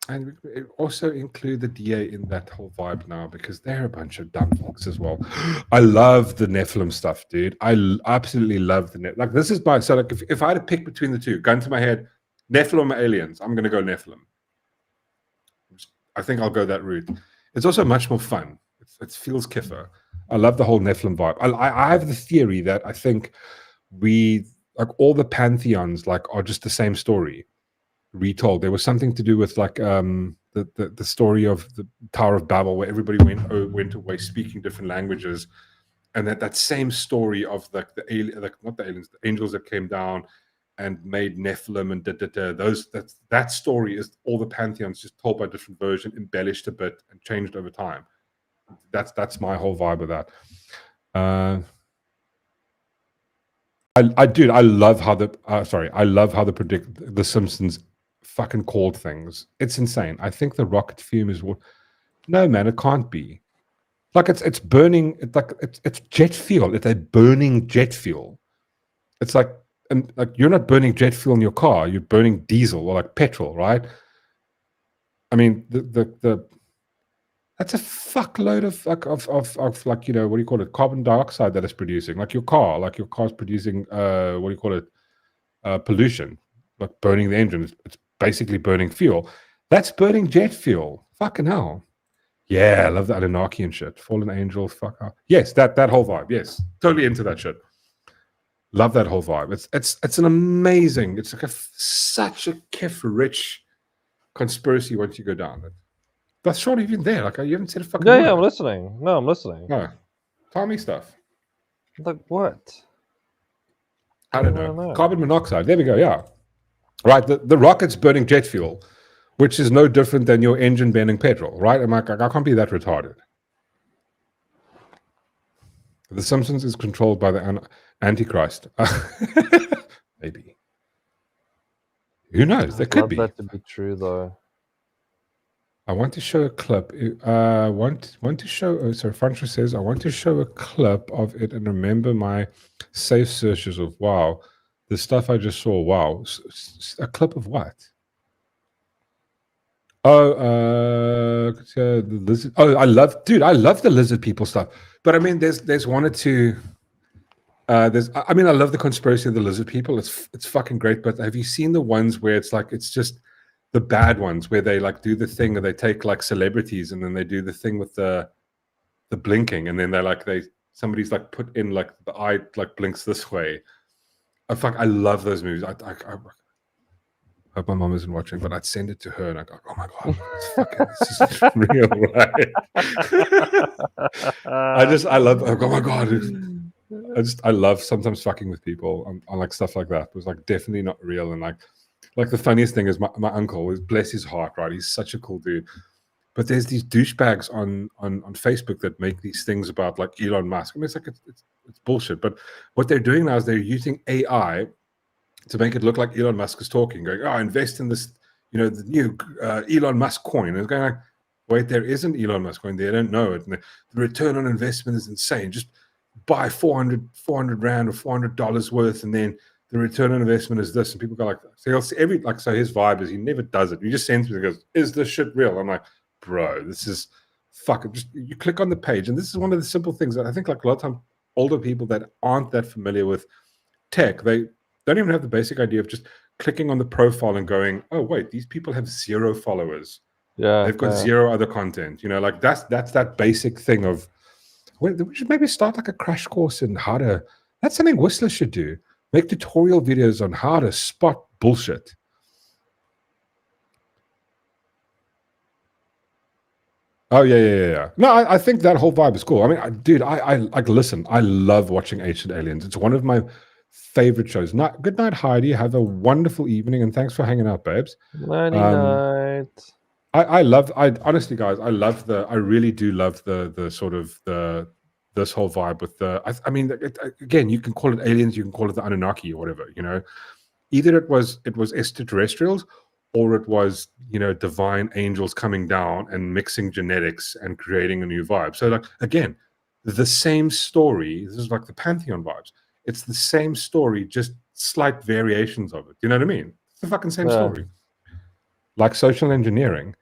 And we also include the DA in that whole vibe now because they're a bunch of dumb fucks as well. I love the Nephilim stuff, dude. I absolutely love the Like, this is my... So, like, if I had to pick between the two, gun to my head, Nephilim or aliens, I'm going to go Nephilim. I think I'll go that route. It's also much more fun. It feels kiffer. I love the whole Nephilim vibe. I have the theory that I think like all the pantheons are just the same story retold. There was something to do with like the story of the Tower of Babel where everybody went away speaking different languages, and that same story of not the aliens, the angels that came down and made Nephilim and that story is all the pantheons just told by a different version, embellished a bit and changed over time. That's my whole vibe of that. I love how the Simpsons fucking called things. It's insane. I think the rocket fume is what. No, man, it can't be. Like it's burning. It's jet fuel. It's a burning jet fuel. It's like, and like, you're not burning jet fuel in your car. You're burning diesel or like petrol, right? I mean, that's a fuckload of what do you call it? Carbon dioxide that it's producing. Like your car's producing pollution, like burning the engine. It's basically burning fuel. That's burning jet fuel. Fucking hell. Yeah, I love the Anunnaki and shit. Fallen angels, fuck up. Yes, that whole vibe. Yes, totally into that shit. Love that whole vibe. It's an amazing. It's like such a kiff-rich conspiracy once you go down it. That's not even there. Like, you haven't said a fucking word. Yeah, I'm listening. No, I'm listening. No, tell me stuff. Like what? I don't know. Carbon monoxide. There we go. Yeah, right. The rocket's burning jet fuel, which is no different than your engine burning petrol, right? I'm like, I can't be that retarded. The Simpsons is controlled by the Antichrist. Maybe. Who knows? There could be. That to be true, though. I want to show a clip. Want to show. Oh, sorry, Franco says I want to show a clip of it and remember my safe searches of wow, the stuff I just saw. Wow, a clip of what? Oh, the lizard. Oh, I love the lizard people stuff. But I mean, there's one or two. I love the conspiracy of the lizard people. It's fucking great. But have you seen the ones where it's like it's just the bad ones where they like do the thing or they take like celebrities and then they do the thing with the blinking and then somebody's like put in like the eye like blinks this way. I love those movies. I hope my mom isn't watching, but I'd send it to her and I go, oh my god, this is real, right? I love. Oh my god. I love sometimes fucking with people on like stuff like that. It was like definitely not real. And like the funniest thing is my uncle, bless his heart, right? He's such a cool dude. But there's these douchebags on Facebook that make these things about like Elon Musk. I mean, it's like it's bullshit. But what they're doing now is they're using AI to make it look like Elon Musk is talking, going, oh, invest in this, the new Elon Musk coin. And it's going like, wait, there isn't Elon Musk coin. They don't know it. And the return on investment is insane. Just buy 400 Rand or $400 worth, and then the return on investment is this. And people go like, so he'll see so his vibe is he never does it. He just sends me and goes, is this shit real? I'm like, bro, this is fucking just, you click on the page. And this is one of the simple things that I think like a lot of time older people that aren't that familiar with tech, they don't even have the basic idea of just clicking on the profile and going, oh, wait, these people have 0 followers. Yeah. They've got 0 other content. Like that's that basic thing of, we should maybe start like a crash course in how to, that's something Whistler should do. Make tutorial videos on how to spot bullshit. Oh, yeah. No, I think that whole vibe is cool. I mean, dude, I listen, I love watching Ancient Aliens. It's one of my favorite shows. Good night, Heidi. Have a wonderful evening, and thanks for hanging out, babes. Night. Honestly, guys, I really do love the sort of this whole vibe with again, you can call it aliens, you can call it the Anunnaki or whatever, either it was extraterrestrials or it was, divine angels coming down and mixing genetics and creating a new vibe. So like, again, the same story. This is like the Pantheon vibes. It's the same story, just slight variations of it. You know what I mean? It's the fucking same story. Like social engineering.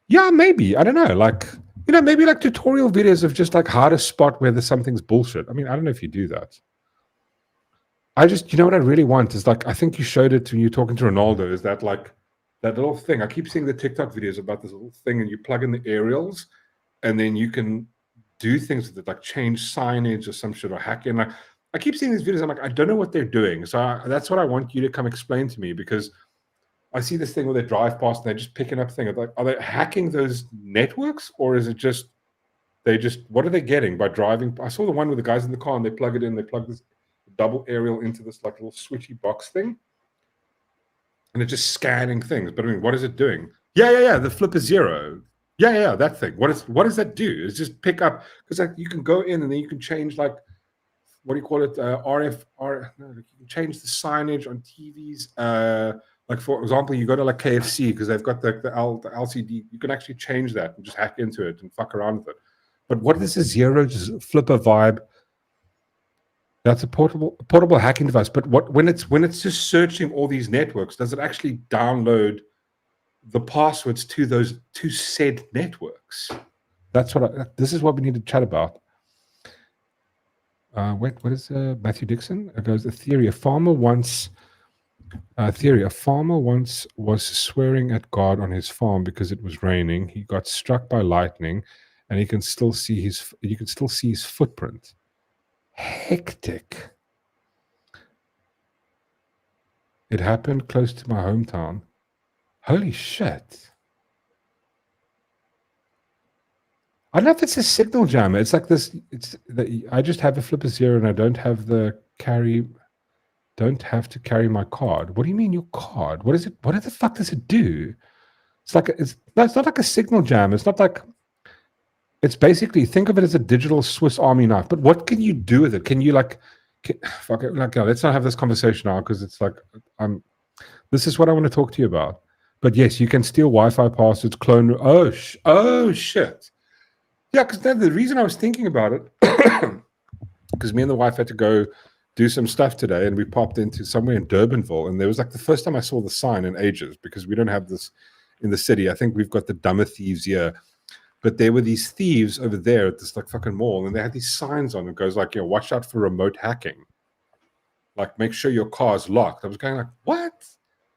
Yeah, maybe. I don't know. Like, maybe like tutorial videos of just like how to spot whether something's bullshit. I mean, I don't know if you do that. I just, what I really want is like, I think you showed it when you were talking to Ronaldo, is that like that little thing. I keep seeing the TikTok videos about this little thing and you plug in the aerials and then you can do things with it, like change signage or some shit or hack in. Like, I keep seeing these videos. I'm like, I don't know what they're doing. So that's what I want you to come explain to me, because I see this thing where they drive past and they're just picking up things. Like, are they hacking those networks, or is it just what are they getting by driving? I saw the one with the guys in the car and they plug it in. They plug this double aerial into this like little switchy box thing, and it's just scanning things. But I mean, what is it doing? Yeah. The flip is 0. Yeah. That thing. What does that do? It's just pick up, because like you can go in and then you can change like, what do you call it? You can change the signage on TVs. Like for example, you go to like KFC because they've got the LCD. You can actually change that and just hack into it and fuck around with it. But what is a 0? Just flip a vibe. That's a portable hacking device. But when it's just searching all these networks, does it actually download the passwords to those said networks? This is what we need to chat about. What is Matthew Dixon? It goes, a theory. A farmer once was swearing at God on his farm because it was raining. He got struck by lightning, and you can still see his footprint. Hectic. It happened close to my hometown. Holy shit. I don't know if it's a signal jammer. It's like this. I just have a flipper 0 and I don't have to carry my card. What do you mean your card? What is it? What the fuck does it do? It's not like a signal jam. It's not like, it's basically, think of it as a digital Swiss Army knife. But what can you do with it? Can you fuck it? Like, let's not have this conversation now, because it's like, this is what I want to talk to you about. But yes, you can steal Wi-Fi passwords, clone. Oh shit. Yeah, because the reason I was thinking about it, because me and the wife had to go do some stuff today, and we popped into somewhere in Durbanville, and there was like the first time I saw the sign in ages, because we don't have this in the city. I think we've got the dumber thieves here, but there were these thieves over there at this like fucking mall, and they had these signs on. It goes like, watch out for remote hacking. Like, make sure your car's locked. I was going like, what?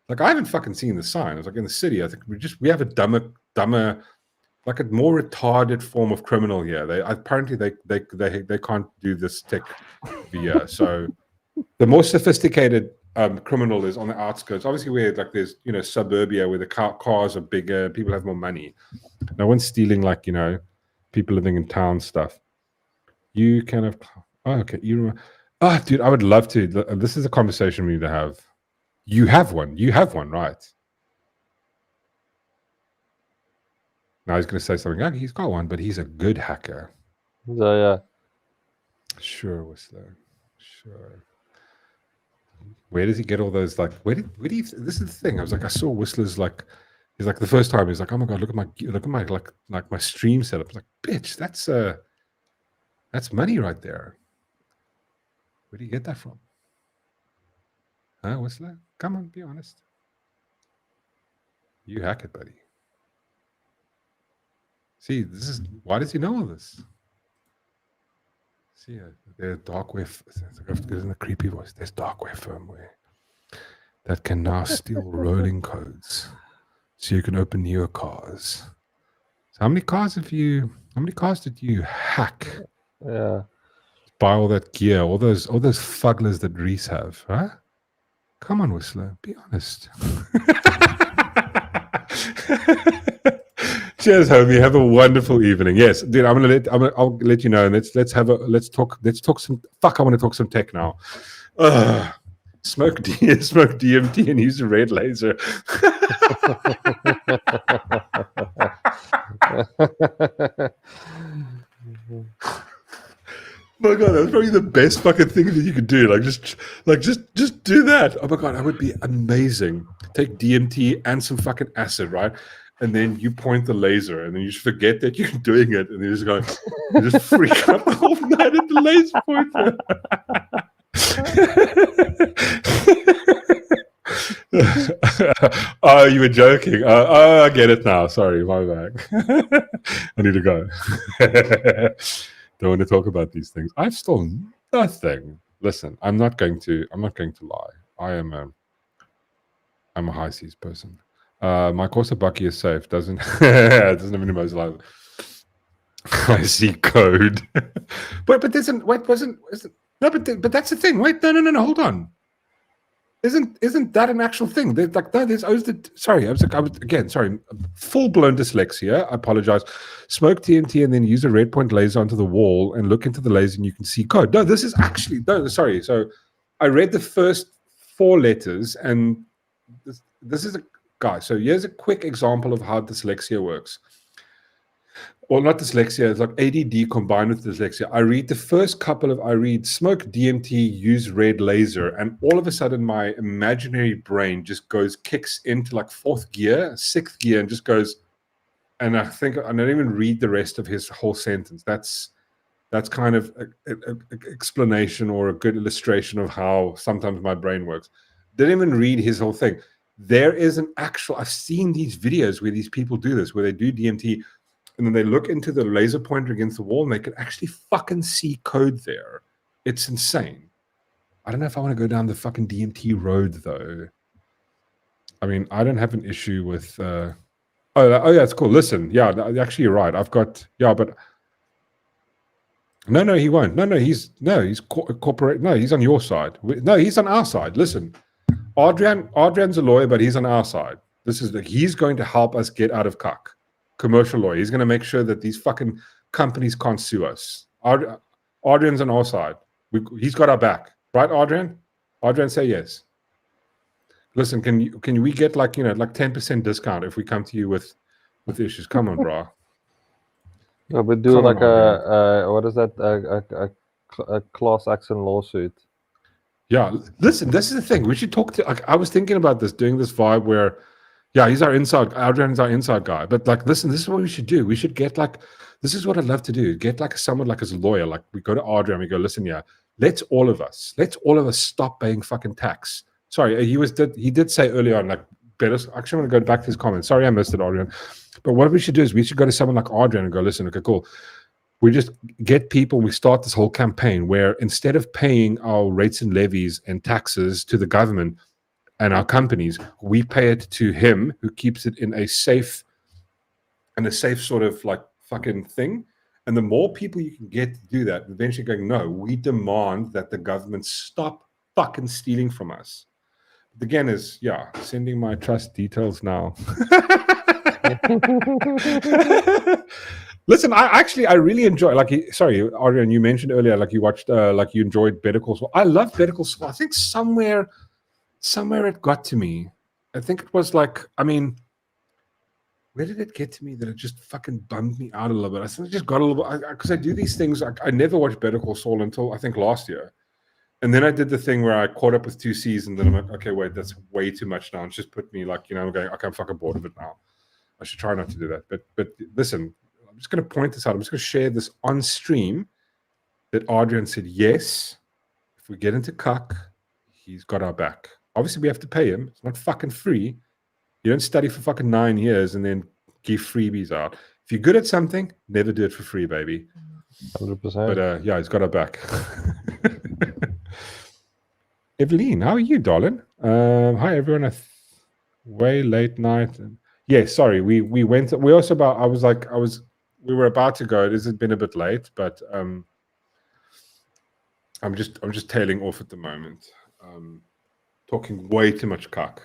Like, I haven't fucking seen the sign. I was like, in the city, I think we have a dumber, like a more retarded form of criminal here. Apparently they can't do this tech via. So the more sophisticated criminal is on the outskirts. Obviously, where like there's suburbia where the cars are bigger, people have more money. No one's stealing like people living in town stuff. You kind of okay. Dude, I would love to. This is a conversation we need to have. You have one. You have one, right? Now he's going to say something. Oh, he's got one, but he's a good hacker. So yeah. Sure, Whistler. Sure. Where does he get all those? Like, where do you? This is the thing. I was like, I saw Whistler's like. He's like the first time. He's like, oh my god, look at my like my stream setup. I was like, bitch, that's money right there. Where do you get that from? Huh, Whistler? Come on, be honest. You hack it, buddy. See, this is why does he know all this? See, there's dark web. Isn't a creepy voice? There's dark web firmware that can now steal rolling codes, so you can open newer cars. So how many cars did you hack? Yeah. Buy all that gear, all those fugglers that Reese have, huh? Come on, Whistler, be honest. Cheers, homie. Have a wonderful evening. Yes, dude. I'll let you know, and let's talk some. Fuck, I want to talk some tech now. Smoke DMT and use a red laser. My god, that's probably the best fucking thing that you could do. Just do that. Oh my god, that would be amazing. Take DMT and some fucking acid, right? And then you point the laser, and then you just forget that you're doing it, and you just freak out the whole night at the laser pointer. Oh, you were joking. Oh, I get it now. Sorry, my bad. I need to go. Don't want to talk about these things. I've stolen nothing. Listen, I'm not going to lie. I'm a high seas person. My Corsa Bucky is safe. Doesn't have any most life. I see code. but that's the thing. Wait, no, hold on. Isn't that an actual thing? Sorry, full-blown dyslexia. I apologize. Smoke TNT and then use a red point laser onto the wall and look into the laser and you can see code. No, this is actually sorry. So I read the first 4 letters and this is a guy. So here's a quick example of how dyslexia works. Well, not dyslexia, it's like ADD combined with dyslexia. I read smoke DMT, use red laser, and all of a sudden my imaginary brain just kicks into like 4th gear, 6th gear, and just goes, and I think I don't even read the rest of his whole sentence. That's kind of an explanation or a good illustration of how sometimes my brain works. Didn't even read his whole thing. There is I've seen these videos where these people do this, where they do DMT, and then they look into the laser pointer against the wall and they can actually fucking see code there. It's insane. I don't know if I want to go down the fucking DMT road, though. I mean, I don't have an issue with... Oh, yeah, it's cool. Listen, yeah, actually, you're right. But... No, he won't. He's corporate. No, he's on your side. No, he's on our side. Listen, Adrian's a lawyer, but he's on our side. He's going to help us get out of cuck. Commercial lawyer. He's going to make sure that these fucking companies can't sue us. Adrian's on our side. He's got our back, right, Adrian? Adrian, say yes. Listen, can we get like 10% discount if we come to you with issues? Come on, bro. Yeah, but do like what is that? A class action lawsuit. Yeah, listen, this is the thing. We should talk to. I was thinking about this, doing this vibe where, Yeah, he's our inside. Adrian's our inside guy. But like, listen, this is what we should do. We should get like, this is what I'd love to do. Get like someone like as a lawyer. Like we go to Adrian, we go, listen, yeah, let's all of us stop paying fucking tax. Sorry, he did say earlier on, like, better. Actually, I'm gonna go back to his comments. Sorry, I missed it, Adrian. But what we should do is we should go to someone like Adrian and go, listen, okay, cool. We just get people, we start this whole campaign where instead of paying our rates and levies and taxes to the government and our companies, we pay it to him who keeps it in a safe sort of like fucking thing. And the more people you can get to do that, eventually going, no, we demand that the government stop fucking stealing from us. But again, is sending my trust details now. Listen, I really enjoy, like, sorry, Adrian, you mentioned earlier, like you watched, like you enjoyed Better Call Saul. I love Better Call Saul. I think somewhere it got to me. I think it was like, I mean, where did it get to me that it just fucking bummed me out a little bit? I think it just got a little bit, because I do these things, I never watched Better Call Saul until I think last year. And then I did the thing where I caught up with 2 seasons, and I'm like, okay, wait, that's way too much now. It's just put me like, I'm going, okay, I'm fucking bored of it now. I should try not to do that. But listen, I'm just going to point this out. I'm just going to share this on stream that Adrian said, yes, if we get into cuck, he's got our back. Obviously, we have to pay him. It's not fucking free. You don't study for fucking 9 years and then give freebies out. If you're good at something, never do it for free, baby. 100%. But yeah, he's got our back. Evelyn, how are you, darling? Hi, everyone. Way late night. Yeah, sorry. We went. We also about. We were about to go. It has been a bit late, but I'm just tailing off at the moment. Talking way too much cock.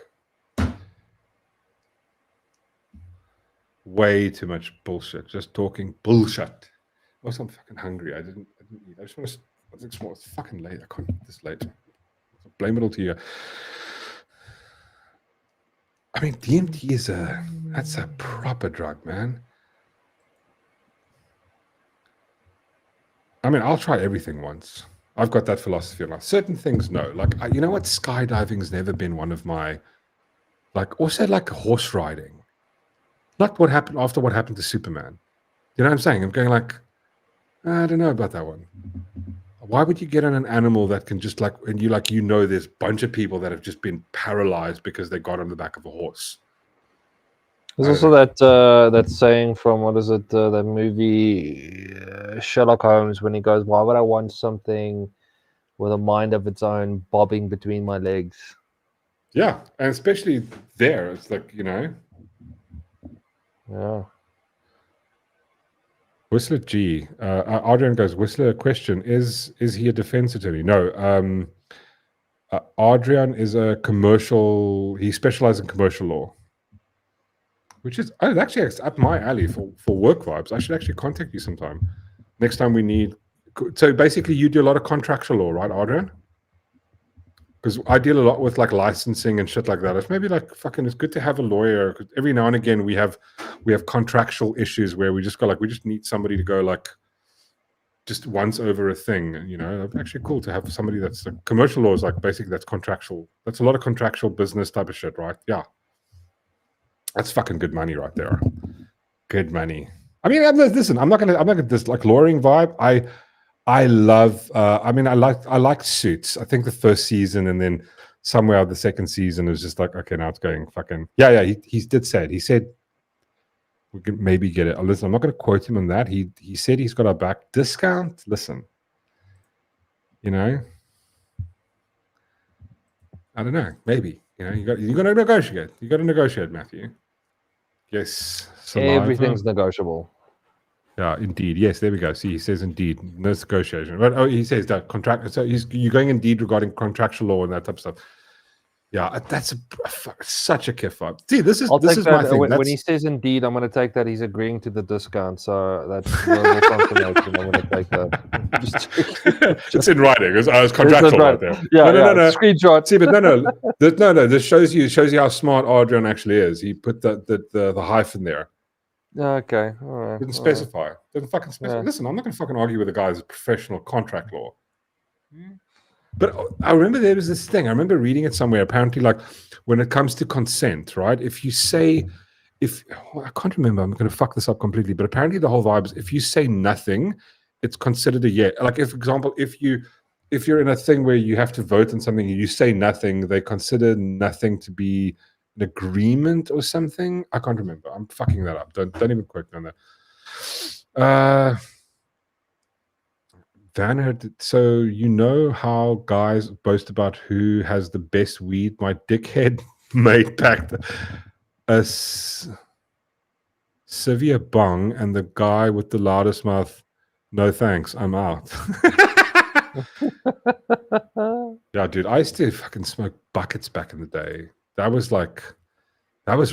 Way too much bullshit. Just talking bullshit. Also, I'm fucking hungry. I didn't eat. I just want to. It's fucking late. I can't eat this late. I'll blame it all to you. I mean, DMT is that's a proper drug, man. I mean, I'll try everything once. I've got that philosophy of life. Certain things, no. Like, you know what? Skydiving's never been one of my, like, also like horse riding. Not what happened after what happened to Superman. You know what I'm saying? I'm going like, I don't know about that one. Why would you get on an animal that can just like, and there's a bunch of people that have just been paralyzed because they got on the back of a horse. There's also that saying from, what is it, that movie Sherlock Holmes, when he goes, why would I want something with a mind of its own bobbing between my legs? Yeah, and especially there, it's like, Yeah. Whistler G. Adrian goes, Whistler, question, is he a defense attorney? No. Adrian is a commercial, he specializes in commercial law. Which is, actually, it's up my alley for work vibes. I should actually contact you sometime. Next time we need, so basically you do a lot of contractual law, right, Adrian? Because I deal a lot with like licensing and shit like that. It's maybe like fucking, it's good to have a lawyer. Cause every now and again we have contractual issues where we just go like, we just need somebody to go like, just once over a thing. It'd be actually cool to have somebody that's like, commercial law is like basically that's contractual. That's a lot of contractual business type of shit, right? Yeah. That's fucking good money right there. Good money. I mean, listen, I'm not gonna this like lawyering vibe. I love. I like Suits. I think the first season, and then somewhere the second season is just like, okay, now it's going fucking. Yeah. He did say it. He said we could maybe get it. Listen, I'm not going to quote him on that. He said he's got our back. Discount. Listen, I don't know. Maybe you got to negotiate. You got to negotiate, Matthew. Yes. Saliva. Everything's negotiable. Yeah, indeed. Yes, there we go. See, he says indeed. No negotiation. But he says that contract. So you're going indeed regarding contractual law and that type of stuff. Yeah, that's such a kiff vibe. See, this is my thing. When he says indeed, I'm going to take that he's agreeing to the discount. So that's verbal confirmation. I'm going to take that. It's in writing. It's contractual right there. Yeah, no. Screenshot. See, but no. This shows you how smart Adrian actually is. He put the hyphen there. Okay, all right. Didn't specify. Didn't fucking specify. Yeah. Listen, I'm not going to fucking argue with a guy who's a professional contract law. But I remember there was this thing. I remember reading it somewhere. Apparently, like when it comes to consent, right? If you say, I can't remember, I'm going to fuck this up completely. But apparently, the whole vibe is if you say nothing, it's considered a yeah. Like, if, for example, if you're in a thing where you have to vote on something and you say nothing, they consider nothing to be an agreement or something. I can't remember. I'm fucking that up. Don't even quote me on that. Vanner, so you know how guys boast about who has the best weed? My dickhead mate packed a severe bong, and the guy with the loudest mouth, no thanks, I'm out. Yeah, dude, I used to fucking smoke buckets back in the day. That was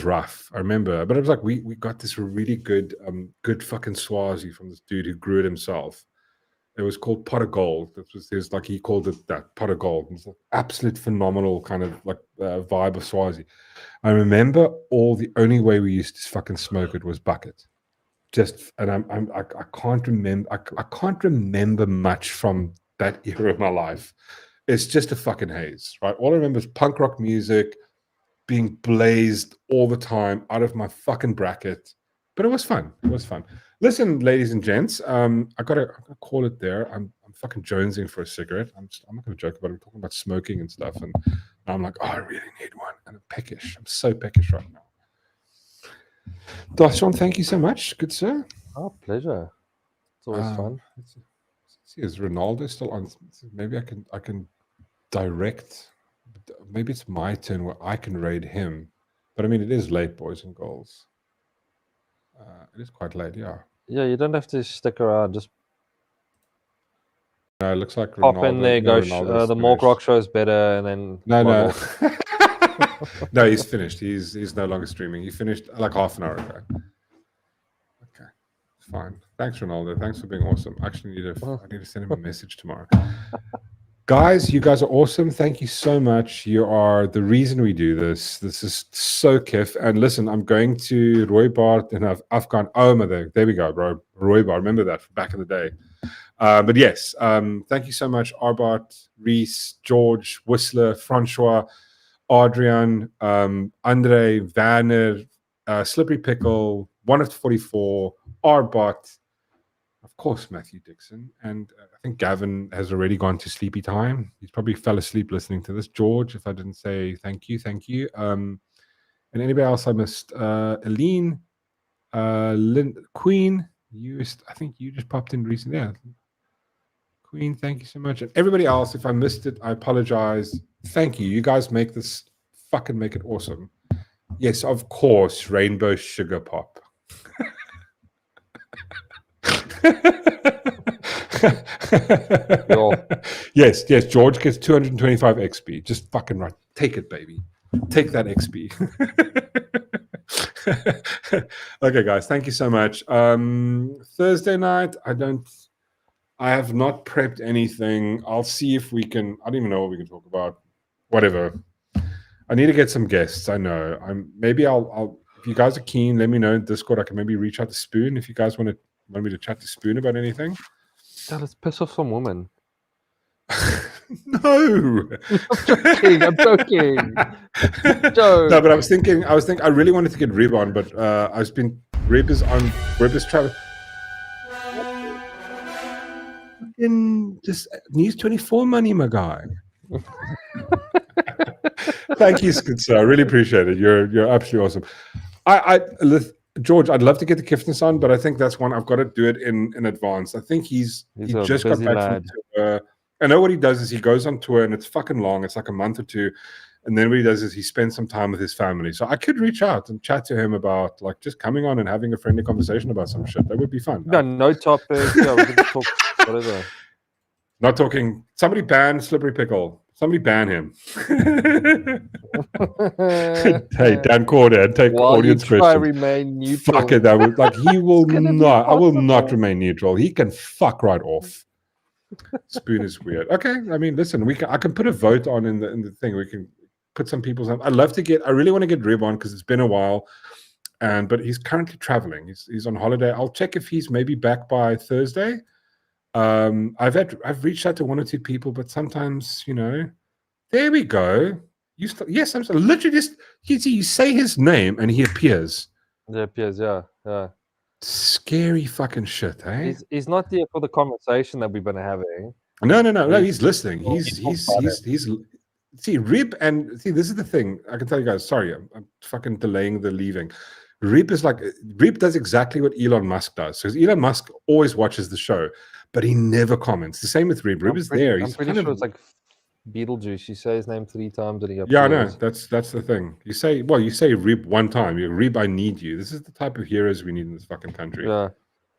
rough. I remember, but it was like we got this really good fucking Swazi from this dude who grew it himself. It was called Pot of Gold. That was his, like, he called it that, Pot of Gold. It's like absolute phenomenal kind of like vibe of Swazi. I remember the only way we used to fucking smoke it was bucket. And I can't remember. I can't remember much from that era of my life. It's just a fucking haze, right? All I remember is punk rock music being blazed all the time out of my fucking bracket. But it was fun. It was fun. Listen, ladies and gents, I gotta call it there. I'm fucking jonesing for a cigarette. I'm not gonna joke about it. We're talking about smoking and stuff, and now I'm like, oh, I really need one. And I'm peckish. I'm so peckish right now. Darshan, thank you so much, good sir. Oh, pleasure. It's always fun. Let's see, is Ronaldo still on? Maybe I can direct. Maybe it's my turn where I can raid him. But I mean, it is late, boys and girls. It is quite late, yeah. Yeah, you don't have to stick around. Just no, it looks like pop Ronaldo, in there, go. The Mork Rock show is better, and then no. No, he's finished. He's no longer streaming. He finished like half an hour ago. Okay, fine. Thanks, Ronaldo. Thanks for being awesome. I actually need to send him a message tomorrow. Guys, you guys are awesome. Thank you so much. You are the reason we do this. This is so kiff. And listen, I'm going to Roy Bart and I've gone, oh my God, there we go, bro. Roy Bart, remember that from back in the day. But yes, thank you so much, Arbart, Reese, George, Whistler, Francois, Adrian, Andre, Vanner, Slippery Pickle, 1 of 44, Arbart, of course, Matthew Dixon, and I think Gavin has already gone to sleepy time. He's probably fell asleep listening to this. George, if I didn't say thank you. And anybody else I missed? Aline, Queen, I think you just popped in recently. Yeah. Queen, thank you so much. And everybody else, if I missed it, I apologize. Thank you. You guys make it awesome. Yes, of course, Rainbow Sugar Pop. Yes, George gets 225 XP. Just fucking right. Take it, baby. Take that XP. Okay, guys, thank you so much. Thursday night, I have not prepped anything. I'll see if we can. I don't even know what we can talk about. Whatever. I need to get some guests. I know. I'll if you guys are keen, let me know in Discord. I can maybe reach out to Spoon if you guys want me to chat to Spoon about anything. Yeah, let's piss off some woman. No. I'm joking. No, but I was thinking I really wanted to get Rib on, but Rib is traveling. Just News 24 money, my guy. Thank you, Skitzer. I really appreciate it. You're absolutely awesome. George, I'd love to get the Kiftness on, but I think that's one I've got to do it in advance. I think he just got back from tour. I know what he does is he goes on tour and it's fucking long. It's like a month or two. And then what he does is he spends some time with his family. So I could reach out and chat to him about like just coming on and having a friendly conversation about some shit. That would be fun. No topic. Yeah, we can talk whatever. Not talking. Somebody ban Slippery Pickle. Somebody ban him. Hey, Dan Corder, take audience questions. Remain neutral. Fuck it. He will not. I will not remain neutral. He can fuck right off. Spoon is weird. Okay. I mean, listen, I can put a vote on in the thing. We can put some people's. I really want to get Rib on because it's been a while. But he's currently traveling. He's on holiday. I'll check if he's maybe back by Thursday. I've reached out to 1 or 2 people, but sometimes, you know, there we go. Yes, I'm literally just you say his name and he appears. He appears, yeah. Scary fucking shit, eh? He's not there for the conversation that we've been having. No, he's listening. He's see, Rib, and see, this is the thing. I can tell you guys, sorry, I'm fucking delaying the leaving. Rib does exactly what Elon Musk does. So Elon Musk always watches the show, but he never comments. The same with Rib. Rib is there. I'm pretty sure it's like Beetlejuice. You say his name 3 times and he appears. Yeah, I know. That's the thing. You say Rib 1 time. You Rib, I need you. This is the type of heroes we need in this fucking country. Yeah.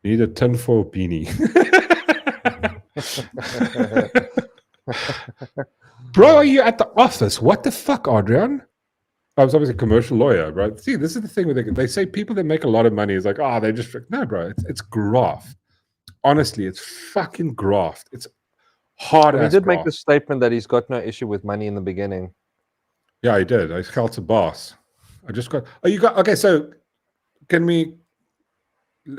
You need a tinfoil beanie. Bro, are you at the office? What the fuck, Adrian? I was obviously a commercial lawyer, right? See, this is the thing where they say people that make a lot of money is like, they just no, bro. It's graft. Honestly, it's fucking graft. It's hard. He did make the statement that he's got no issue with money in the beginning. Yeah, he did. I felt a boss. I just got. Oh, you got okay. So, can we?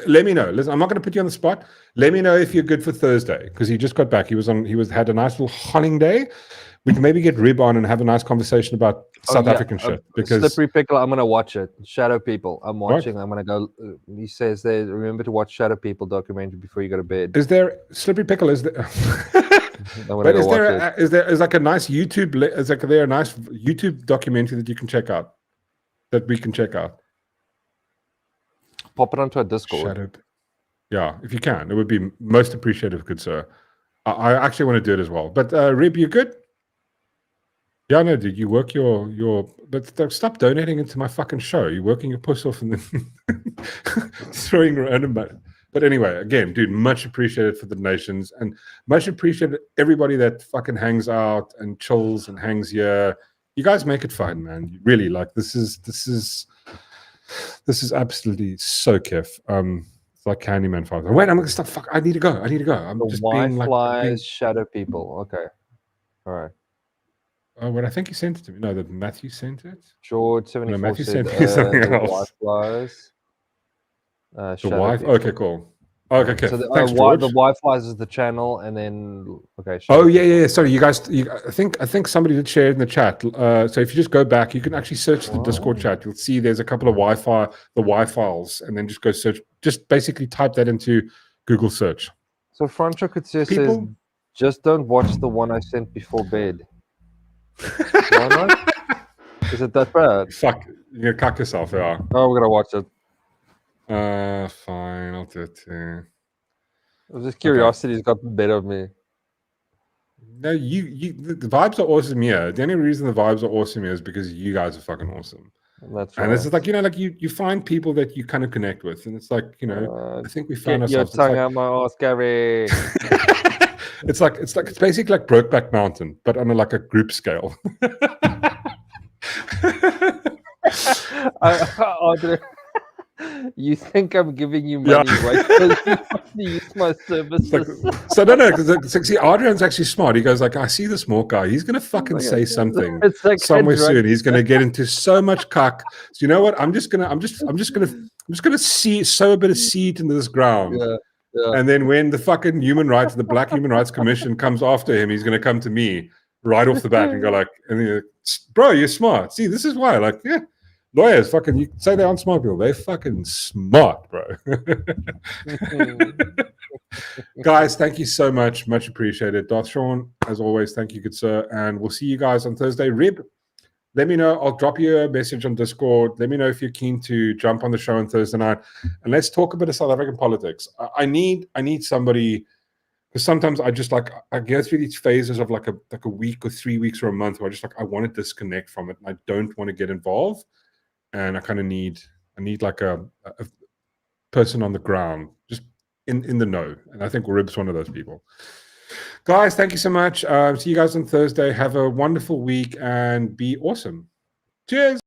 Let me know. Listen, I'm not going to put you on the spot. Let me know if you're good for Thursday because he just got back. He had a nice little hunting day. We can maybe get Rib on and have a nice conversation about South African shit. Because Slippery Pickle, I'm gonna watch it. Shadow People, I'm watching. What? I'm gonna go. He says there. Remember to watch Shadow People documentary before you go to bed. Is there Slippery Pickle? Is there? But is there like a nice YouTube? Is like there a nice YouTube documentary that you can check out? That we can check out. Pop it onto a Discord. Yeah, if you can, it would be most appreciative, good sir. I actually want to do it as well. But Rib, you good? Yeah, no, dude, you work but stop donating into my fucking show. You're working your puss off and then throwing random money. But anyway, again, dude, much appreciated for the donations and much appreciated everybody that fucking hangs out and chills and hangs here. You guys make it fun, man. Really, like this is absolutely so kiff. It's like Candyman 5. Wait, I'm gonna stop. Fuck, I need to go. I'm just being like Shadow People. Okay, all right. Oh, what I think he sent it to me. No, that Matthew sent it. George 74 no, Matthew said, sent me something else. Wi-Flies. The wife. Okay, cool. Okay. So the Wi-Flies is the channel, and then okay. Yeah. Sorry, you guys. I think somebody did share it in the chat. So if you just go back, you can actually search the Discord chat. You'll see there's a couple of the Wi-Files, and then just go search. Just basically type that into Google search. So Francho could say, says, just don't watch the one I sent before bed. Why not? Is it that bad? Fuck, you're gonna cuck yourself, yeah. Oh, we're gonna watch it. Fine, I'll do it too. It was just curiosity's got the better of me. No, the vibes are awesome here. The only reason the vibes are awesome here is because you guys are fucking awesome. That's right. And it's like, like you find people that you kind of connect with, and it's like, I think we found ourselves. Your tongue out my ass, Gary. It's basically like Brokeback Mountain, but on a group scale. You think I'm giving you money, right? Because you want to use my services. So no, because see, Adrian's actually smart. He goes like, I see this Mork guy. He's gonna fucking say something somewhere soon. He's gonna get into so much cuck. So you know what? I'm just gonna sow a bit of seed into this ground. Yeah. And then when the fucking the Black Human Rights Commission comes after him, he's gonna come to me right off the bat and go like, bro, you're smart. See, this is why, lawyers fucking, you say they aren't smart people, they're fucking smart, bro. Guys, thank you so much. Much appreciated. Darth Sean, as always, thank you, good sir. And we'll see you guys on Thursday. Rib, let me know. I'll drop you a message on Discord. Let me know if you're keen to jump on the show on Thursday night. And let's talk a bit of South African politics. I need somebody, because sometimes I just I go through these phases of like a week or 3 weeks or a month where I want to disconnect from it and I don't want to get involved. And I kind of need like a person on the ground, just in the know. And I think Rib's one of those people. Guys, thank you so much. See you guys on Thursday. Have a wonderful week and be awesome. Cheers.